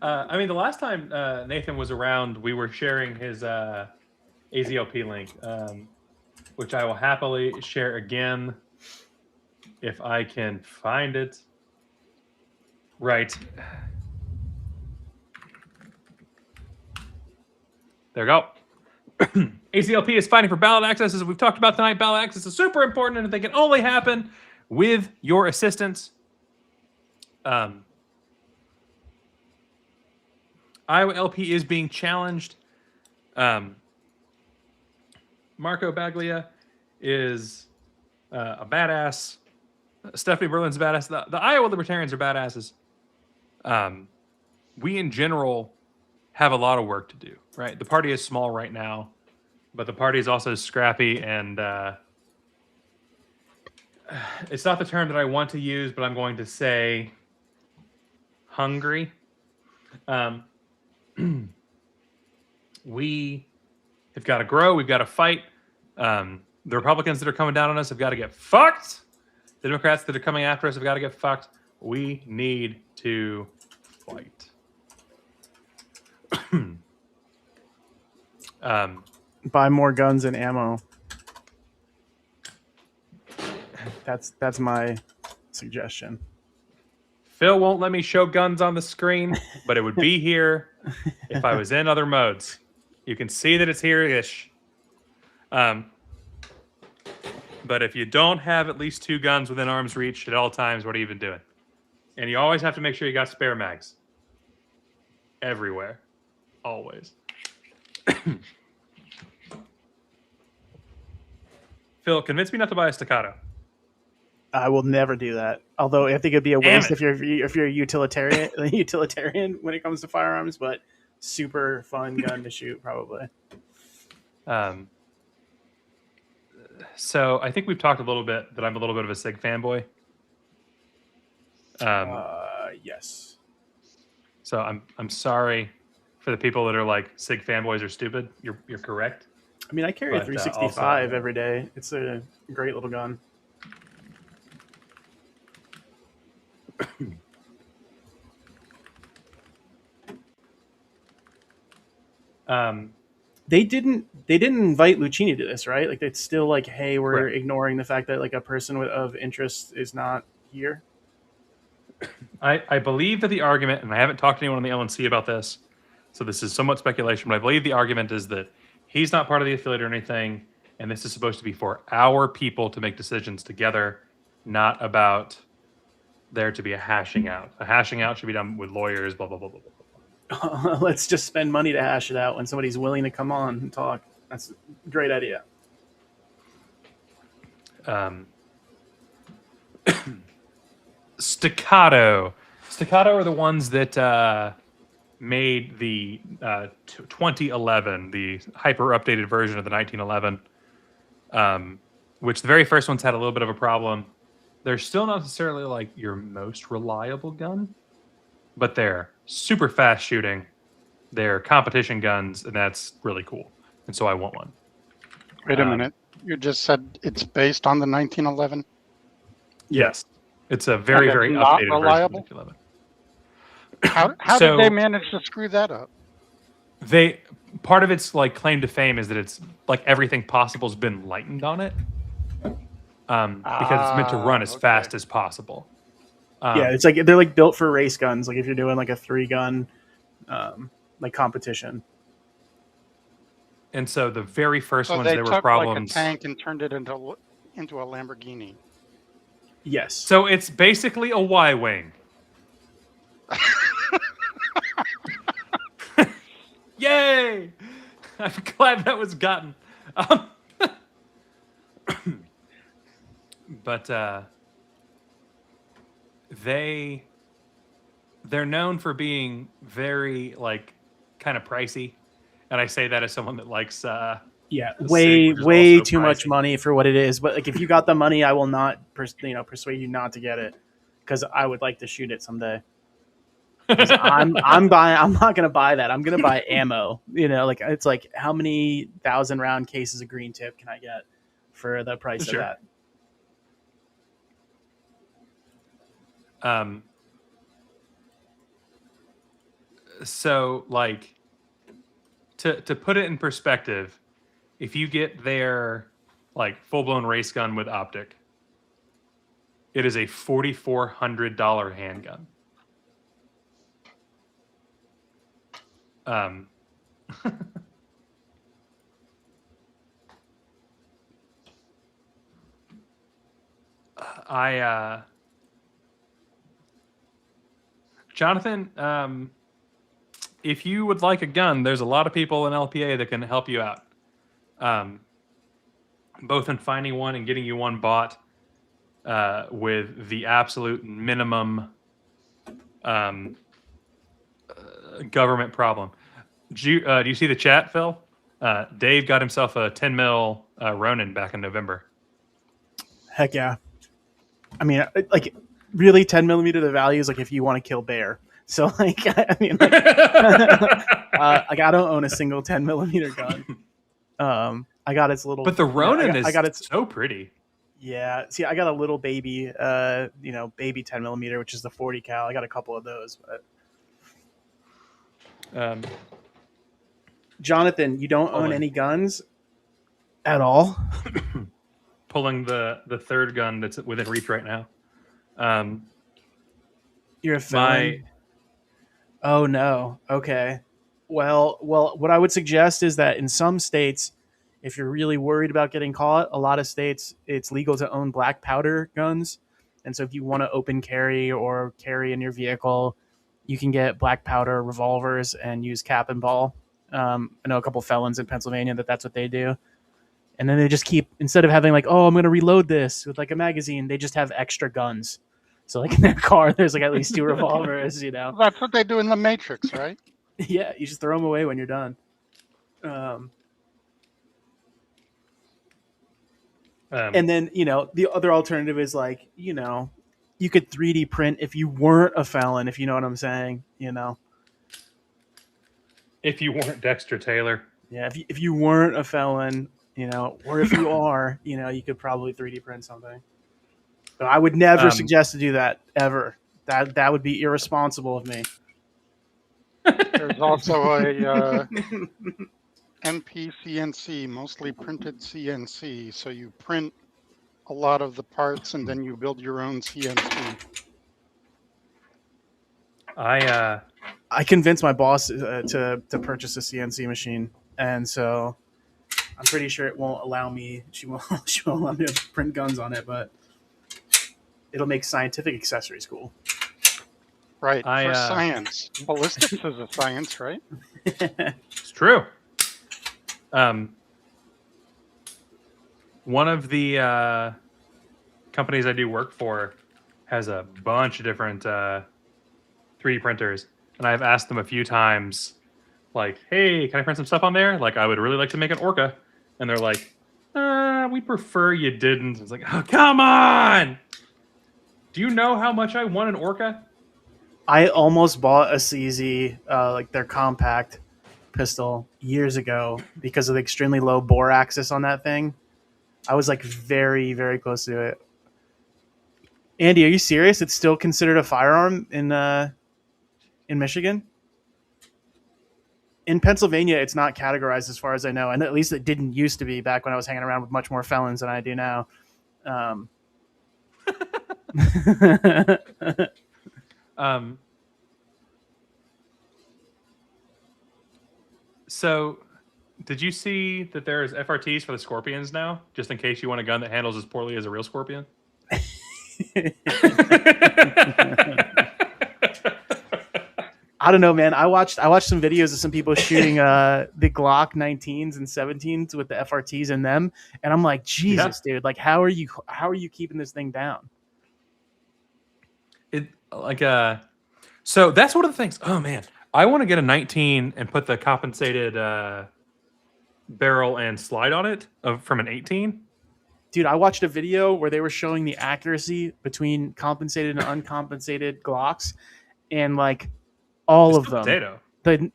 Speaker 3: I mean, the last time Nathan was around, we were sharing his AZLP link, which I will happily share again if I can find it. Right. There we go. ACLP is fighting for ballot access, as we've talked about tonight. Ballot access is super important, and they can only happen with your assistance. Iowa LP is being challenged. Marco Baglia is a badass. Stephanie Berlin's a badass. The Iowa Libertarians are badasses. We, in general, have a lot of work to do, right? The party is small right now, but the party is also scrappy, and it's not the term that I want to use, but I'm going to say hungry. We have got to grow. We've got to fight. The Republicans that are coming down on us have got to get fucked. The Democrats that are coming after us have got to get fucked. We need to fight.
Speaker 15: Buy more guns and ammo. That's my suggestion.
Speaker 3: Phil won't let me show guns on the screen, but it would be here if I was in other modes. You can see that it's here-ish. But if you don't have at least 2 guns within arm's reach at all times, what are you even doing? And you always have to make sure you got spare mags. Everywhere. Always. Phil, convince me not to buy a staccato.
Speaker 15: I will never do that. Although I think it'd be a waste if you're a utilitarian when it comes to firearms, but super fun gun to shoot probably.
Speaker 3: So I think we've talked a little bit that I'm a little bit of a SIG fanboy.
Speaker 15: Yes.
Speaker 3: So I'm sorry for the people that are like SIG fanboys are stupid. You're correct.
Speaker 15: I mean, I carry a 365 every day. It's a great little gun. They didn't invite Lucchini to this, right? Like it's still like, hey, we're
Speaker 3: Correct.
Speaker 15: ignoring the fact that like a person of interest is not here.
Speaker 3: I believe that the argument, and I haven't talked to anyone on the LNC about this, so this is somewhat speculation, but I believe the argument is that he's not part of the affiliate or anything, and this is supposed to be for our people to make decisions together, not about there to be a hashing out. A hashing out should be done with lawyers, blah, blah, blah, blah, blah.
Speaker 15: Let's just spend money to hash it out when somebody's willing to come on and talk. That's a great idea.
Speaker 3: Staccato are the ones that made the 2011, the hyper updated version of the 1911, which the very first ones had a little bit of a problem. They're still not necessarily like your most reliable gun, but they're super fast shooting. They're competition guns, and that's really cool. And so I want one.
Speaker 16: Wait a minute. You just said it's based on the 1911?
Speaker 3: Yes. It's a very, very
Speaker 16: not
Speaker 3: updated
Speaker 16: reliable?
Speaker 3: version of 1911.
Speaker 16: How did they manage to screw that up?
Speaker 3: part of its like claim to fame is that it's like everything possible's been lightened on it, because it's meant to run as fast as possible.
Speaker 15: Yeah, it's like they're like built for race guns. Like if you're doing like a 3-gun like competition.
Speaker 3: And so the very first
Speaker 16: So
Speaker 3: ones,
Speaker 16: they
Speaker 3: there were
Speaker 16: took
Speaker 3: problems.
Speaker 16: like a tank and turned it into a Lamborghini.
Speaker 15: Yes.
Speaker 3: So it's basically a Y-wing. Yay! I'm glad that was gotten. But they're known for being very like kind of pricey, and I say that as someone that likes
Speaker 15: Yeah,
Speaker 3: SIG,
Speaker 15: way
Speaker 3: which is
Speaker 15: way
Speaker 3: also
Speaker 15: too much
Speaker 3: pricey.
Speaker 15: money for what it is. But like, if you got the money, I will not persuade you not to get it, because I would like to shoot it someday. 'Cause I'm buying. I'm not gonna buy that. I'm gonna buy ammo. You know, like it's like how many 1,000-round cases of green tip can I get for the price
Speaker 3: Sure.
Speaker 15: of that?
Speaker 3: So like to put it in perspective, if you get their like full-blown race gun with optic, it is a $4,400 handgun. Jonathan, if you would like a gun, there's a lot of people in LPA that can help you out, both in finding one and getting you one bought with the absolute minimum government problem. Do you see the chat, Phil? Dave got himself a 10 mil Ronin back in November.
Speaker 15: Heck yeah. I mean, like really 10mm, the value is like if you want to kill bear. So like, I mean, like, like I don't own a single 10mm gun. I got its little,
Speaker 3: but the Ronin
Speaker 15: I got its
Speaker 3: so pretty.
Speaker 15: Yeah. See, I got a little baby, baby 10mm, which is the 40 cal. I got a couple of those, but Jonathan, you don't own any guns at all?
Speaker 3: Pulling the third gun that's within reach right now.
Speaker 15: You're a felon. Oh no. Okay. Well, what I would suggest is that in some states, if you're really worried about getting caught, a lot of states it's legal to own black powder guns. And so if you want to open carry or carry in your vehicle, you can get black powder revolvers and use cap and ball. I know a couple felons in Pennsylvania that's what they do. And then they just keep, instead of having like, oh, I'm going to reload this with like a magazine, they just have extra guns. So like in their car, there's like at least 2 revolvers, you know.
Speaker 16: That's what they do in the Matrix, right?
Speaker 15: Yeah, you just throw them away when you're done. And then, the other alternative is like, you could 3D print if you weren't a felon, if you know what I'm saying,
Speaker 3: If you weren't Dexter Taylor.
Speaker 15: Yeah, if you weren't a felon, or if you are, you could probably 3D print something. But I would never suggest to do that, ever. That would be irresponsible of me.
Speaker 16: There's also a MPCNC, mostly printed CNC. So you print a lot of the parts and then you build your own CNC.
Speaker 15: I convinced my boss to purchase a CNC machine, and so I'm pretty sure it won't allow me. She won't allow me to print guns on it, but it'll make scientific accessories cool.
Speaker 16: Right, for science. Ballistics is a science, right?
Speaker 3: It's true. One of the companies I do work for has a bunch of different 3D printers, and I've asked them a few times, like, hey, can I print some stuff on there? Like, I would really like to make an orca. And they're like, we prefer you didn't. It's like, oh, come on! Do you know how much I want an orca?
Speaker 15: I almost bought a CZ, like their compact pistol, years ago because of the extremely low bore axis on that thing. I was like very, very close to it. Andy, are you serious? It's still considered a firearm in Michigan? in Pennsylvania, it's not categorized as far as I know, and at least it didn't used to be back when I was hanging around with much more felons than I do now.
Speaker 3: So, did you see that there's FRTs for the Scorpions now, just in case you want a gun that handles as poorly as a real Scorpion?
Speaker 15: I don't know, man. I watched some videos of some people shooting the Glock 19s and 17s with the FRTs in them, and I'm like, Jesus, dude! Like, how are you keeping this thing down?
Speaker 3: So that's one of the things. Oh man, I want to get a 19 and put the compensated barrel and slide on it from an 18.
Speaker 15: Dude, I watched a video where they were showing the accuracy between compensated and uncompensated Glocks, and like all of them.
Speaker 3: Potato.
Speaker 15: It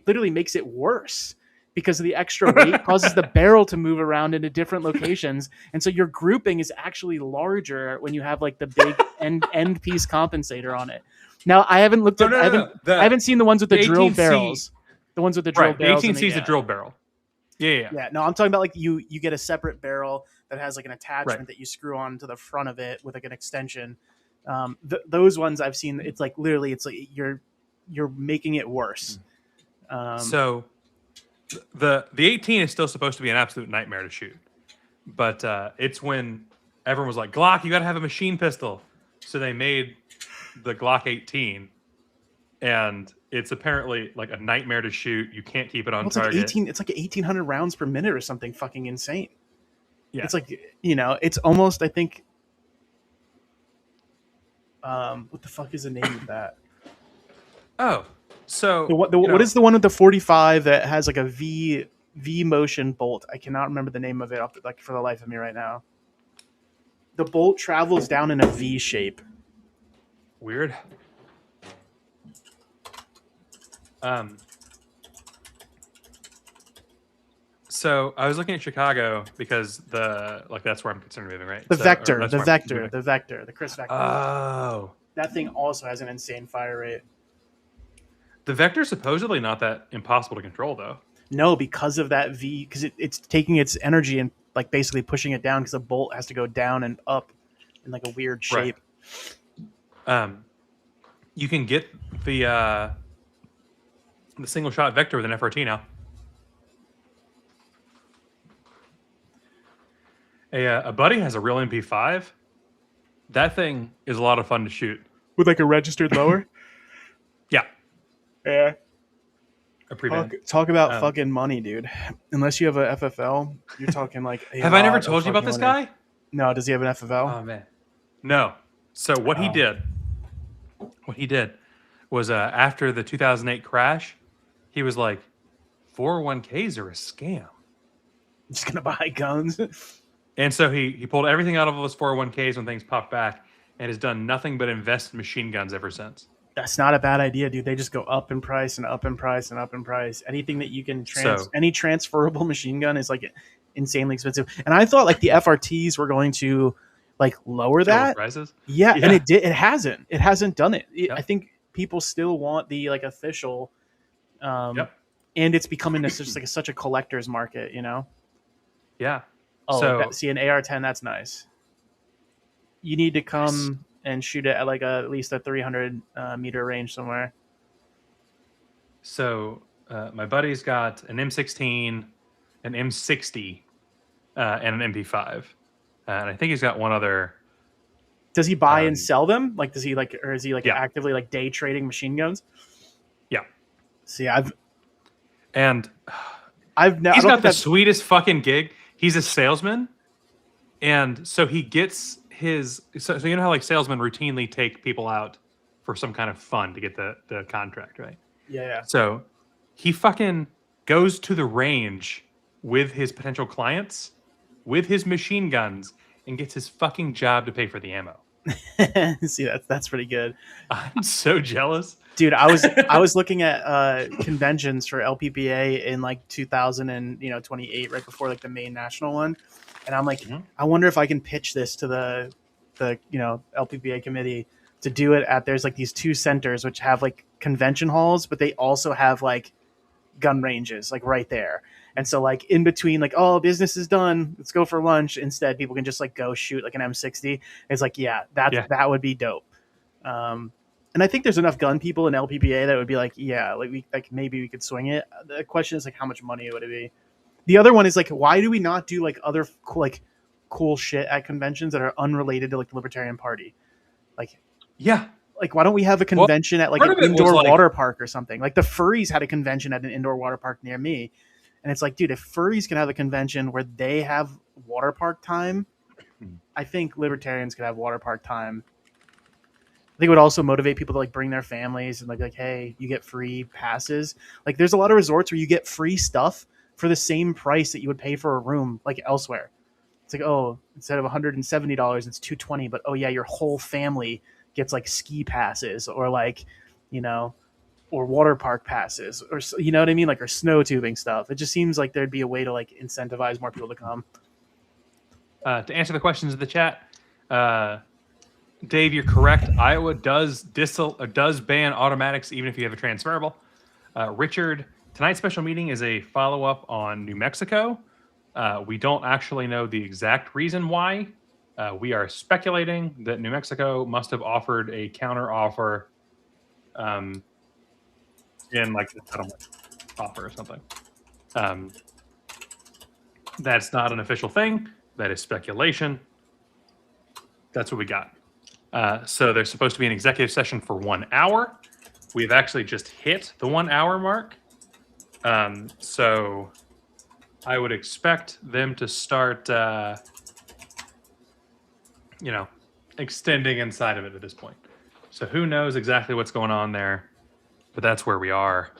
Speaker 15: literally makes it worse because of the extra weight causes the barrel to move around into different locations, and so your grouping is actually larger when you have like the big end piece compensator on it. Now I haven't looked at. I haven't seen the ones with the drilled barrels. The ones with the drilled barrels.
Speaker 3: The 18C is a drilled barrel. Yeah.
Speaker 15: No, I'm talking about like you get a separate barrel that has like an attachment that you screw on to the front of it with like an extension. Those ones I've seen, it's like literally, it's like you're making it worse.
Speaker 3: So the 18 is still supposed to be an absolute nightmare to shoot, but it's when everyone was like, Glock, you got to have a machine pistol. So they made the Glock 18, and it's apparently like a nightmare to shoot. You can't keep it on target.
Speaker 15: It's like 1,800 rounds per minute or something fucking insane.
Speaker 3: Yeah.
Speaker 15: It's like, it's almost, I think, what the fuck is the name of that?
Speaker 3: Oh, so
Speaker 15: what is the one with the 45 that has like a V motion bolt? I cannot remember the name of it for the life of me right now. The bolt travels down in a V shape.
Speaker 3: Weird. So I was looking at Chicago because that's where I'm considering moving, right?
Speaker 15: The Vector, the Chris Vector.
Speaker 3: Oh,
Speaker 15: that thing also has an insane fire rate.
Speaker 3: The Vector's supposedly not that impossible to control, though.
Speaker 15: No, because of that V, because it's taking its energy and like basically pushing it down because the bolt has to go down and up in like a weird shape.
Speaker 3: Right. You can get the single shot Vector with an FRT now. A buddy has a real MP5. That thing is a lot of fun to shoot.
Speaker 15: With like a registered lower?
Speaker 3: Yeah.
Speaker 15: Yeah.
Speaker 3: A pre-ban.
Speaker 15: Talk about fucking money, dude. Unless you have a FFL, you're talking like
Speaker 3: Have I never told you about this guy?
Speaker 15: No, does he have an FFL?
Speaker 3: Oh man. No. So what he did was after the 2008 crash, he was like, 401ks are a scam.
Speaker 15: I'm just gonna buy guns.
Speaker 3: And so he pulled everything out of his 401ks when things popped back and has done nothing but invest in machine guns ever since.
Speaker 15: That's not a bad idea, dude. They just go up in price and up in price and up in price. Anything that you can any transferable machine gun is like insanely expensive. And I thought like the FRTs were going to like lower that.
Speaker 3: Prices?
Speaker 15: Yeah, and it did. It hasn't done it. I think people still want the like official. And it's becoming such a collector's market, you know?
Speaker 3: Yeah.
Speaker 15: Oh,
Speaker 3: so
Speaker 15: see an AR-10, that's nice. You need to come and shoot it at like at least a 300 meter range somewhere.
Speaker 3: So my buddy's got an M16, an M60, and an MP5, and I think he's got one other.
Speaker 15: Does he buy and sell them? Like, does he like, or is he like actively like day trading machine guns?
Speaker 3: Yeah.
Speaker 15: See, He's
Speaker 3: got the sweetest fucking gig. He's a salesman, and so he gets his. So you know how like salesmen routinely take people out for some kind of fun to get the contract, right?
Speaker 15: Yeah.
Speaker 3: So he fucking goes to the range with his potential clients, with his machine guns, and gets his fucking job to pay for the ammo.
Speaker 15: See, that's pretty good.
Speaker 3: I'm so jealous.
Speaker 15: Dude, I was looking at conventions for LPPA in like 2028, right before like the main national one, and I'm like, I wonder if I can pitch this to the LPPA committee to do it at, there's like these 2 centers which have like convention halls, but they also have like gun ranges like right there. And so like in between, like, oh, business is done, let's go for lunch. Instead, people can just like go shoot like an M60. It's like, that would be dope. And I think there's enough gun people in LPPA that would be like, maybe we could swing it. The question is like, how much money would it be? The other one is like, why do we not do like other cool shit at conventions that are unrelated to like the Libertarian Party? Like, like why don't we have a convention at like an indoor water park or something? Like the furries had a convention at an indoor water park near me, and it's like, dude, if furries can have a convention where they have water park time, I think libertarians could have water park time. I think it would also motivate people to like bring their families and like, hey, you get free passes. Like there's a lot of resorts where you get free stuff for the same price that you would pay for a room like elsewhere. It's like, oh, instead of $170, it's $220, but oh yeah, your whole family gets like ski passes or like, or water park passes, or you know what I mean? Like, or snow tubing stuff. It just seems like there'd be a way to like incentivize more people to come.
Speaker 3: To answer the questions in the chat, Dave, you're correct. Iowa does ban automatics even if you have a transferable. Richard, tonight's special meeting is a follow-up on New Mexico. We don't actually know the exact reason why. We are speculating that New Mexico must have offered a counter offer in like the settlement offer or something. That's not an official thing. That is speculation. That's what we got. So there's supposed to be an executive session for 1 hour. We've actually just hit the 1 hour mark. So I would expect them to start, extending inside of it at this point. So who knows exactly what's going on there, but that's where we are.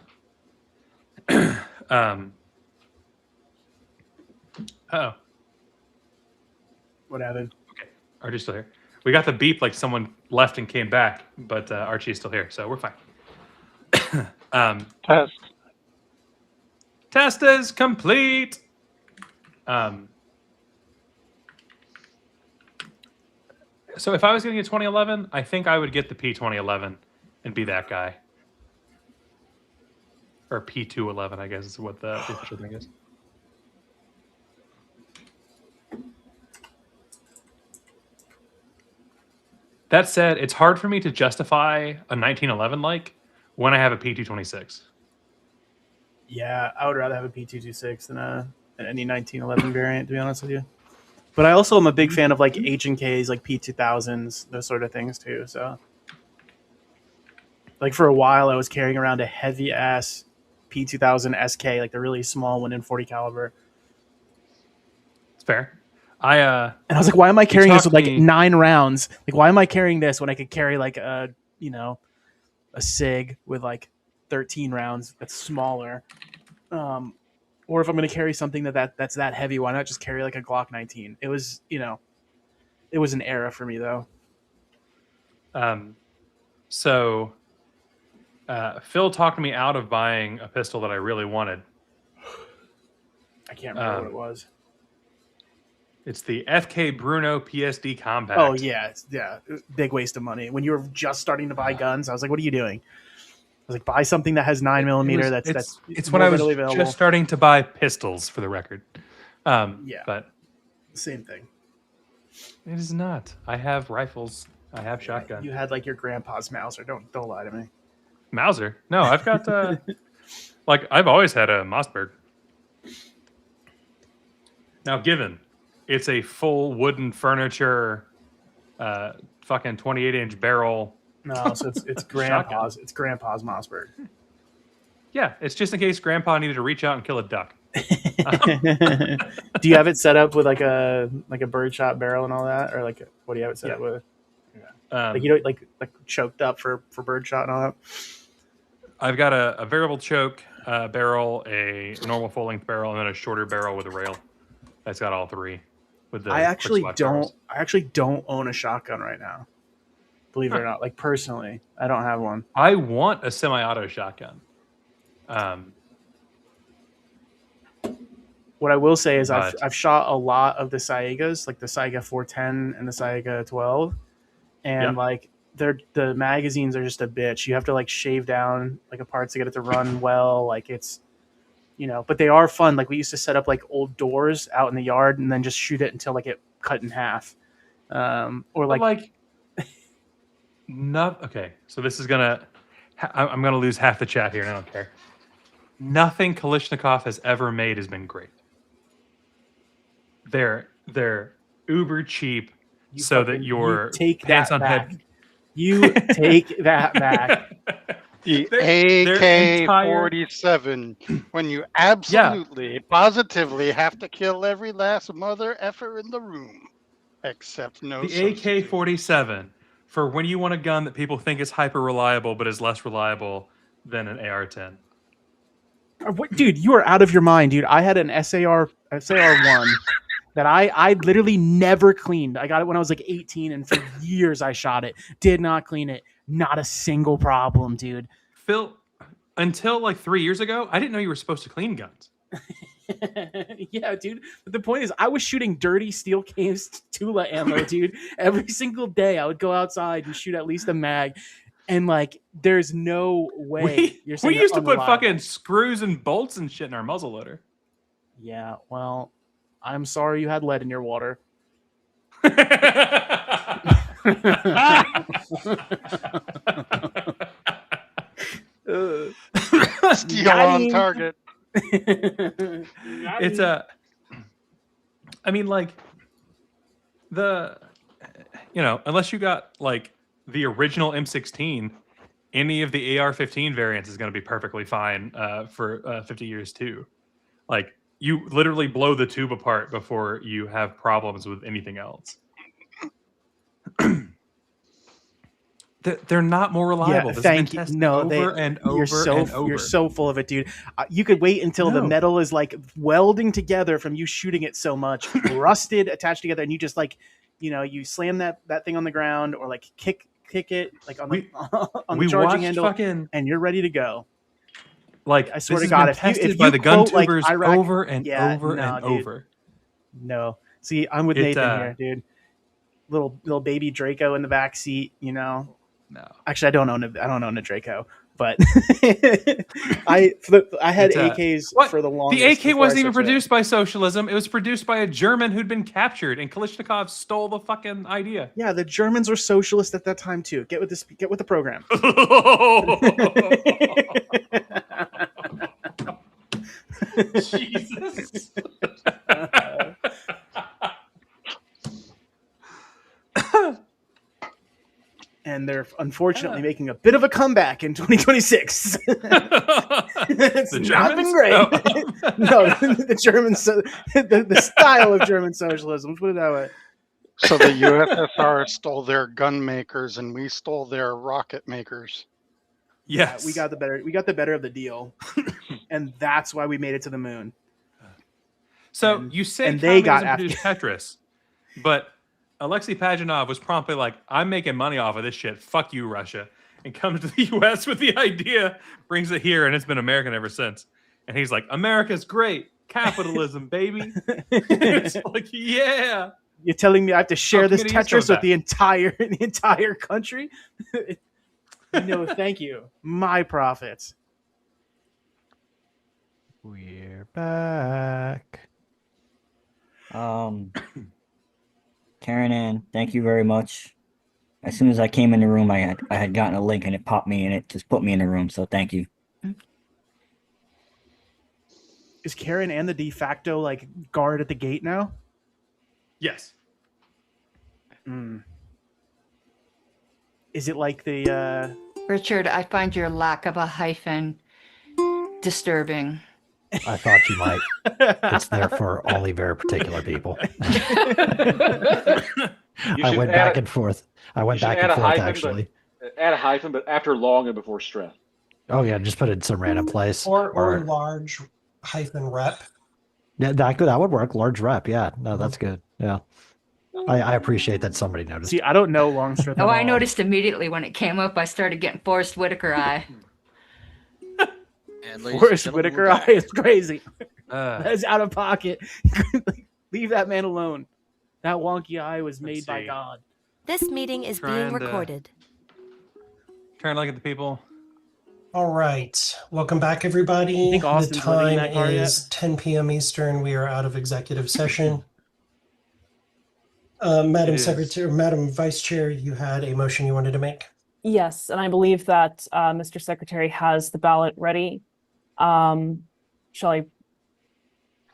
Speaker 15: What happened?
Speaker 3: Okay, Archie's still here. We got the beep like someone left and came back, but Archie is still here, so we're fine. Test is complete. So if I was going to get 2011, I think I would get the P2011 and be that guy. Or P211, I guess is what the official thing is. That said, it's hard for me to justify a 1911 like when I have a P226.
Speaker 15: Yeah, I would rather have a P226 than any 1911 variant, to be honest with you. But I also am a big fan of like H&Ks, like P2000s, those sort of things too. So, like for a while, I was carrying around a heavy ass P2000 SK, like the really small one in 40 caliber.
Speaker 3: It's fair.
Speaker 15: And I was like, why am I carrying this with like 9 rounds? Like, why am I carrying this when I could carry like a SIG with like 13 rounds that's smaller? Or if I'm going to carry something that's that heavy, why not just carry like a Glock 19? It was, it was an era for me though.
Speaker 3: So Phil talked me out of buying a pistol that I really wanted.
Speaker 15: I can't remember what it was.
Speaker 3: It's the FK Bruno PSD Compact.
Speaker 15: Oh yeah, big waste of money. When you were just starting to buy guns, I was like, "What are you doing?" I was like, "Buy something that has 9mm."
Speaker 3: It's when I was just starting to buy pistols, for the record.
Speaker 15: Yeah,
Speaker 3: but
Speaker 15: same thing.
Speaker 3: It is not. I have rifles. I have shotgun.
Speaker 15: You had like your grandpa's Mauser. Don't lie to me.
Speaker 3: Mauser? No, I've got like I've always had a Mossberg. Now, given it's a full wooden furniture, fucking 28-inch barrel.
Speaker 15: No, so it's grandpa's. It's grandpa's Mossberg.
Speaker 3: Yeah, it's just in case grandpa needed to reach out and kill a duck.
Speaker 15: Do you have it set up with like a birdshot barrel and all that, or like what do you have it set up with? Yeah. Like choked up for birdshot and all that.
Speaker 3: I've got a variable choke barrel, a normal full length barrel, and then a shorter barrel with a rail. That's got all three. With the
Speaker 15: I actually don't own a shotgun right now. Believe it or not, like personally, I don't have one.
Speaker 3: I want a semi-auto shotgun.
Speaker 15: What I will say is I've shot a lot of the Saigas, like the Saiga 410 and the Saiga 12, and like the magazines are just a bitch. You have to like shave down like a parts to get it to run well. Like it's, but they are fun. Like we used to set up like old doors out in the yard and then just shoot it until like it cut in half.
Speaker 3: Okay, so this is I'm gonna lose half the chat here, and I don't care. Nothing Kalashnikov has ever made has been great. They're uber cheap, so that your pants on head.
Speaker 15: You take that back.
Speaker 16: The AK-47, when you absolutely, positively have to kill every last mother effer in the room, except no.
Speaker 3: The AK-47 for when you want a gun that people think is hyper reliable, but is less reliable than an AR-10.
Speaker 15: What, dude? You are out of your mind, dude. I had an SAR-1 that I literally never cleaned. I got it when I was like 18, and for years I shot it. Did not clean it. Not a single problem, dude.
Speaker 3: Phil, until like 3 years ago, I didn't know you were supposed to clean guns.
Speaker 15: Yeah, dude. But the point is, I was shooting dirty steel case Tula ammo, dude. Every single day I would go outside and shoot at least a mag. And like, there's no way
Speaker 3: we used to put fucking screws and bolts and shit in our muzzle loader.
Speaker 15: Yeah, well, I'm sorry you had lead in your water.
Speaker 16: Steel on target.
Speaker 3: It's I mean, like unless you got like the original M16, any of the AR-15 variants is going to be perfectly fine for 50 years too. Like, you literally blow the tube apart before you have problems with anything else. They're not more reliable.
Speaker 15: Yeah, thank you. No, you're so full of it, dude. You could wait until the metal is like welding together from you shooting it so much, rusted, attached together, and you just like, you slam that thing on the ground or like kick it like on the charging handle, and you're ready to go.
Speaker 3: Like,
Speaker 15: I swear to God, if you
Speaker 3: by the gun
Speaker 15: quote,
Speaker 3: tubers
Speaker 15: like,
Speaker 3: over and over and over.
Speaker 15: No, see, I'm with Nathan here, dude. Little baby Draco in the back seat, No, actually, I don't own a Draco, but I had AKs for the longest.
Speaker 3: The AK wasn't even produced by socialism. It was produced by a German who'd been captured, and Kalashnikov stole the fucking idea.
Speaker 15: Yeah, the Germans were socialist at that time too. Get with the program.
Speaker 3: Jesus.
Speaker 15: And they're unfortunately making a bit of a comeback in 2026. It's not been great. No, the Germans, the style of German socialism. Let's put it that way.
Speaker 16: So the USSR stole their gun makers, and we stole their rocket makers.
Speaker 3: Yes,
Speaker 15: we got the better of the deal, and that's why we made it to the moon.
Speaker 3: So you say they produced Tetris, but Alexei Pajitnov was promptly like, I'm making money off of this shit. Fuck you, Russia. And comes to the U.S. with the idea, brings it here, and it's been American ever since. And he's like, America's great. Capitalism, baby. It's like, yeah.
Speaker 15: You're telling me I have to share this Tetris with the entire country? No, thank you. My profits.
Speaker 9: We're back.
Speaker 17: Karen Ann, thank you very much. As soon as I came in the room, I had gotten a link and it popped me and it just put me in the room. So thank you.
Speaker 15: Is Karen Ann the de facto like guard at the gate now?
Speaker 3: Yes.
Speaker 15: Is it like the
Speaker 18: Richard, I find your lack of a hyphen disturbing.
Speaker 9: I thought you might. It's there for only very particular people. I went back and forth. Actually.
Speaker 19: Add a hyphen, but after long and before stress.
Speaker 9: Oh yeah, just put it in some random place.
Speaker 5: Or large hyphen rep.
Speaker 9: Yeah, that would work. Large rep. Yeah, no, that's good. Yeah, I appreciate that somebody noticed.
Speaker 15: See, I don't know Longstrip.
Speaker 18: I noticed immediately when it came up. I started getting Forrest Whitaker eye.
Speaker 15: Forrest Whitaker eye is crazy. That's out of pocket. Leave that man alone. That wonky eye was made by God.
Speaker 13: This meeting is being recorded.
Speaker 3: Trying to look at the people.
Speaker 5: All right. Welcome back, everybody.
Speaker 15: You think Austin's
Speaker 5: the
Speaker 15: living in
Speaker 5: time
Speaker 15: that car
Speaker 5: is
Speaker 15: yet?
Speaker 5: 10 p.m. Eastern. We are out of executive session. Madam Secretary, Madam Vice Chair, you had a motion you wanted to make?
Speaker 1: Yes, and I believe that Mr. Secretary has the ballot ready. Shall I?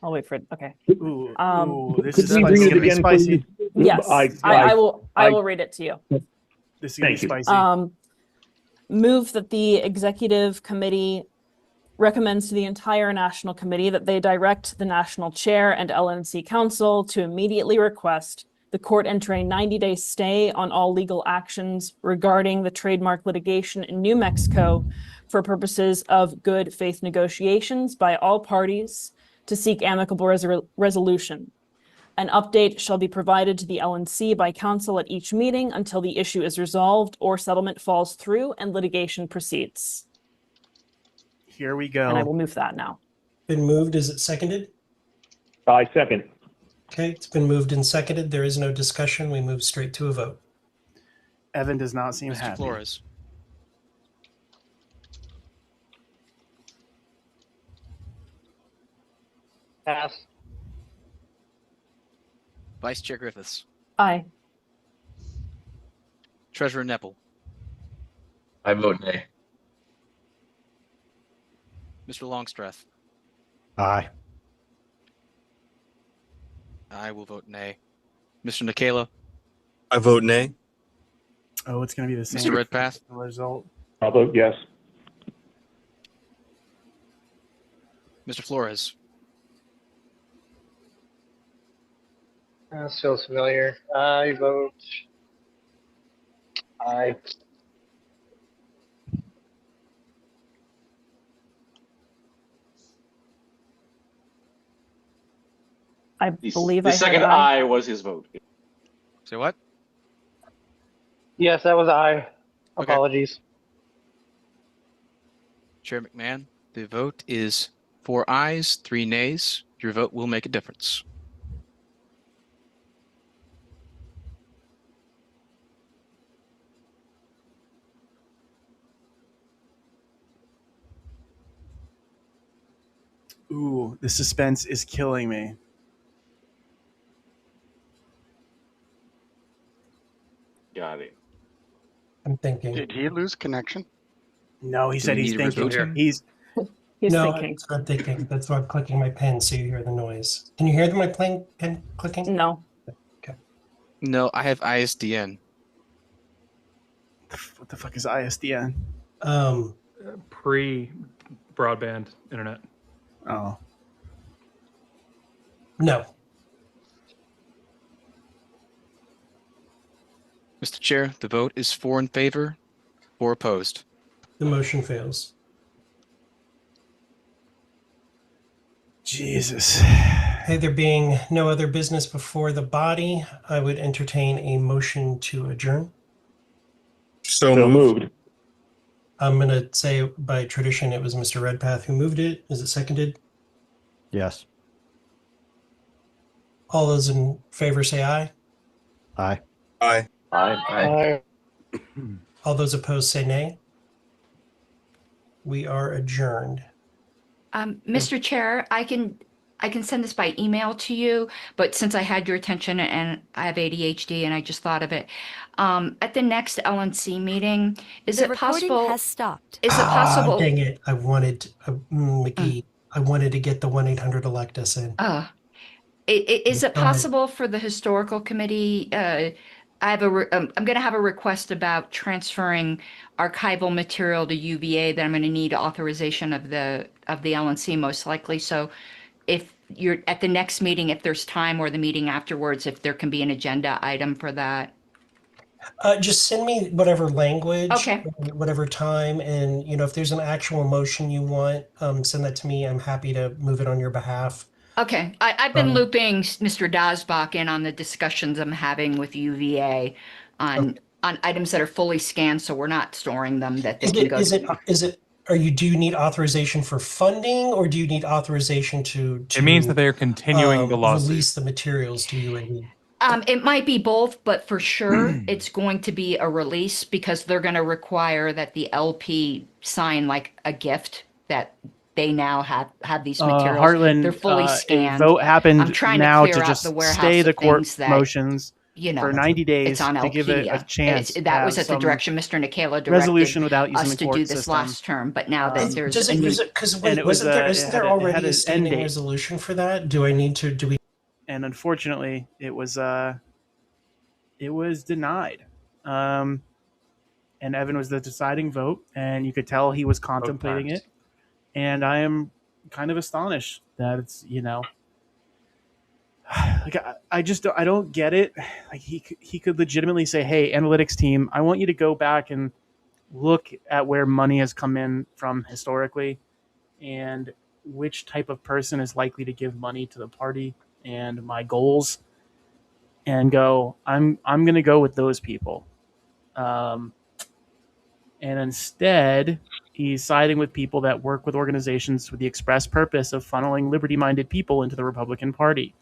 Speaker 1: I'll wait for it. Okay.
Speaker 15: This is gonna be spicy.
Speaker 1: Yes, I will. I will read it to you.
Speaker 15: This is gonna be spicy.
Speaker 1: Move that the executive committee recommends to the entire national committee that they direct the national chair and LNC council to immediately request the court enter a 90-day stay on all legal actions regarding the trademark litigation in New Mexico for purposes of good faith negotiations by all parties to seek amicable resolution. An update shall be provided to the LNC by counsel at each meeting until the issue is resolved or settlement falls through and litigation proceeds.
Speaker 15: Here we go.
Speaker 1: And I will move that now.
Speaker 5: Been moved. Is it seconded?
Speaker 12: I second.
Speaker 5: Okay, it's been moved and seconded. There is no discussion. We move straight to a vote.
Speaker 15: Evan does not seem
Speaker 6: Mr.
Speaker 15: happy.
Speaker 6: Flores.
Speaker 16: Pass.
Speaker 6: Vice Chair Griffiths.
Speaker 1: Aye.
Speaker 6: Treasurer Nepple.
Speaker 7: I vote nay.
Speaker 6: Mr. Longstreth.
Speaker 9: Aye.
Speaker 6: I will vote nay. Mr. Nikela.
Speaker 20: I vote nay.
Speaker 15: Oh, it's going to be the same.
Speaker 6: Mr. Redpath.
Speaker 15: Result.
Speaker 12: I'll vote yes.
Speaker 6: Mr. Flores.
Speaker 16: That feels familiar. I vote aye.
Speaker 1: I believe
Speaker 19: The
Speaker 1: I
Speaker 19: second
Speaker 1: heard
Speaker 19: aye was his vote.
Speaker 6: Say what?
Speaker 16: Yes, that was aye.
Speaker 6: Okay.
Speaker 16: Apologies.
Speaker 6: Chair McMahon, the vote is 4 ayes, 3 nays. Your vote will make a difference.
Speaker 15: Ooh, the suspense is killing me.
Speaker 19: Got it.
Speaker 5: I'm thinking.
Speaker 16: Did he lose connection?
Speaker 15: No, he said
Speaker 6: we
Speaker 15: he's
Speaker 6: need a
Speaker 15: thinking.
Speaker 6: resolution?
Speaker 15: He's
Speaker 5: no,
Speaker 1: thinking.
Speaker 5: I'm thinking. That's why I'm clicking my pen so you hear the noise. Can you hear my pen clicking?
Speaker 1: No.
Speaker 5: Okay.
Speaker 6: No, I have ISDN.
Speaker 15: What the fuck is ISDN?
Speaker 3: Pre-broadband internet.
Speaker 15: Oh.
Speaker 5: No.
Speaker 6: Mr. Chair, the vote is 4 in favor, 4 opposed.
Speaker 5: The motion fails.
Speaker 15: Jesus.
Speaker 5: Hey, there being no other business before the body, I would entertain a motion to adjourn.
Speaker 12: So moved.
Speaker 5: I'm going to say by tradition, it was Mr. Redpath who moved it. Is it seconded?
Speaker 9: Yes.
Speaker 5: All those in favor say aye.
Speaker 9: Aye.
Speaker 20: Aye.
Speaker 12: Aye.
Speaker 5: All those opposed say nay. We are adjourned.
Speaker 18: Mr. Chair, I can send this by email to you, but since I had your attention and I have ADHD and I just thought of it, at the next LNC meeting, is
Speaker 13: The
Speaker 18: it
Speaker 13: recording
Speaker 18: possible?
Speaker 13: has stopped.
Speaker 18: Is it possible?
Speaker 5: Dang it! I wanted McGee. I wanted to get the 1-800 elect us in.
Speaker 18: Is it
Speaker 5: Go ahead.
Speaker 18: possible for the historical committee? I have I'm going to have a request about transferring archival material to UVA that I'm going to need authorization of the LNC most likely. So, if you're at the next meeting, if there's time, or the meeting afterwards, if there can be an agenda item for that.
Speaker 5: Just send me whatever language,
Speaker 18: Okay.
Speaker 5: whatever time, and if there's an actual motion you want, send that to me. I'm happy to move it on your behalf.
Speaker 18: Okay, I've been looping Mr. Dasbach in on the discussions I'm having with UVA on items that are fully scanned, so we're not storing them. That they can go.
Speaker 5: Is do you need authorization for funding, or do you need authorization to
Speaker 3: It means that they are continuing the lawsuit.
Speaker 5: release the materials to UAB?
Speaker 18: It might be both, but for sure it's going to be a release because they're going to require that the LP sign like a gift that they now have these materials.
Speaker 15: Heartland,
Speaker 18: They're fully scanned.
Speaker 15: a vote happened
Speaker 18: I'm trying
Speaker 15: now
Speaker 18: to clear
Speaker 15: to
Speaker 18: out
Speaker 15: just
Speaker 18: the warehouse
Speaker 15: stay the
Speaker 18: of
Speaker 15: court
Speaker 18: things that,
Speaker 15: motions
Speaker 18: you know,
Speaker 15: for 90 days
Speaker 18: it's on
Speaker 15: to give it a
Speaker 18: Alpedia.
Speaker 15: chance. to
Speaker 18: That was
Speaker 15: have
Speaker 18: at the
Speaker 15: some
Speaker 18: direction Mr. Nicola directed
Speaker 15: resolution without using
Speaker 18: us
Speaker 15: the
Speaker 18: to
Speaker 15: court
Speaker 18: do this
Speaker 15: system.
Speaker 18: last term. But now that there's
Speaker 5: Does
Speaker 18: a
Speaker 5: it
Speaker 18: new,
Speaker 5: because
Speaker 15: and it was,
Speaker 5: isn't there already a
Speaker 15: an end
Speaker 5: standing
Speaker 15: date.
Speaker 5: resolution for that? Do we?
Speaker 15: And unfortunately, it was denied. And Evan was the deciding vote, and you could tell he was contemplating it. And I am kind of astonished that it's, you know, like I don't get it. Like he could legitimately say, "Hey, analytics team, I want you to go back and look at where money has come in from historically, and which type of person is likely to give money to the party and my goals, and go. I'm going to go with those people." And instead, he's siding with people that work with organizations with the express purpose of funneling liberty-minded people into the Republican Party.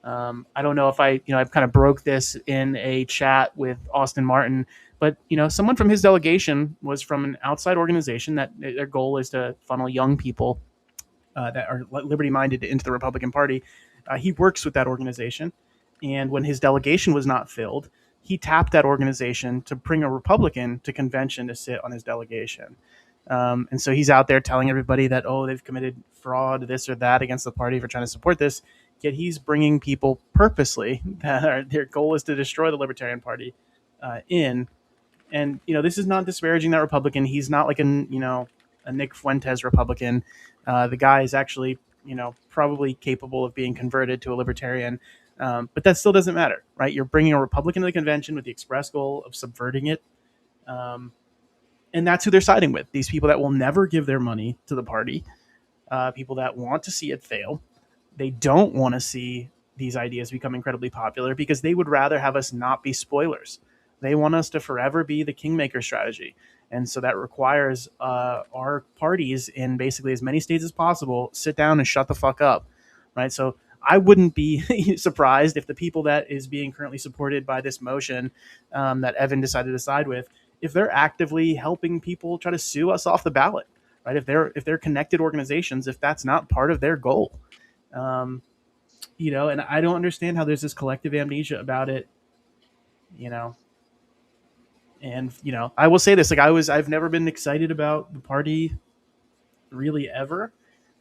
Speaker 15: I don't know if I've kind of broke this in a chat with Austin Martin, but someone from his delegation was from an outside organization that their goal is to funnel young people that are liberty-minded into the Republican Party. He works with that organization, and when his delegation was not filled, he tapped that organization to bring a Republican to convention to sit on his delegation. And so he's out there telling everybody that, they've committed fraud, this or that against the party for trying to support this. Yet he's bringing people purposely that their goal is to destroy the Libertarian Party in. And, this is not disparaging that Republican. He's not like a Nick Fuentes Republican. The guy is actually, probably capable of being converted to a Libertarian. But that still doesn't matter, right? You're bringing a Republican to the convention with the express goal of subverting it. And that's who they're siding with. These people that will never give their money to the party, people that want to see it fail. They don't want to see these ideas become incredibly popular because they would rather have us not be spoilers. They want us to forever be the kingmaker strategy. And so that requires our parties in basically as many states as possible sit down and shut the fuck up, right? So I wouldn't be surprised if the people that is being currently supported by this motion that Evan decided to side with, if they're actively helping people try to sue us off the ballot, right? If they're connected organizations, if that's not part of their goal. And I don't understand how there's this collective amnesia about it, and, I will say this, like I've never been excited about the party really ever.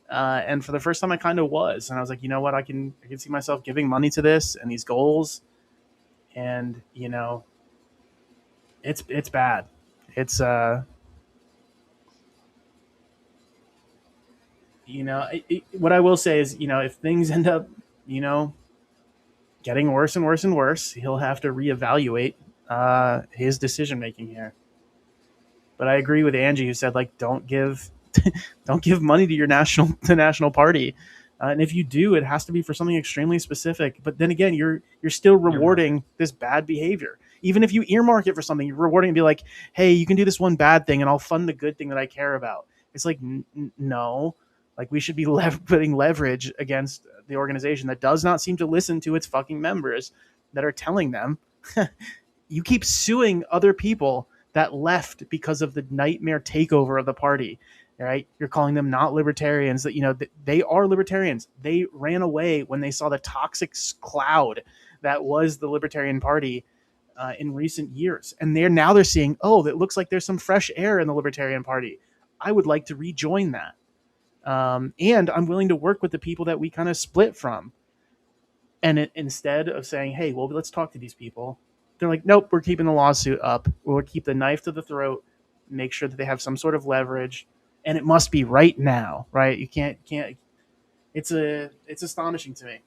Speaker 15: And for the first time I kind of was, and I was like, you know what, I can see myself giving money to this and these goals. And, it's bad. It's, what I will say is, if things end up, getting worse and worse and worse, he'll have to reevaluate his decision making here. But I agree with Angie, who said, like, don't give money to your national party, and if you do, it has to be for something extremely specific. But then again, you're still rewarding this bad behavior. Even if you earmark it for something, you're rewarding and be like, hey, you can do this one bad thing, and I'll fund the good thing that I care about. It's like no. Like, we should be putting leverage against the organization that does not seem to listen to its fucking members that are telling them, you keep suing other people that left because of the nightmare takeover of the party, right? You're calling them not libertarians. That they are libertarians. They ran away when they saw the toxic cloud that was the Libertarian Party in recent years. And they're seeing, that looks like there's some fresh air in the Libertarian Party. I would like to rejoin that. And I'm willing to work with the people that we kind of split from. And instead of saying, hey, well, let's talk to these people, they're like, nope, we're keeping the lawsuit up. We'll keep the knife to the throat, make sure that they have some sort of leverage. And it must be right now, right? You can't, it's astonishing to me.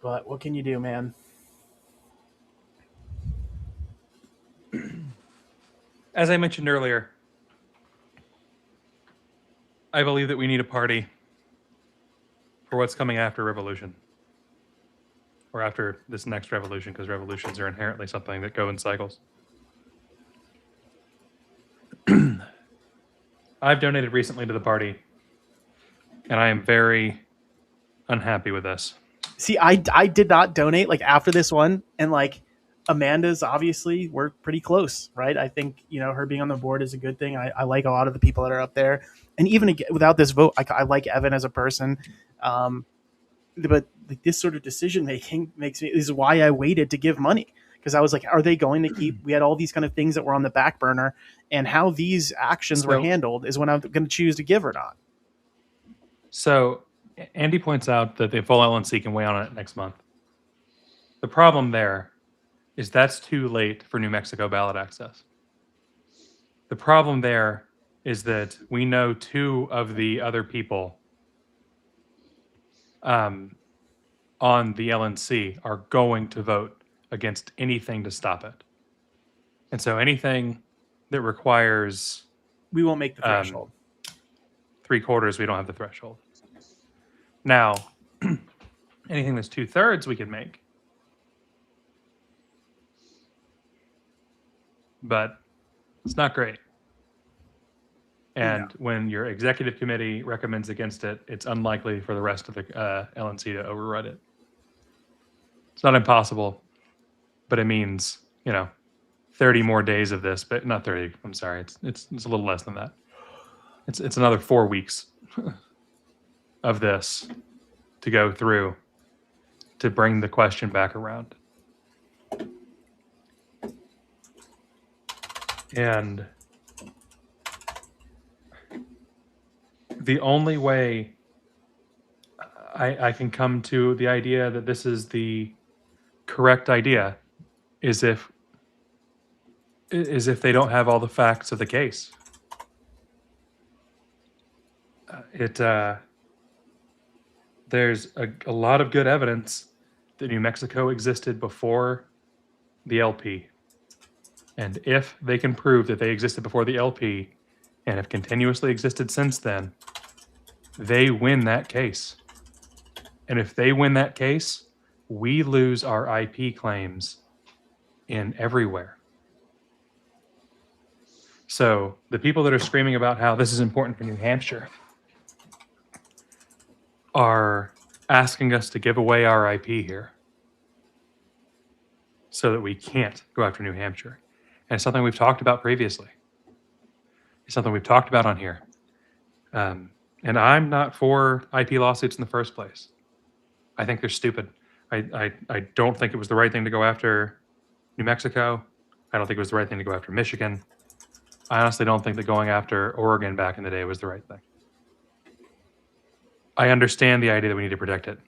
Speaker 15: But what can you do, man?
Speaker 3: As I mentioned earlier, I believe that we need a party for what's coming after revolution, or after this next revolution, because revolutions are inherently something that go in cycles. I've donated recently to the party, and I am very unhappy with this.
Speaker 15: See, I did not donate like after this one, and like Amanda's obviously we're pretty close, right? I think her being on the board is a good thing. I like a lot of the people that are up there, and even without this vote, I like Evan as a person. But like, this sort of decision making is why I waited to give money, because I was like, are they going to keep? We had all these kind of things that were on the back burner, and how these actions were handled is when I'm going to choose to give or not.
Speaker 3: So Andy points out that the full LNC can weigh on it next month. The problem there is that's too late for New Mexico ballot access. The problem there is that we know 2 of the other people on the LNC are going to vote against anything to stop it. And so anything that requires...
Speaker 15: We won't make the threshold.
Speaker 3: 3/4, we don't have the threshold. Now, anything that's 2/3 we can make. But it's not great. And when your executive committee recommends against it, it's unlikely for the rest of the LNC to override it. It's not impossible, but it means 30 more days of this, but not 30. I'm sorry, it's a little less than that. It's another 4 weeks of this to go through to bring the question back around. And the only way I can come to the idea that this is the correct idea is if they don't have all the facts of the case. There's a lot of good evidence that New Mexico existed before the LP. And if they can prove that they existed before the LP and have continuously existed since then, they win that case. And if they win that case, we lose our IP claims in everywhere. So the people that are screaming about how this is important for New Hampshire are asking us to give away our IP here so that we can't go after New Hampshire. And it's something we've talked about previously. It's something we've talked about on here. And I'm not for IP lawsuits in the first place. I think they're stupid. I don't think it was the right thing to go after New Mexico. I don't think it was the right thing to go after Michigan. I honestly don't think that going after Oregon back in the day was the right thing. I understand the idea that we need to protect it.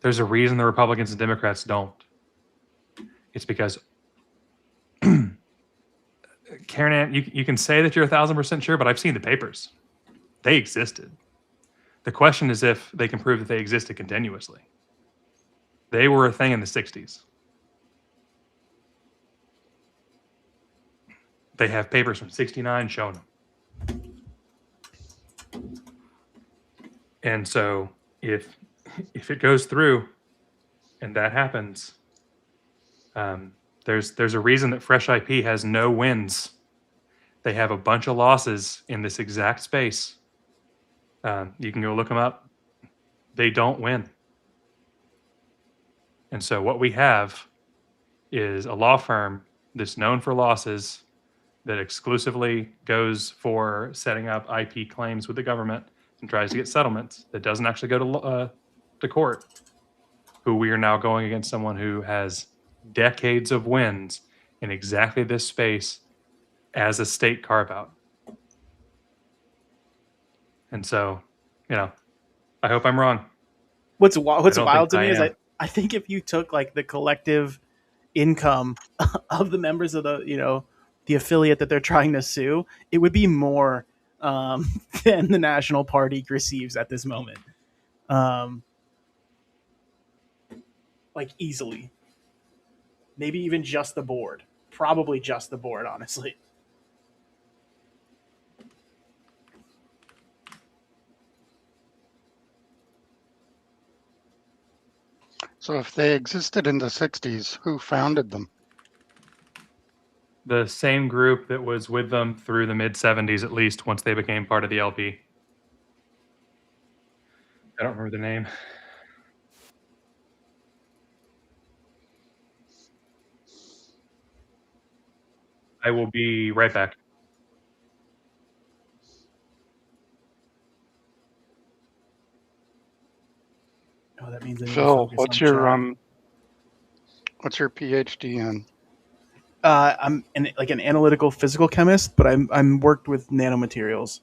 Speaker 3: There's a reason the Republicans and Democrats don't. It's because Karen Ann, you can say that you're 1,000% sure, but I've seen the papers. They existed. The question is if they can prove that they existed continuously. They were a thing in the 60s. They have papers from 69 showing them. And so if it goes through and that happens, there's a reason that Fresh IP has no wins. They have a bunch of losses in this exact space. You can go look them up. They don't win. And so what we have is a law firm that's known for losses, that exclusively goes for setting up IP claims with the government and tries to get settlements, that doesn't actually go to court, who we are now going against someone who has decades of wins in exactly this space as a state carve-out. And so, I hope I'm wrong.
Speaker 15: What's wild to me is I think if you took like the collective income of the members of the affiliate that they're trying to sue, it would be more than the National Party receives at this moment. Like easily. Maybe even just the board. Probably just the board, honestly.
Speaker 16: So if they existed in the 60s, who founded them?
Speaker 3: The same group that was with them through the mid-70s, at least, once they became part of the LP. I don't remember the name. I will be right back.
Speaker 15: Oh, that means I need to
Speaker 16: Phil,
Speaker 15: focus
Speaker 16: what's
Speaker 15: on
Speaker 16: your
Speaker 15: chat.
Speaker 16: what's your PhD in?
Speaker 15: I'm an analytical physical chemist, but I'm worked with nanomaterials,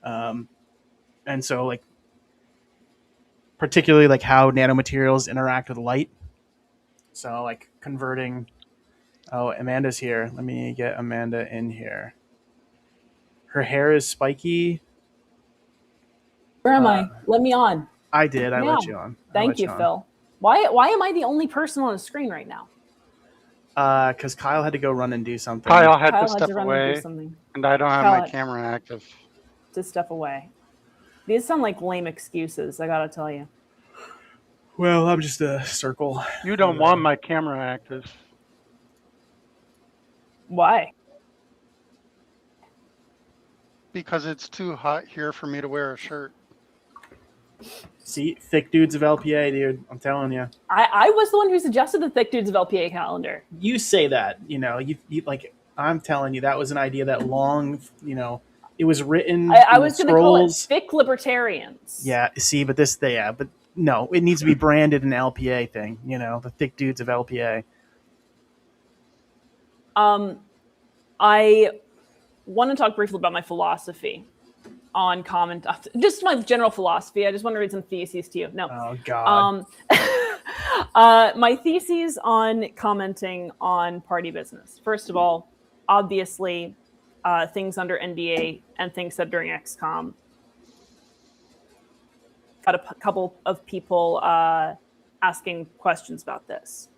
Speaker 15: and so like particularly like how nanomaterials interact with light. So like converting. Oh, Amanda's here. Let me get Amanda in here. Her hair is spiky.
Speaker 1: Where am I? Let me on.
Speaker 15: I did. I
Speaker 1: Yeah.
Speaker 15: let you on.
Speaker 1: Thank you, Phil. Why am I the only person on the screen right now?
Speaker 15: Because Kyle had to go run and do something.
Speaker 16: Kyle had to
Speaker 1: Kyle
Speaker 16: step
Speaker 1: run and
Speaker 16: away,
Speaker 1: do something.
Speaker 16: and I don't have
Speaker 1: Kyle
Speaker 16: my
Speaker 1: had
Speaker 16: camera active.
Speaker 1: to step away. These sound like lame excuses, I gotta tell you.
Speaker 15: Well, I'm just a circle.
Speaker 16: You don't want my camera active.
Speaker 1: Why?
Speaker 16: Because it's too hot here for me to wear a shirt.
Speaker 15: See, thick dudes of LPA, dude. I'm telling you.
Speaker 1: I was the one who suggested the Thick Dudes of LPA calendar.
Speaker 15: You say that, you like. I'm telling you, that was an idea that long, it was written.
Speaker 1: I was going to call it Thick Libertarians.
Speaker 15: Yeah, see, but but no, it needs to be branded an LPA thing. The thick dudes of LPA.
Speaker 1: I want to talk briefly about my philosophy on comment, just my general philosophy. I just want to read some theses to you. No.
Speaker 15: Oh God.
Speaker 1: My theses on commenting on party business. First of all, obviously, things under NDA and things said during XCOM. Got a couple of people asking questions about this.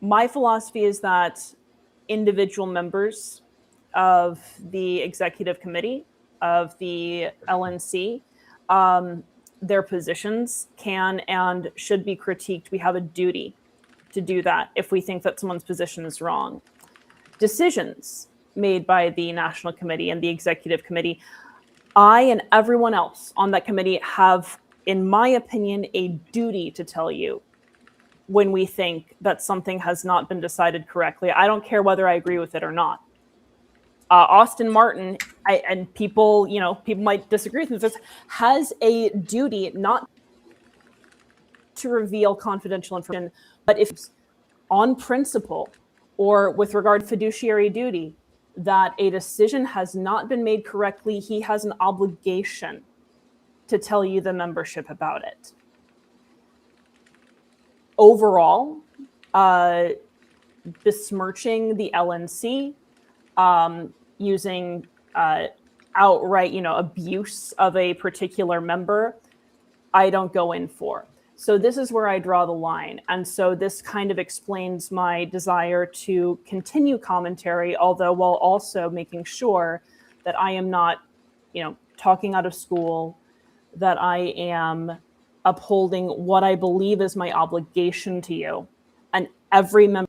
Speaker 1: My philosophy is that individual members of the executive committee of the LNC, their positions can and should be critiqued. We have a duty to do that if we think that someone's position is wrong. Decisions made by the National Committee and the Executive Committee, I and everyone else on that committee have, in my opinion, a duty to tell you when we think that something has not been decided correctly. I don't care whether I agree with it or not. Austin Martin, and people might disagree with this, has a duty not to reveal confidential information, but if on principle or with regard to fiduciary duty that a decision has not been made correctly, he has an obligation to tell you, the membership, about it. Overall, besmirching the LNC, using outright, abuse of a particular member, I don't go in for. So this is where I draw the line. And so this kind of explains my desire to continue commentary, although while also making sure that I am not, talking out of school, that I am upholding what I believe is my obligation to you. And every member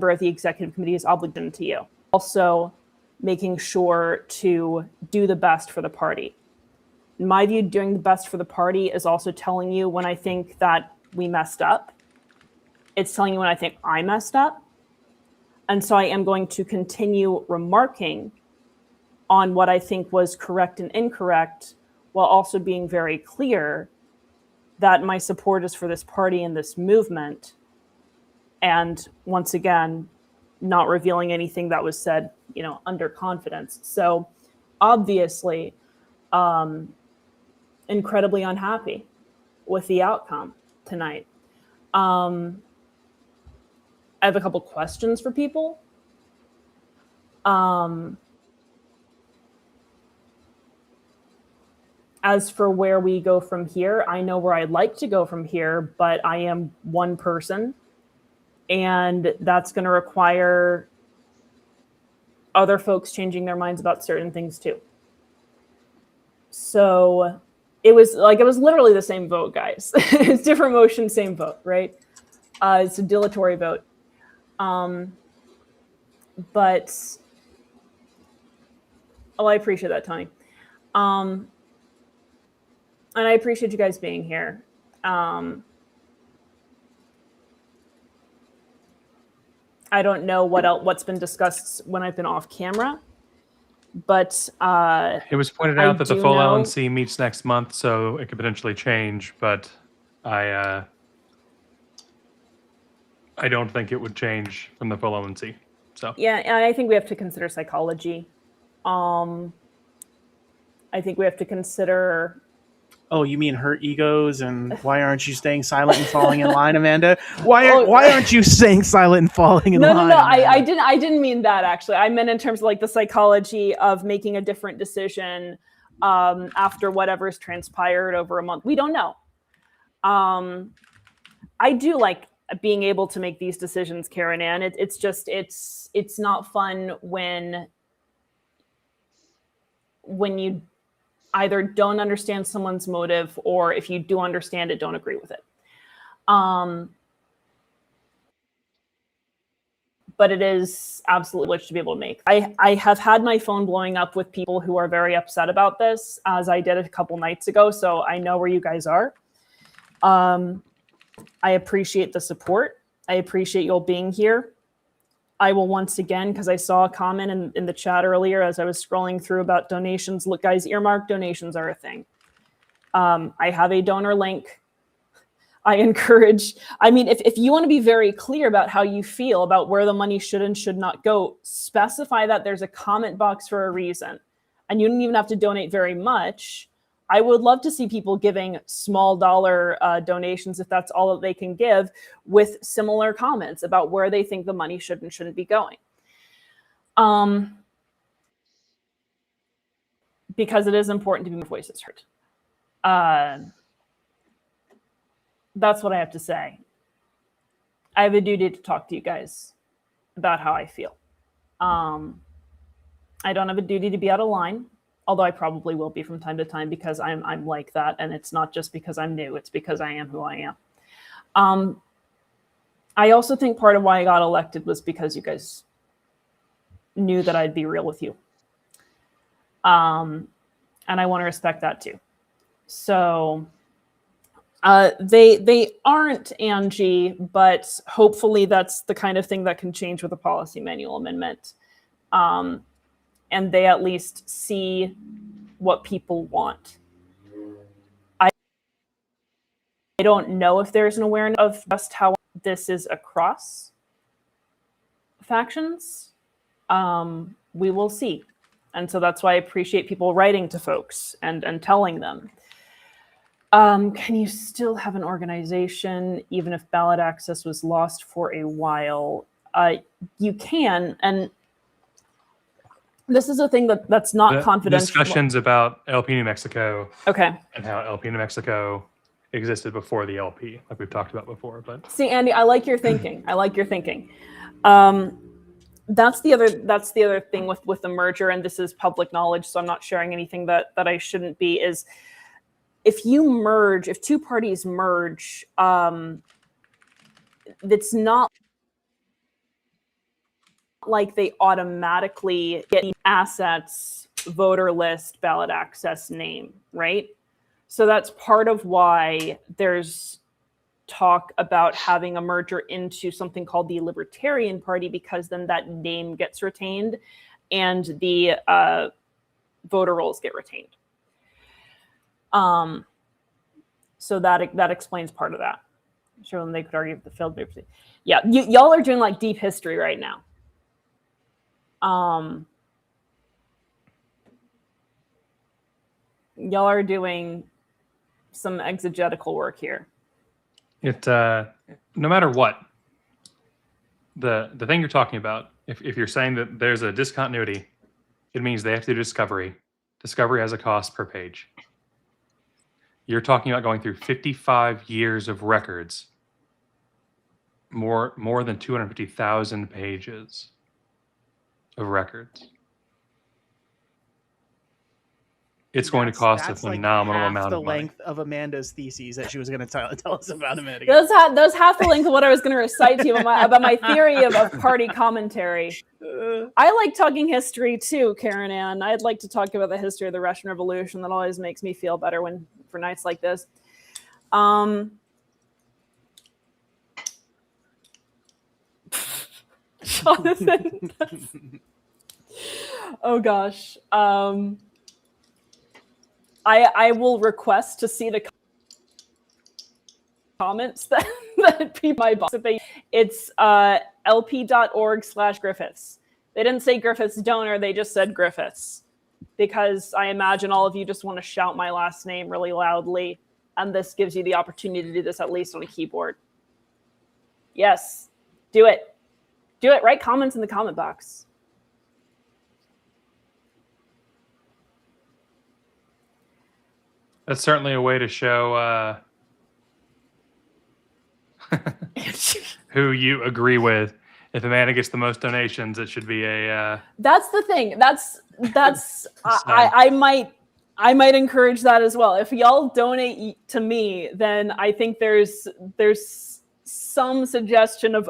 Speaker 1: of the executive committee is obligated to you. Also making sure to do the best for the party. In my view, doing the best for the party is also telling you when I think that we messed up. It's telling you when I think I messed up. And so I am going to continue remarking on what I think was correct and incorrect, while also being very clear that my support is for this party and this movement. And once again, not revealing anything that was said, under confidence. So obviously, incredibly unhappy with the outcome tonight. I have a couple questions for people. As for where we go from here, I know where I'd like to go from here, but I am one person, and that's going to require other folks changing their minds about certain things too. So it was literally the same vote, guys. It's different motion, same vote, right? It's a dilatory vote. But I appreciate that, Tony. And I appreciate you guys being here. I don't know what's been discussed when I've been off camera, but
Speaker 3: it was pointed out that the full LNC meets next month, so it could potentially change. But I don't think it would change from the full LNC. So
Speaker 1: yeah, and I think we have to consider psychology. I think we have to consider.
Speaker 15: Oh, you mean her egos, and why aren't you staying silent and falling in line, Amanda? Why aren't you staying silent and falling in line?
Speaker 1: No. I didn't mean that, actually. I meant in terms of like the psychology of making a different decision after whatever's transpired over a month. We don't know. I do like being able to make these decisions, Karen Ann. It's not fun when you either don't understand someone's motive, or if you do understand it, don't agree with it. But it is absolutely which to be able to make. I have had my phone blowing up with people who are very upset about this, as I did a couple nights ago, so I know where you guys are. I appreciate the support. I appreciate you all being here. I will once again, because I saw a comment in the chat earlier as I was scrolling through about donations. Look, guys, earmark donations are a thing. I have a donor link. I encourage, if you want to be very clear about how you feel about where the money should and should not go, specify that there's a comment box for a reason. And you don't even have to donate very much. I would love to see people giving small dollar donations, if that's all that they can give, with similar comments about where they think the money should and shouldn't be going. Because it is important to be voices heard. That's what I have to say. I have a duty to talk to you guys about how I feel. I don't have a duty to be out of line, although I probably will be from time to time, because I'm like that, and it's not just because I'm new, it's because I am who I am. I also think part of why I got elected was because you guys knew that I'd be real with you. And I want to respect that too. So they aren't, Angie, but hopefully that's the kind of thing that can change with a policy manual amendment. And they at least see what people want. I don't know if there's an awareness of just how this is across factions. We will see. And so that's why I appreciate people writing to folks and telling them. Can you still have an organization even if ballot access was lost for a while? You can, and this is a thing that's not confidential.
Speaker 3: Discussions about LP New Mexico.
Speaker 1: Okay.
Speaker 3: And how LP New Mexico existed before the LP, like we've talked about before. But
Speaker 1: see, Andy, I like your thinking. I like your thinking. That's the other thing with the merger, and this is public knowledge, so I'm not sharing anything that I shouldn't be, is if two parties merge, it's not like they automatically get assets, voter list, ballot access, name, right? So that's part of why there's talk about having a merger into something called the Libertarian Party, because then that name gets retained and the voter rolls get retained. So that explains part of that. I'm sure then they could argue the failed paper. Yeah, y'all are doing like deep history right now. Y'all are doing some exegetical work here.
Speaker 3: It no matter what, the thing you're talking about, if you're saying that there's a discontinuity, it means they have to do discovery. Discovery has a cost per page. You're talking about going through 55 years of records, more than 250,000 pages of records. It's going to cost a
Speaker 15: That's like
Speaker 3: phenomenal
Speaker 15: half
Speaker 3: amount
Speaker 15: the
Speaker 3: of money.
Speaker 15: length of Amanda's theses that she was going to tell us about a minute ago.
Speaker 1: Those half the length of what I was going to recite to you about my theory of party commentary. I like talking history too, Karen Ann. I'd like to talk about the history of the Russian Revolution. That always makes me feel better for nights like this. Jonathan. Oh gosh. I will request to see the comments that people my boss. It's lp.org/Griffiths. They didn't say Griffiths donor, they just said Griffiths. Because I imagine all of you just want to shout my last name really loudly, and this gives you the opportunity to do this at least on a keyboard. Yes, do it. Do it. Write comments in the comment box.
Speaker 3: That's certainly a way to show who you agree with. If Amanda gets the most donations, it should be a.
Speaker 1: That's the thing. That's I might encourage that as well. If y'all donate to me, then I think there's some suggestion of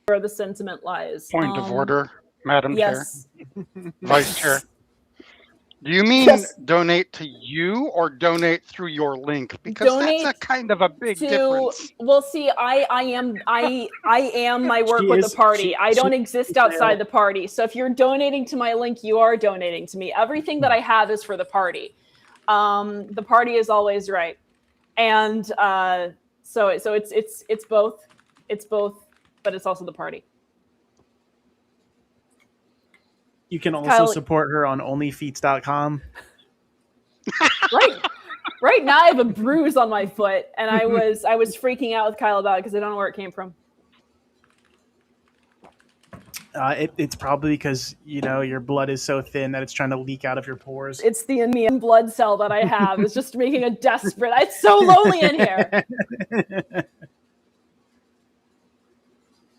Speaker 1: where the sentiment lies.
Speaker 16: Point of order, Madam
Speaker 1: yes.
Speaker 16: Chair. Vice Chair. Do you mean donate to you or donate through your link? Because
Speaker 1: donate
Speaker 16: that's a kind of a big difference.
Speaker 1: Well, see, I am my work with the party. I don't exist outside the party. So if you're donating to my link, you are donating to me. Everything that I have is for the party. The party is always right, and so it's both. It's both, but it's also the party.
Speaker 15: You can also
Speaker 1: Kyle,
Speaker 15: support her on onlyfeats.com.
Speaker 1: Right now I have a bruise on my foot, and I was freaking out with Kyle about it because I don't know where it came from.
Speaker 15: It's probably because your blood is so thin that it's trying to leak out of your pores.
Speaker 1: It's the immune blood cell that I have. It's just making a desperate. It's so lonely in here.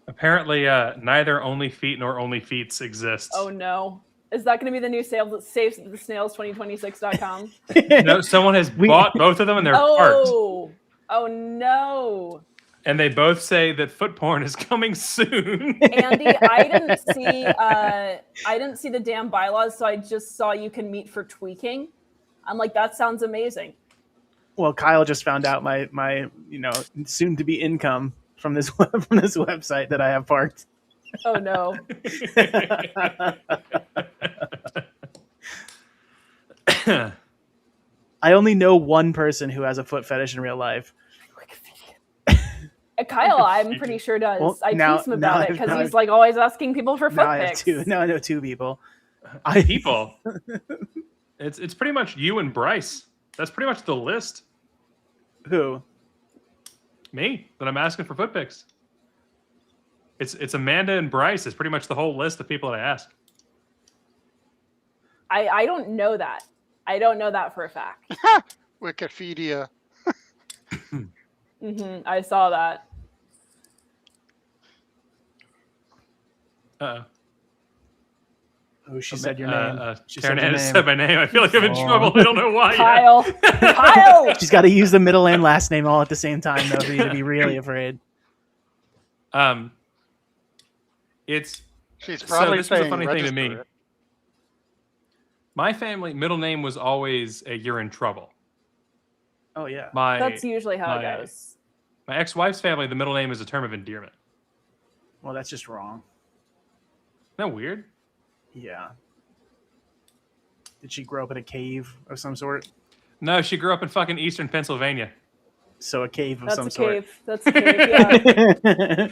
Speaker 3: Apparently, neither Only Feet nor Only Feets exists.
Speaker 1: Oh no. Is that going to be the new savesthesnails2026.com?
Speaker 3: No, someone has bought both of them and they're parked.
Speaker 1: Oh no.
Speaker 3: And they both say that foot porn is coming soon.
Speaker 1: Andy, I didn't see the damn bylaws, so I just saw you can meet for tweaking. I'm like, that sounds amazing.
Speaker 15: Well, Kyle just found out my soon to be income from this website that I have parked.
Speaker 1: Oh no.
Speaker 15: I only know one person who has a foot fetish in real life.
Speaker 1: Kyle, I'm pretty sure does.
Speaker 15: Well,
Speaker 1: I tease him about it because he's like always asking people for foot pics.
Speaker 15: I know two people.
Speaker 3: People. It's pretty much you and Bryce. That's pretty much the list.
Speaker 15: Who?
Speaker 3: Me. That I'm asking for foot pics. It's Amanda and Bryce. It's pretty much the whole list of people that I ask.
Speaker 1: I don't know that. I don't know that for a fact.
Speaker 16: Wikipedia.
Speaker 1: I saw that.
Speaker 3: Uh-oh.
Speaker 15: Oh, she said your name.
Speaker 3: Karen Ann said my name. I feel like I'm in trouble. I don't know why.
Speaker 1: Kyle. Kyle.
Speaker 15: She's got to use the middle and last name all at the same time, though, for you to be really afraid.
Speaker 16: She's probably
Speaker 3: this was a funny thing to me. My family middle name was always a "you're in trouble."
Speaker 15: Oh yeah,
Speaker 1: that's usually how it goes.
Speaker 3: My ex-wife's family, the middle name is a term of endearment.
Speaker 15: Well, that's just wrong.
Speaker 3: Isn't that weird?
Speaker 15: Yeah. Did she grow up in a cave of some sort?
Speaker 3: No, she grew up in fucking eastern Pennsylvania.
Speaker 15: So a cave of
Speaker 1: That's
Speaker 15: some
Speaker 1: a
Speaker 15: sort.
Speaker 1: cave. That's a cave, yeah.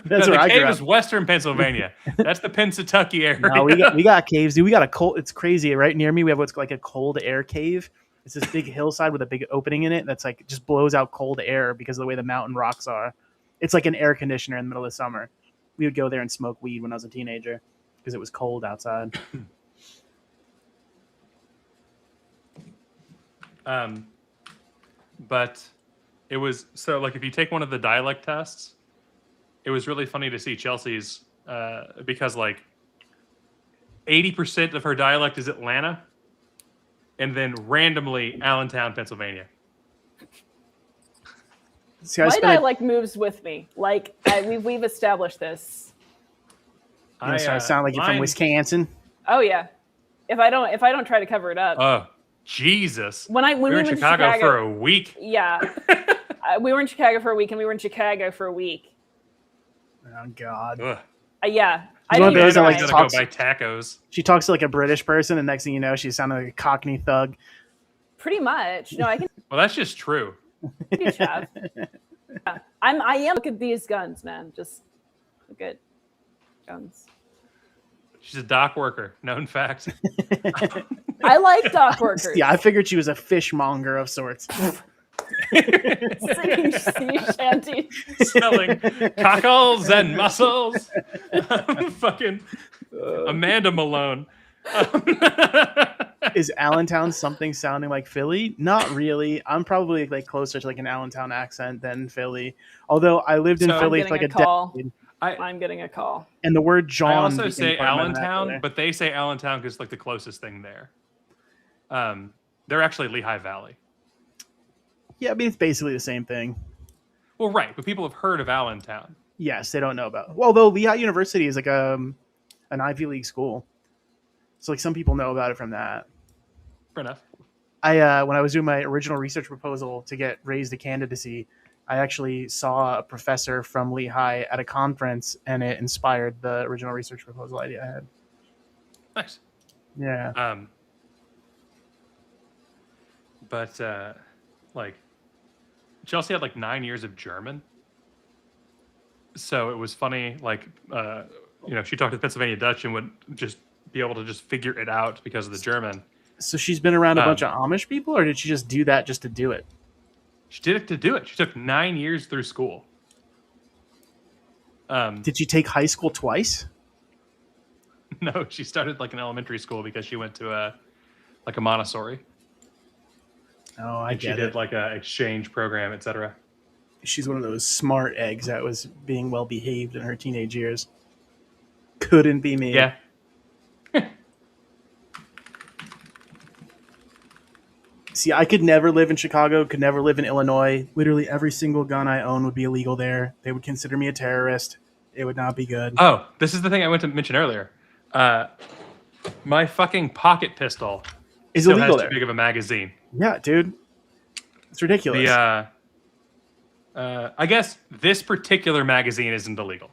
Speaker 15: That's where
Speaker 3: the
Speaker 15: I
Speaker 3: cave
Speaker 15: grew
Speaker 3: is
Speaker 15: up.
Speaker 3: western Pennsylvania. That's the Pennsatucky area.
Speaker 15: No, we got caves, dude. We got a cold. It's crazy. Right near me, we have what's like a cold air cave. It's this big hillside with a big opening in it that's like just blows out cold air because of the way the mountain rocks are. It's like an air conditioner in the middle of summer. We would go there and smoke weed when I was a teenager because it was cold outside.
Speaker 3: But it was so like if you take one of the dialect tests, it was really funny to see Chelsea's because like 80% of her dialect is Atlanta, and then randomly Allentown, Pennsylvania.
Speaker 15: See,
Speaker 1: My dialect moves with me. Like we've established this.
Speaker 15: You start to sound like you're from Wisconsin.
Speaker 1: Oh yeah. If I don't try to cover it up.
Speaker 3: Oh, Jesus.
Speaker 1: When we
Speaker 3: were in
Speaker 1: went
Speaker 3: Chicago
Speaker 1: to
Speaker 3: for a week.
Speaker 1: Yeah. We were in Chicago for a week, and we were in Chicago for a week.
Speaker 15: Oh God.
Speaker 1: Yeah.
Speaker 15: I don't know. Like
Speaker 3: go buy tacos.
Speaker 15: She talks like a British person, and next thing you know, she's sounding like a Cockney thug.
Speaker 1: Pretty much. No, I can.
Speaker 3: Well, that's just true.
Speaker 1: Yeah. I am. Look at these guns, man. Just look at guns.
Speaker 3: She's a dock worker. Known fact.
Speaker 1: I like dock workers.
Speaker 15: Yeah, I figured she was a fishmonger of sorts.
Speaker 1: Singing sea shanty.
Speaker 3: Selling cockles and mussels. Fucking Amanda Malone.
Speaker 15: Is Allentown something sounding like Philly? Not really. I'm probably like closer to like an Allentown accent than Philly. Although I lived in Philly for like a decade.
Speaker 1: I'm getting a call.
Speaker 15: And the word John.
Speaker 3: I also say Allentown, but they say Allentown because it's like the closest thing there. They're actually Lehigh Valley.
Speaker 15: Yeah, I mean it's basically the same thing.
Speaker 3: Well, right, but people have heard of Allentown.
Speaker 15: Yes, they don't know about it. Well, though Lehigh University is like an Ivy League school, so like some people know about it from that.
Speaker 3: Fair enough.
Speaker 15: When I was doing my original research proposal to get raised to candidacy, I actually saw a professor from Lehigh at a conference, and it inspired the original research proposal idea I had.
Speaker 3: Nice.
Speaker 15: Yeah.
Speaker 3: But like Chelsea had like 9 years of German, so it was funny. Like she talked to the Pennsylvania Dutch and would just be able to just figure it out because of the German.
Speaker 15: So she's been around a bunch of Amish people, or did she just do that just to do it?
Speaker 3: She did it to do it. She took 9 years through school.
Speaker 15: Did she take high school twice?
Speaker 3: No, she started like an elementary school because she went to a Montessori.
Speaker 15: Oh, I get
Speaker 3: she did like a exchange program, etc.
Speaker 15: She's one of those smart eggs that was being well behaved in her teenage years. Couldn't be me.
Speaker 3: Yeah.
Speaker 15: See, I could never live in Chicago, could never live in Illinois. Literally every single gun I own would be illegal there. They would consider me a terrorist. It would not be good.
Speaker 3: Oh, this is the thing I went to mention earlier. My fucking pocket pistol
Speaker 15: is
Speaker 3: still
Speaker 15: illegal
Speaker 3: has
Speaker 15: there.
Speaker 3: too big of a magazine.
Speaker 15: Yeah, dude. It's ridiculous.
Speaker 3: I guess this particular magazine isn't illegal.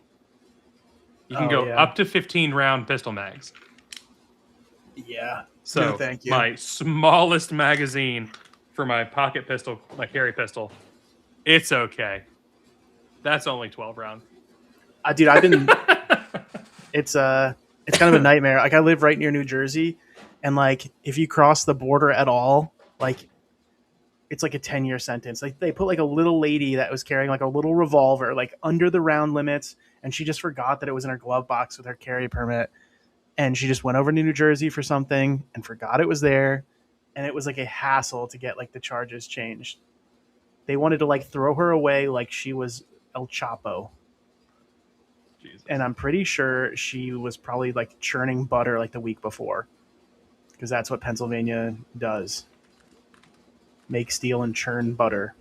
Speaker 3: You can go up to 15-round pistol mags.
Speaker 15: Yeah.
Speaker 3: So
Speaker 15: no, thank you.
Speaker 3: My smallest magazine for my pocket pistol, my carry pistol, it's okay. That's only 12 round.
Speaker 15: Dude, I've been. It's kind of a nightmare. Like I live right near New Jersey, and like if you cross the border at all, like it's like a 10-year sentence. Like they put like a little lady that was carrying like a little revolver like under the round limits, and she just forgot that it was in her glove box with her carry permit. And she just went over to New Jersey for something and forgot it was there. And it was like a hassle to get like the charges changed. They wanted to like throw her away like she was El Chapo.
Speaker 3: Jesus.
Speaker 15: And I'm pretty sure she was probably like churning butter like the week before. Because that's what Pennsylvania does. Make steel and churn butter.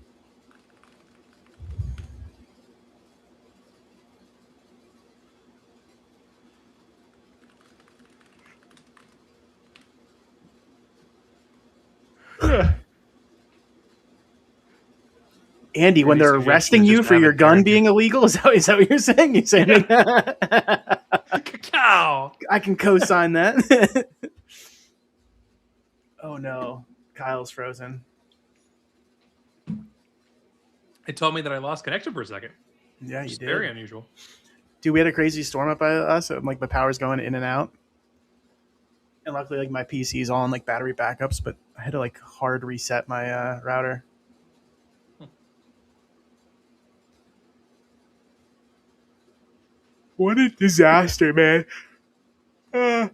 Speaker 15: Andy, when they're arresting you for your gun being illegal, is that what you're saying? You're saying
Speaker 3: Cacao.
Speaker 15: I can co-sign that. Oh no, Kyle's frozen.
Speaker 3: It told me that I lost connection for a second.
Speaker 15: Yeah, you did.
Speaker 3: Very unusual.
Speaker 15: Dude, we had a crazy storm up by us. So, like my power's going in and out. And luckily, like my PC is all on like battery backups, but I had to like hard reset my router. What a disaster, man. I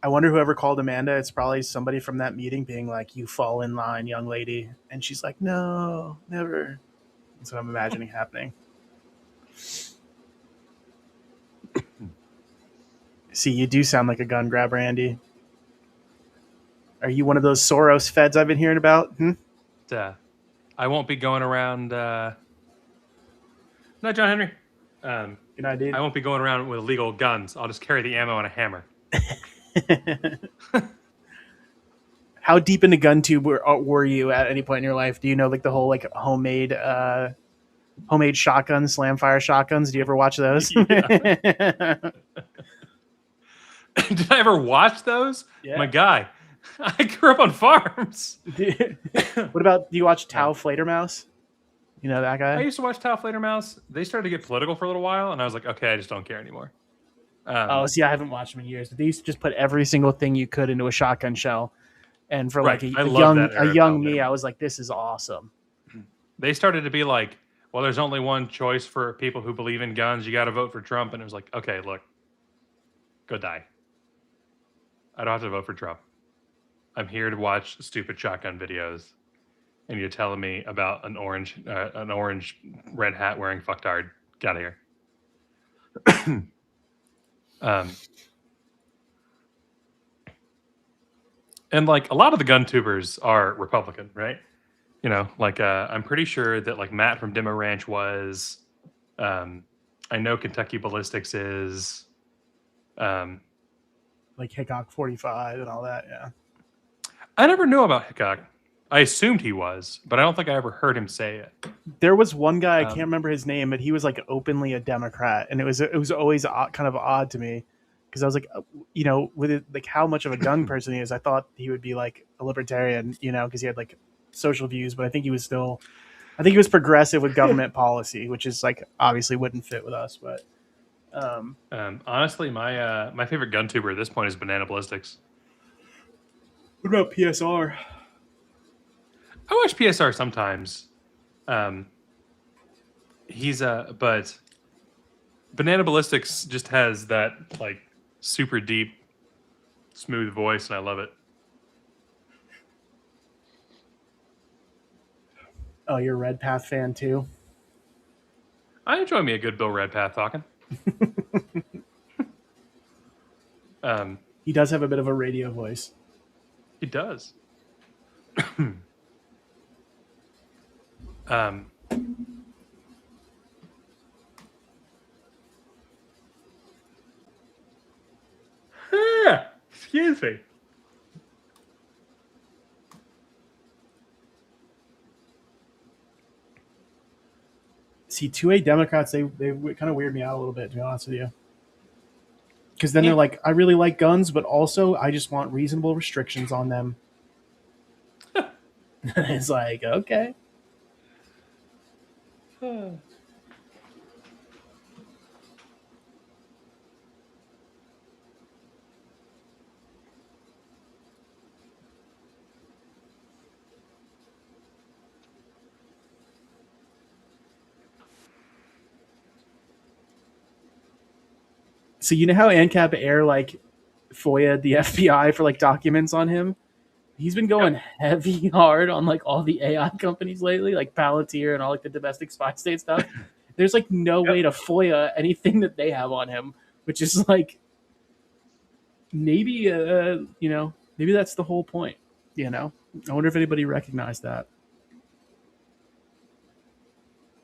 Speaker 15: wonder whoever called Amanda, it's probably somebody from that meeting being like, you fall in line, young lady. And she's like, no, never. That's what I'm imagining happening. See, you do sound like a gun grabber, Andy. Are you one of those Soros feds I've been hearing about?
Speaker 3: I won't be going around. No, John Henry.
Speaker 15: Good night, dude.
Speaker 3: I won't be going around with illegal guns. I'll just carry the ammo and a hammer.
Speaker 15: How deep into GunTube were you at any point in your life? Do you know like the whole like homemade shotguns, slamfire shotguns? Do you ever watch those?
Speaker 3: Did I ever watch those?
Speaker 15: Yeah.
Speaker 3: My guy, I grew up on farms.
Speaker 15: What about, do you watch Tao Flatermouse? You know that guy?
Speaker 3: I used to watch Tao Flatermouse. They started to get political for a little while, and I was like, okay, I just don't care anymore.
Speaker 15: See, I haven't watched them in years, but they used to just put every single thing you could into a shotgun shell. And for like a young me, I was like, this is awesome.
Speaker 3: They started to be like, well, there's only one choice for people who believe in guns. You got to vote for Trump. And it was like, okay, look, go die. I don't have to vote for Trump. I'm here to watch stupid shotgun videos. And you're telling me about an orange red hat wearing fucktard. Get out of here. And like a lot of the gun tubers are Republican, right? You know, like I'm pretty sure that like Matt from Demo Ranch was. I know Kentucky Ballistics is.
Speaker 15: Like Hickok 45 and all that, yeah.
Speaker 3: I never knew about Hickok. I assumed he was, but I don't think I ever heard him say it.
Speaker 15: There was one guy, I can't remember his name, but he was like openly a Democrat, and it was always kind of odd to me because I was like, you know, with it, like how much of a gun person he is, I thought he would be like a libertarian, you know, because he had like social views, but I think he was progressive with government policy, which is like obviously wouldn't fit with us, but.
Speaker 3: Honestly, my favorite gun tuber at this point is Banana Ballistics.
Speaker 15: What about PSR?
Speaker 3: I watch PSR sometimes. But Banana Ballistics just has that like super deep, smooth voice, and I love it.
Speaker 15: Oh, you're a Redpath fan too?
Speaker 3: I enjoy me a good Bill Redpath talking.
Speaker 15: He does have a bit of a radio voice.
Speaker 3: He does. Excuse me.
Speaker 15: See, 2A Democrats, they kind of weird me out a little bit, to be honest with you. Because then they're like, I really like guns, but also I just want reasonable restrictions on them. It's like, okay. So you know how ANCAP Air like FOIA'd the FBI for like documents on him? He's been going heavy hard on like all the AI companies lately, like Palantir and all like the domestic spy state stuff. There's like no way to FOIA anything that they have on him, which is like maybe you know, maybe that's the whole point. You know, I wonder if anybody recognized that.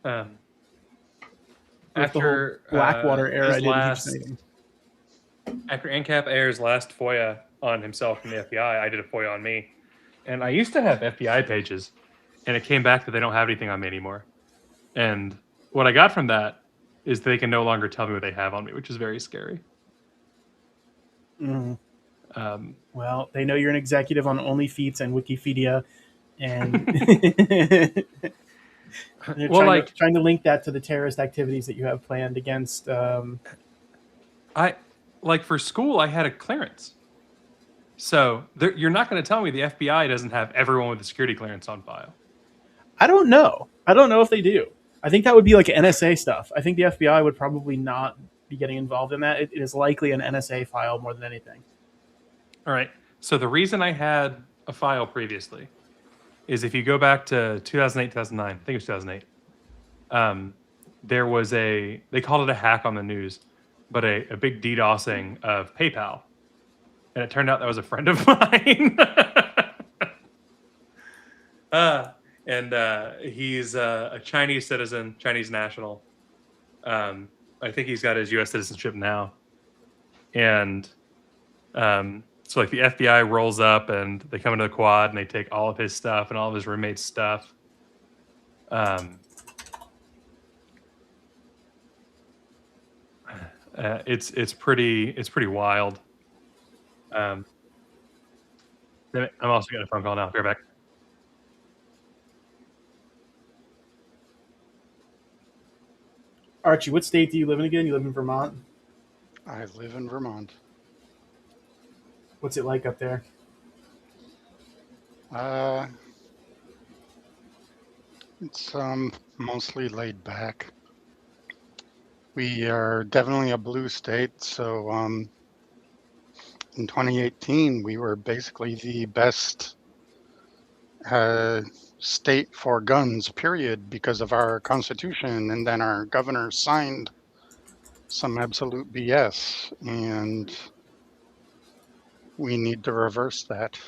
Speaker 3: After
Speaker 15: the whole Blackwater era, didn't keep saying.
Speaker 3: After ANCAP Air's last FOIA on himself from the FBI, I did a FOIA on me. And I used to have FBI pages, and it came back that they don't have anything on me anymore. And what I got from that is they can no longer tell me what they have on me, which is very scary.
Speaker 15: Mm-hmm. Well, they know you're an executive on OnlyFeets and Wikipedia, and they're trying to link that to the terrorist activities that you have planned against.
Speaker 3: For school, I had a clearance. So you're not going to tell me the FBI doesn't have everyone with a security clearance on file.
Speaker 15: I don't know. I don't know if they do. I think that would be like NSA stuff. I think the FBI would probably not be getting involved in that. It is likely an NSA file more than anything. All
Speaker 3: right. So the reason I had a file previously is if you go back to 2008, 2009, I think it was 2008, there was they called it a hack on the news, but a big DDoSing of PayPal. And it turned out that was a friend of mine. And he's a Chinese citizen, Chinese national. I think he's got his U.S. citizenship now. And so like the FBI rolls up and they come into the quad and they take all of his stuff and all of his roommates' stuff. It's pretty wild. I'm also getting a phone call now. Be right back.
Speaker 15: Archie, what state do you live in again? You live in Vermont?
Speaker 16: I live in Vermont.
Speaker 15: What's it like up there?
Speaker 16: It's mostly laid back. We are definitely a blue state, so in 2018 we were basically the best state for guns, period, because of our constitution, and then our governor signed some absolute BS, and we need to reverse that.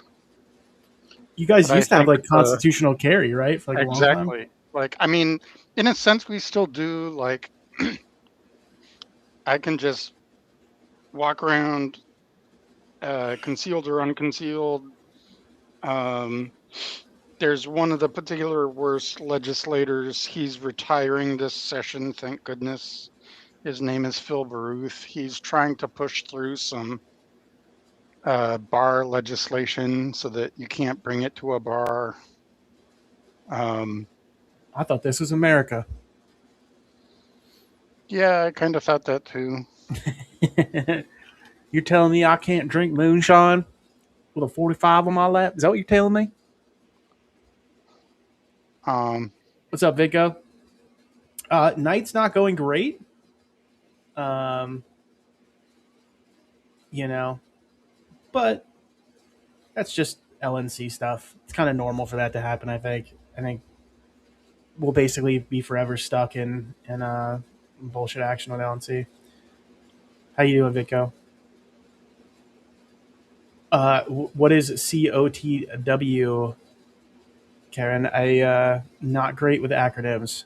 Speaker 15: You guys used to have like constitutional carry, right? For like a long time.
Speaker 16: Exactly. Like, I mean, in a sense, we still do. Like, I can just walk around, concealed or unconcealed. There's one of the particular worst legislators. He's retiring this session, thank goodness. His name is Phil Baruth. He's trying to push through some bar legislation so that you can't bring it to a bar.
Speaker 15: I thought this was America.
Speaker 16: Yeah, I kind of thought that too.
Speaker 15: You're telling me I can't drink moonshine with a 45 on my lap? Is that what you're telling me? What's up, Vico? Night's not going great. You know, but that's just LNC stuff. It's kind of normal for that to happen, I think. I think we'll basically be forever stuck in bullshit action with LNC. How you doing, Vico? What is COTW, Karen? I not great with acronyms.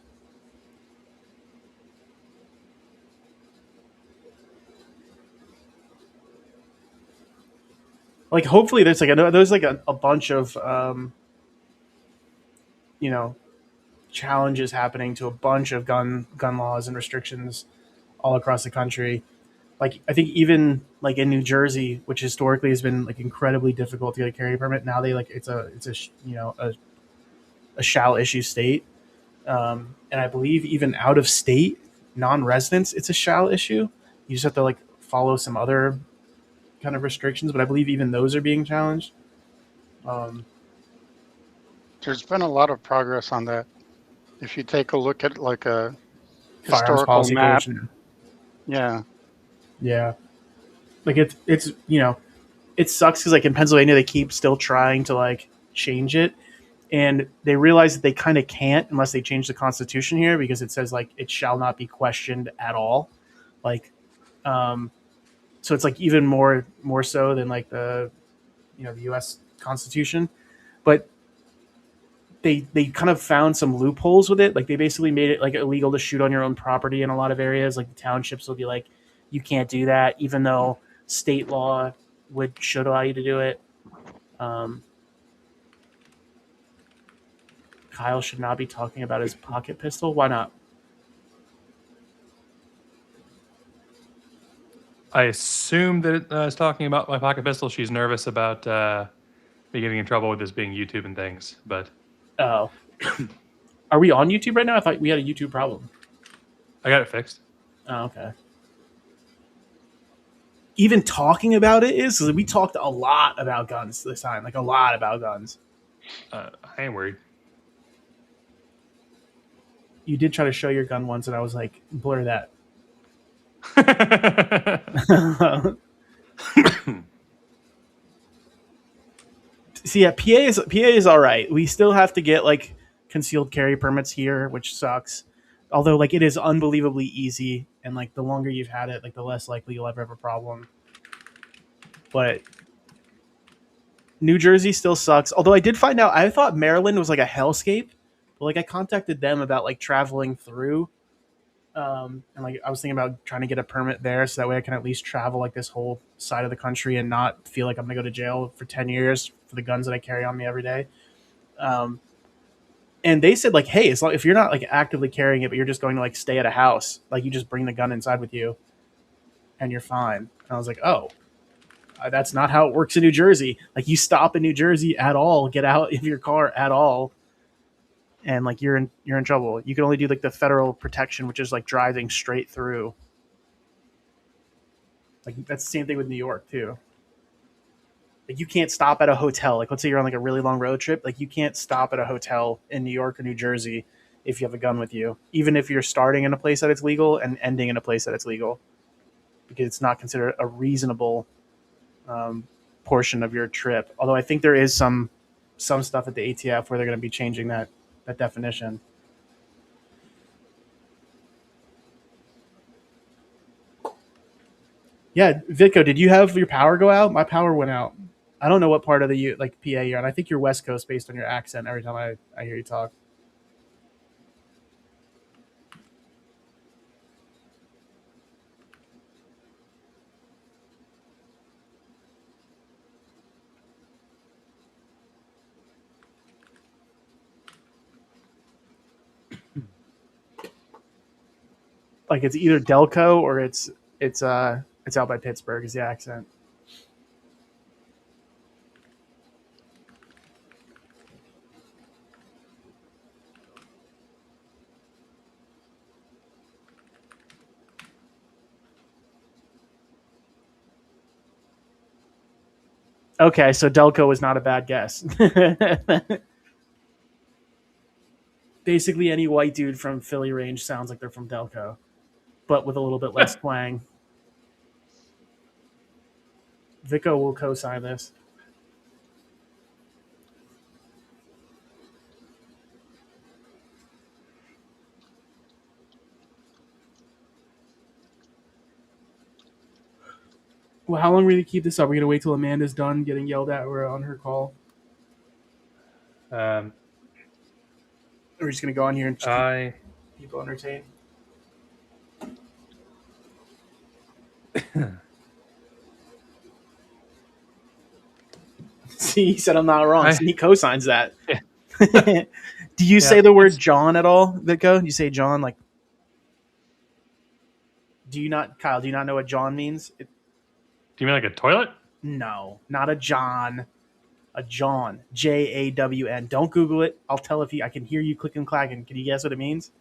Speaker 15: Like, hopefully there's like a bunch of challenges happening to a bunch of gun laws and restrictions all across the country. Like, I think even like in New Jersey, which historically has been like incredibly difficult to get a carry permit, now they like it's a shall issue state, and I believe even out of state non-residents, it's a shall issue. You just have to like follow some other kind of restrictions, but I believe even those are being challenged.
Speaker 16: There's been a lot of progress on that. If you take a look at like a
Speaker 15: Firearms
Speaker 16: historical
Speaker 15: policy
Speaker 16: map,
Speaker 15: coalition.
Speaker 16: yeah,
Speaker 15: like it's it sucks because like in Pennsylvania they keep still trying to like change it, and they realize that they kind of can't unless they change the constitution here, because it says like it shall not be questioned at all. Like, so it's like even more so than like the the U.S. Constitution, but they kind of found some loopholes with it. Like they basically made it like illegal to shoot on your own property in a lot of areas. Like the townships will be like, you can't do that, even though state law should allow you to do it. Kyle should not be talking about his pocket pistol. Why not?
Speaker 3: I assume that it's talking about my pocket pistol. She's nervous about me getting in trouble with this being YouTube and things. But
Speaker 15: oh, are we on YouTube right now? I thought we had a YouTube problem.
Speaker 3: I got it fixed.
Speaker 15: Oh, okay. Even talking about it is, we talked a lot about guns this time, like a lot about guns.
Speaker 3: I ain't worried.
Speaker 15: You did try to show your gun once, and I was like, blur that. See, yeah, PA is all right. We still have to get like concealed carry permits here, which sucks. Although, like, it is unbelievably easy, and like the longer you've had it, like the less likely you'll ever have a problem. But New Jersey still sucks. Although I did find out, I thought Maryland was like a hellscape. But like I contacted them about like traveling through. And like I was thinking about trying to get a permit there so that way I can at least travel like this whole side of the country and not feel like I'm gonna go to jail for 10 years for the guns that I carry on me every day. And they said like, hey, as long if you're not like actively carrying it, but you're just going to like stay at a house, like you just bring the gun inside with you and you're fine. And I was like, oh, that's not how it works in New Jersey. Like you stop in New Jersey at all, get out of your car at all, and like you're in trouble. You can only do like the federal protection, which is like driving straight through. Like that's the same thing with New York too. Like you can't stop at a hotel. Like let's say you're on like a really long road trip. Like you can't stop at a hotel in New York or New Jersey if you have a gun with you, even if you're starting in a place that it's legal and ending in a place that it's legal, because it's not considered a reasonable portion of your trip. Although I think there is some stuff at the ATF where they're going to be changing that definition. Yeah, Vitko, did you have your power go out? My power went out. I don't know what part of the PA you're on. I think you're West Coast based on your accent every time I hear you talk. Like it's either Delco or it's out by Pittsburgh is the accent. Okay, so Delco was not a bad guess. Basically, any white dude from Philly range sounds like they're from Delco, but with a little bit less twang. Vico will co-sign this. Well, how long are we going to keep this up? We're going to wait till Amanda's done getting yelled at or on her call? Or we're just going to go on here and just keep people entertained? See, he said I'm not wrong. So he co-signs that. Yeah. Do you say the word John at all, Vitko? You say John like... Do you not, Kyle, do you not know what John means?
Speaker 3: Do you mean like a toilet?
Speaker 15: No, not a John. A John. Jawn. Don't Google it. I'll tell if I can hear you clicking clacking. Can you guess what it means?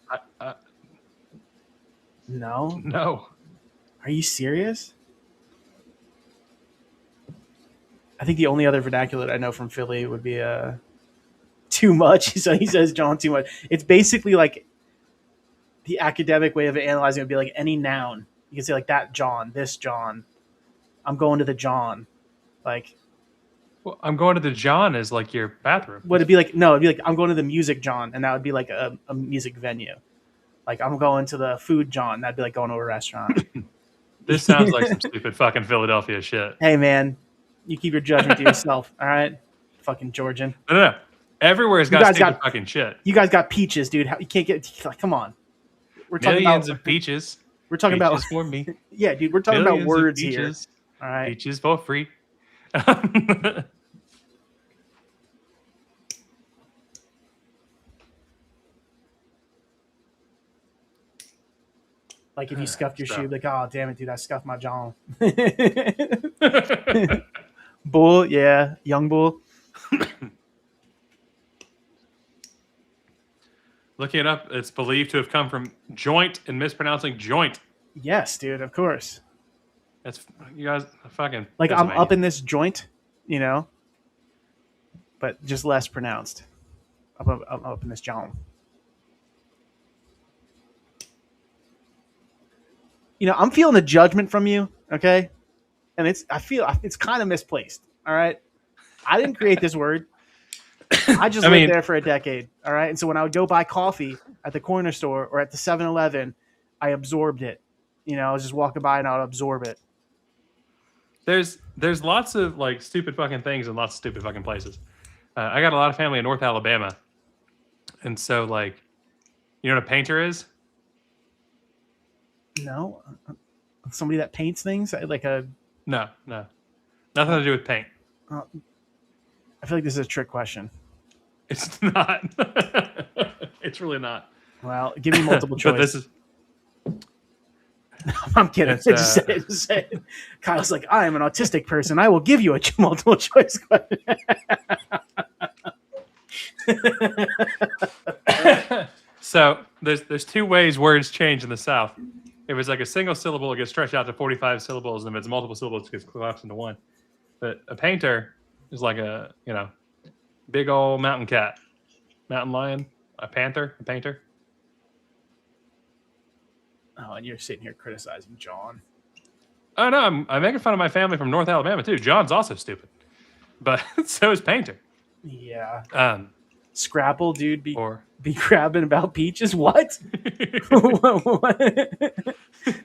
Speaker 15: No?
Speaker 3: No.
Speaker 15: Are you serious? I think the only other vernacular that I know from Philly would be too much. So he says John too much. It's basically like the academic way of analyzing it would be like any noun. You can say like that John, this John. I'm going to the John. Like,
Speaker 3: well, I'm going to the John is like your bathroom.
Speaker 15: Would it be like, no, it'd be like I'm going to the music John, and that would be like a music venue. Like I'm going to the food John, that'd be like going to a restaurant.
Speaker 3: This sounds like some stupid fucking Philadelphia shit.
Speaker 15: Hey man, you keep your judgment to yourself, all right? Fucking Georgian.
Speaker 3: No. Everywhere's got stupid fucking shit.
Speaker 15: You guys got peaches, dude. You can't get like, come on. We're talking
Speaker 3: Millions of peaches.
Speaker 15: We're talking
Speaker 3: peaches
Speaker 15: about
Speaker 3: for me.
Speaker 15: Yeah, dude. We're talking about words here. All right.
Speaker 3: Peaches for free.
Speaker 15: Like if you scuffed your shoe, like, oh damn it, dude, I scuffed my John. Bull, yeah, young bull.
Speaker 3: Looking it up, it's believed to have come from joint and mispronouncing joint.
Speaker 15: Yes, dude, of course.
Speaker 3: That's you guys fucking
Speaker 15: like I'm up in this joint, you know, but just less pronounced. I'm up in this John. You know, I'm feeling a judgment from you, okay? And I feel it's kind of misplaced, all right? I didn't create this word. I just lived there for a decade, all right? And so when I would go buy coffee at the corner store or at the 7-Eleven, I absorbed it. You know, I was just walking by and I would absorb it.
Speaker 3: there's lots of like stupid fucking things and lots of stupid fucking places. I got a lot of family in North Alabama, and so like, you know what a painter is?
Speaker 15: No, somebody that paints things like a.
Speaker 3: No, nothing to do with paint.
Speaker 15: I feel like this is a trick question.
Speaker 3: It's not. It's really not.
Speaker 15: Well, give me multiple choice.
Speaker 3: But this is.
Speaker 15: I'm kidding. Just say it. Kyle's like, I am an autistic person. I will give you a multiple choice question.
Speaker 3: So there's two ways words change in the South. If it's like a single syllable, it gets stretched out to 45 syllables, and if it's multiple syllables, it gets collapsed into one. But a painter is like a big old mountain cat, mountain lion, a panther, a painter.
Speaker 15: Oh, and you're sitting here criticizing John.
Speaker 3: Oh no, I'm making fun of my family from North Alabama too. John's also stupid, but so is Painter.
Speaker 15: Yeah.
Speaker 3: Scrapple,
Speaker 15: dude, be grabbing about peaches. What?
Speaker 3: What?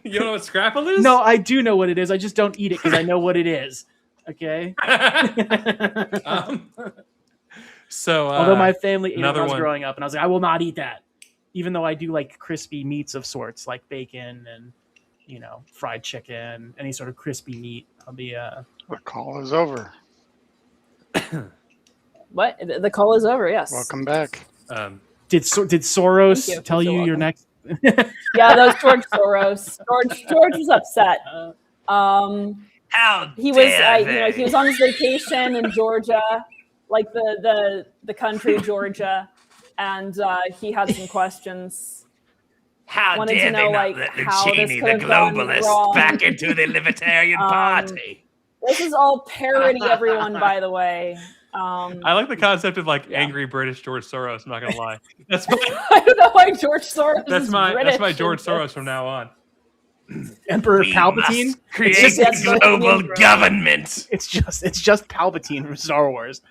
Speaker 3: You don't know what Scrapple is?
Speaker 15: No, I do know what it is. I just don't eat it because I know what it is. Okay.
Speaker 3: So,
Speaker 15: although my family ate it when I was
Speaker 3: one.
Speaker 15: growing up, and I was like, I will not eat that, even though I do like crispy meats of sorts, like bacon and fried chicken, any sort of crispy meat. I'll be.
Speaker 16: The call is over.
Speaker 1: What? The call is over. Yes.
Speaker 16: Welcome back.
Speaker 15: Did Soros tell you your next?
Speaker 1: Yeah, that was George Soros. George was upset.
Speaker 3: How
Speaker 1: he was, he was on his vacation in Georgia, like the country Georgia, and he had some questions.
Speaker 21: How
Speaker 1: Wanted
Speaker 21: dare
Speaker 1: to know,
Speaker 21: they not
Speaker 1: like,
Speaker 21: let
Speaker 1: how this
Speaker 21: Cheney,
Speaker 1: could
Speaker 21: the
Speaker 1: have gone
Speaker 21: globalist,
Speaker 1: wrong.
Speaker 21: back into the Libertarian Party?
Speaker 1: This is all parody, everyone. By the way.
Speaker 3: I like the concept of like angry British George Soros. I'm not gonna lie. That's
Speaker 1: I don't know why George Soros.
Speaker 3: that's
Speaker 1: is
Speaker 3: my
Speaker 1: British
Speaker 3: that's my George
Speaker 1: in
Speaker 3: Soros
Speaker 1: this.
Speaker 3: from now on.
Speaker 15: Emperor
Speaker 21: We
Speaker 15: Palpatine
Speaker 21: must create a global government.
Speaker 15: It's just Palpatine from Star Wars.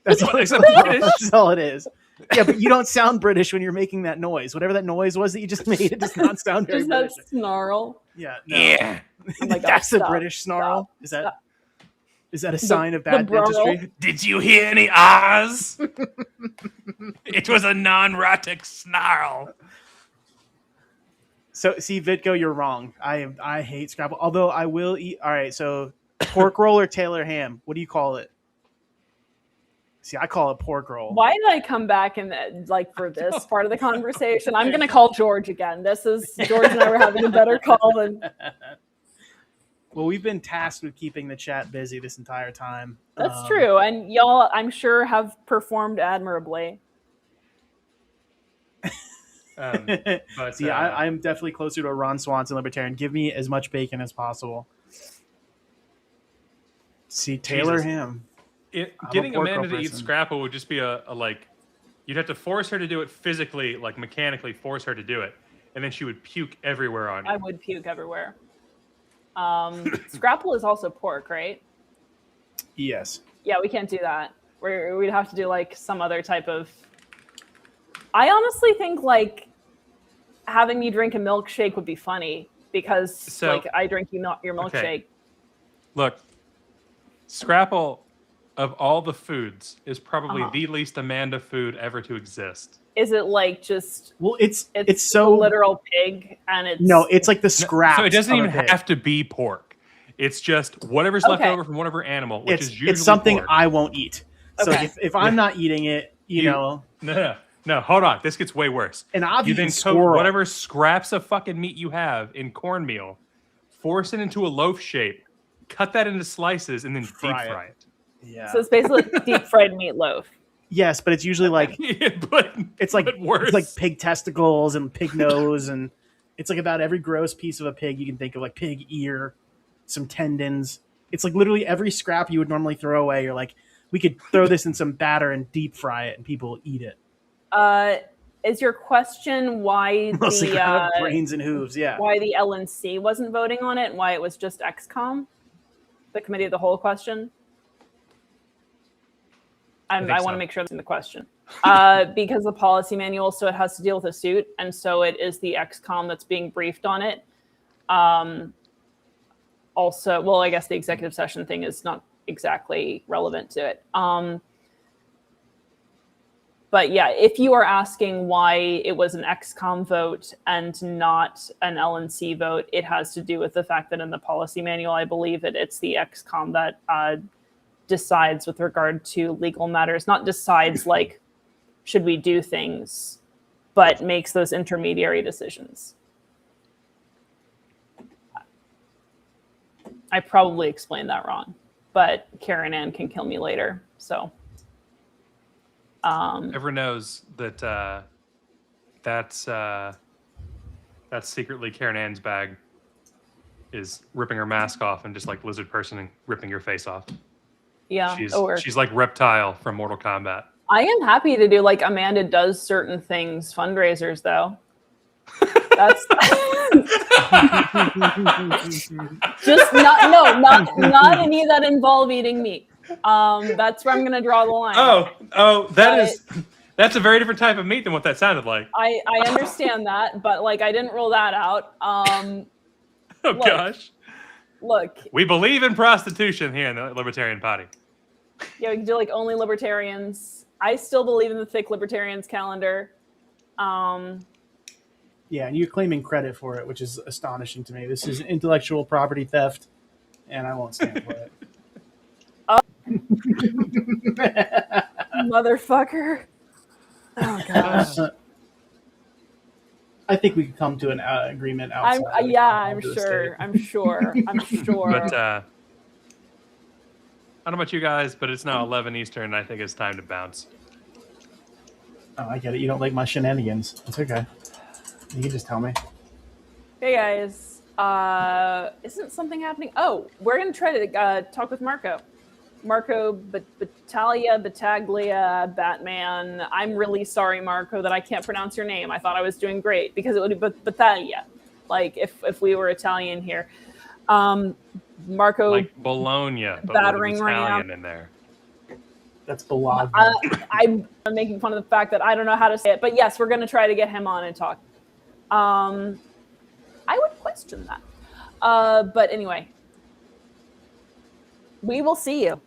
Speaker 15: That's all,
Speaker 3: Except British.
Speaker 15: that's all it is. Yeah, but you don't sound British when you're making that noise. Whatever that noise was that you just made, it does not sound very
Speaker 1: Just that
Speaker 15: British.
Speaker 1: snarl.
Speaker 15: Yeah. No.
Speaker 21: Yeah.
Speaker 1: Oh my God,
Speaker 15: That's the
Speaker 1: stop,
Speaker 15: British snarl.
Speaker 1: stop.
Speaker 15: Is that a sign of bad
Speaker 1: the
Speaker 15: dentistry?
Speaker 21: Did you hear any ahs? It was a non-rotic snarl.
Speaker 15: So see, Vitko, you're wrong. I hate Scrapple. Although I will eat. All right, so pork roll or Taylor ham? What do you call it? See, I call it pork roll.
Speaker 1: Why did I come back and like for this part of the conversation? I'm gonna call George again. This is George and I were having a better call than.
Speaker 15: Well, we've been tasked with keeping the chat busy this entire time.
Speaker 1: That's true, and y'all, I'm sure, have performed admirably.
Speaker 3: But
Speaker 15: See, I'm definitely closer to a Ron Swanson libertarian. Give me as much bacon as possible. See, Taylor
Speaker 3: Jesus.
Speaker 15: ham.
Speaker 3: Getting
Speaker 15: pork roll
Speaker 3: Amanda to eat
Speaker 15: person.
Speaker 3: Scrapple would just be a like, you'd have to force her to do it physically, like mechanically force her to do it, and then she would puke everywhere on you.
Speaker 1: I would puke everywhere. Scrapple is also pork, right?
Speaker 15: Yes.
Speaker 1: Yeah, we can't do that. We'd have to do like some other type of. I honestly think like having me drink a milkshake would be funny because like I drink your milkshake.
Speaker 3: Okay. Look, Scrapple, of all the foods, is probably the least Amanda food ever to exist.
Speaker 1: Is it like just?
Speaker 15: Well, it's so
Speaker 1: a literal pig, and it's
Speaker 15: no, it's like the scraps.
Speaker 3: So it doesn't
Speaker 15: of a
Speaker 3: even
Speaker 15: pig.
Speaker 3: have to be pork. It's just whatever's left
Speaker 1: Okay.
Speaker 3: over from whatever animal, which is usually
Speaker 15: It's something
Speaker 3: pork.
Speaker 15: I won't eat. So
Speaker 1: Okay.
Speaker 15: if I'm not eating it, you know.
Speaker 3: No, hold on. This gets way worse.
Speaker 15: And I've
Speaker 3: you
Speaker 15: eaten
Speaker 3: then coat
Speaker 15: squirrel.
Speaker 3: whatever scraps of fucking meat you have in cornmeal, force it into a loaf shape, cut that into slices, and then deep fry it.
Speaker 15: Yeah.
Speaker 1: So it's basically deep fried meatloaf.
Speaker 15: Yes, but it's usually like it's like
Speaker 3: worse.
Speaker 15: It's like pig testicles and pig nose, and it's like about every gross piece of a pig you can think of, like pig ear, some tendons. It's like literally every scrap you would normally throw away. You're like, we could throw this in some batter and deep fry it, and people will eat it.
Speaker 1: Is your question why
Speaker 15: Mostly
Speaker 1: the
Speaker 15: brains and hooves? Yeah.
Speaker 1: why the LNC wasn't voting on it and why it was just XCOM, the committee of the whole question? I want to make sure that's in the question. Because the policy manual, so it has to deal with a suit, and so it is the XCOM that's being briefed on it. also, well, I guess the executive session thing is not exactly relevant to it. But yeah, if you are asking why it was an XCOM vote and not an LNC vote, it has to do with the fact that in the policy manual, I believe it's the XCOM that decides with regard to legal matters, not decides like, should we do things, but makes those intermediary decisions. I probably explained that wrong, but Karen Ann can kill me later, so.
Speaker 3: Everyone knows that that's secretly Karen Ann's bag is ripping her mask off and just like lizard person and ripping your face off.
Speaker 1: Yeah,
Speaker 3: she's like Reptile from Mortal Kombat.
Speaker 1: I am happy to do like Amanda does certain things fundraisers though. That's just not any that involve eating meat. That's where I'm gonna draw the line.
Speaker 3: That's a very different type of meat than what that sounded like.
Speaker 1: I understand that, but like I didn't rule that out.
Speaker 3: Gosh.
Speaker 1: Look.
Speaker 3: We believe in prostitution here in the Libertarian Party.
Speaker 1: Yeah, we can do like only libertarians. I still believe in the thick libertarians calendar.
Speaker 15: Yeah, and you're claiming credit for it, which is astonishing to me. This is intellectual property theft, and I won't stand for it.
Speaker 1: Motherfucker. Oh gosh.
Speaker 15: I think we could come to an agreement outside.
Speaker 1: I'm sure. I'm sure.
Speaker 3: But I don't know about you guys, but it's now 11 Eastern, and I think it's time to bounce.
Speaker 15: Oh, I get it. You don't like my shenanigans. It's okay. You can just tell me.
Speaker 1: Hey guys, isn't something happening? Oh, we're gonna try to talk with Marco. Marco Battaglia, Batman. I'm really sorry, Marco, that I can't pronounce your name. I thought I was doing great because it would be Battaglia, like if we were Italian here. Marco,
Speaker 3: like Bologna, but
Speaker 1: battering
Speaker 3: with Italian
Speaker 1: ram
Speaker 3: in there.
Speaker 15: That's Bologna.
Speaker 1: I'm making fun of the fact that I don't know how to say it, but yes, we're going to try to get him on and talk. I would question that, but anyway, we will see you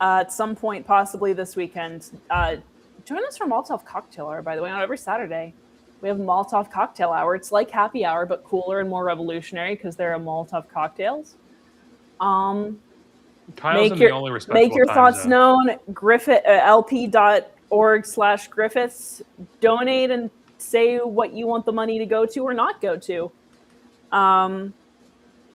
Speaker 1: at some point, possibly this weekend. Join us for Molotov Cocktail Hour, by the way, on every Saturday. We have Molotov Cocktail Hour. It's like happy hour, but cooler and more revolutionary because there are Molotov cocktails.
Speaker 3: Kyle's the only respectable
Speaker 1: make your
Speaker 3: time
Speaker 1: thoughts
Speaker 3: zone.
Speaker 1: known. Griffith, lp.org/Griffiths. Donate and say what you want the money to go to or not go to.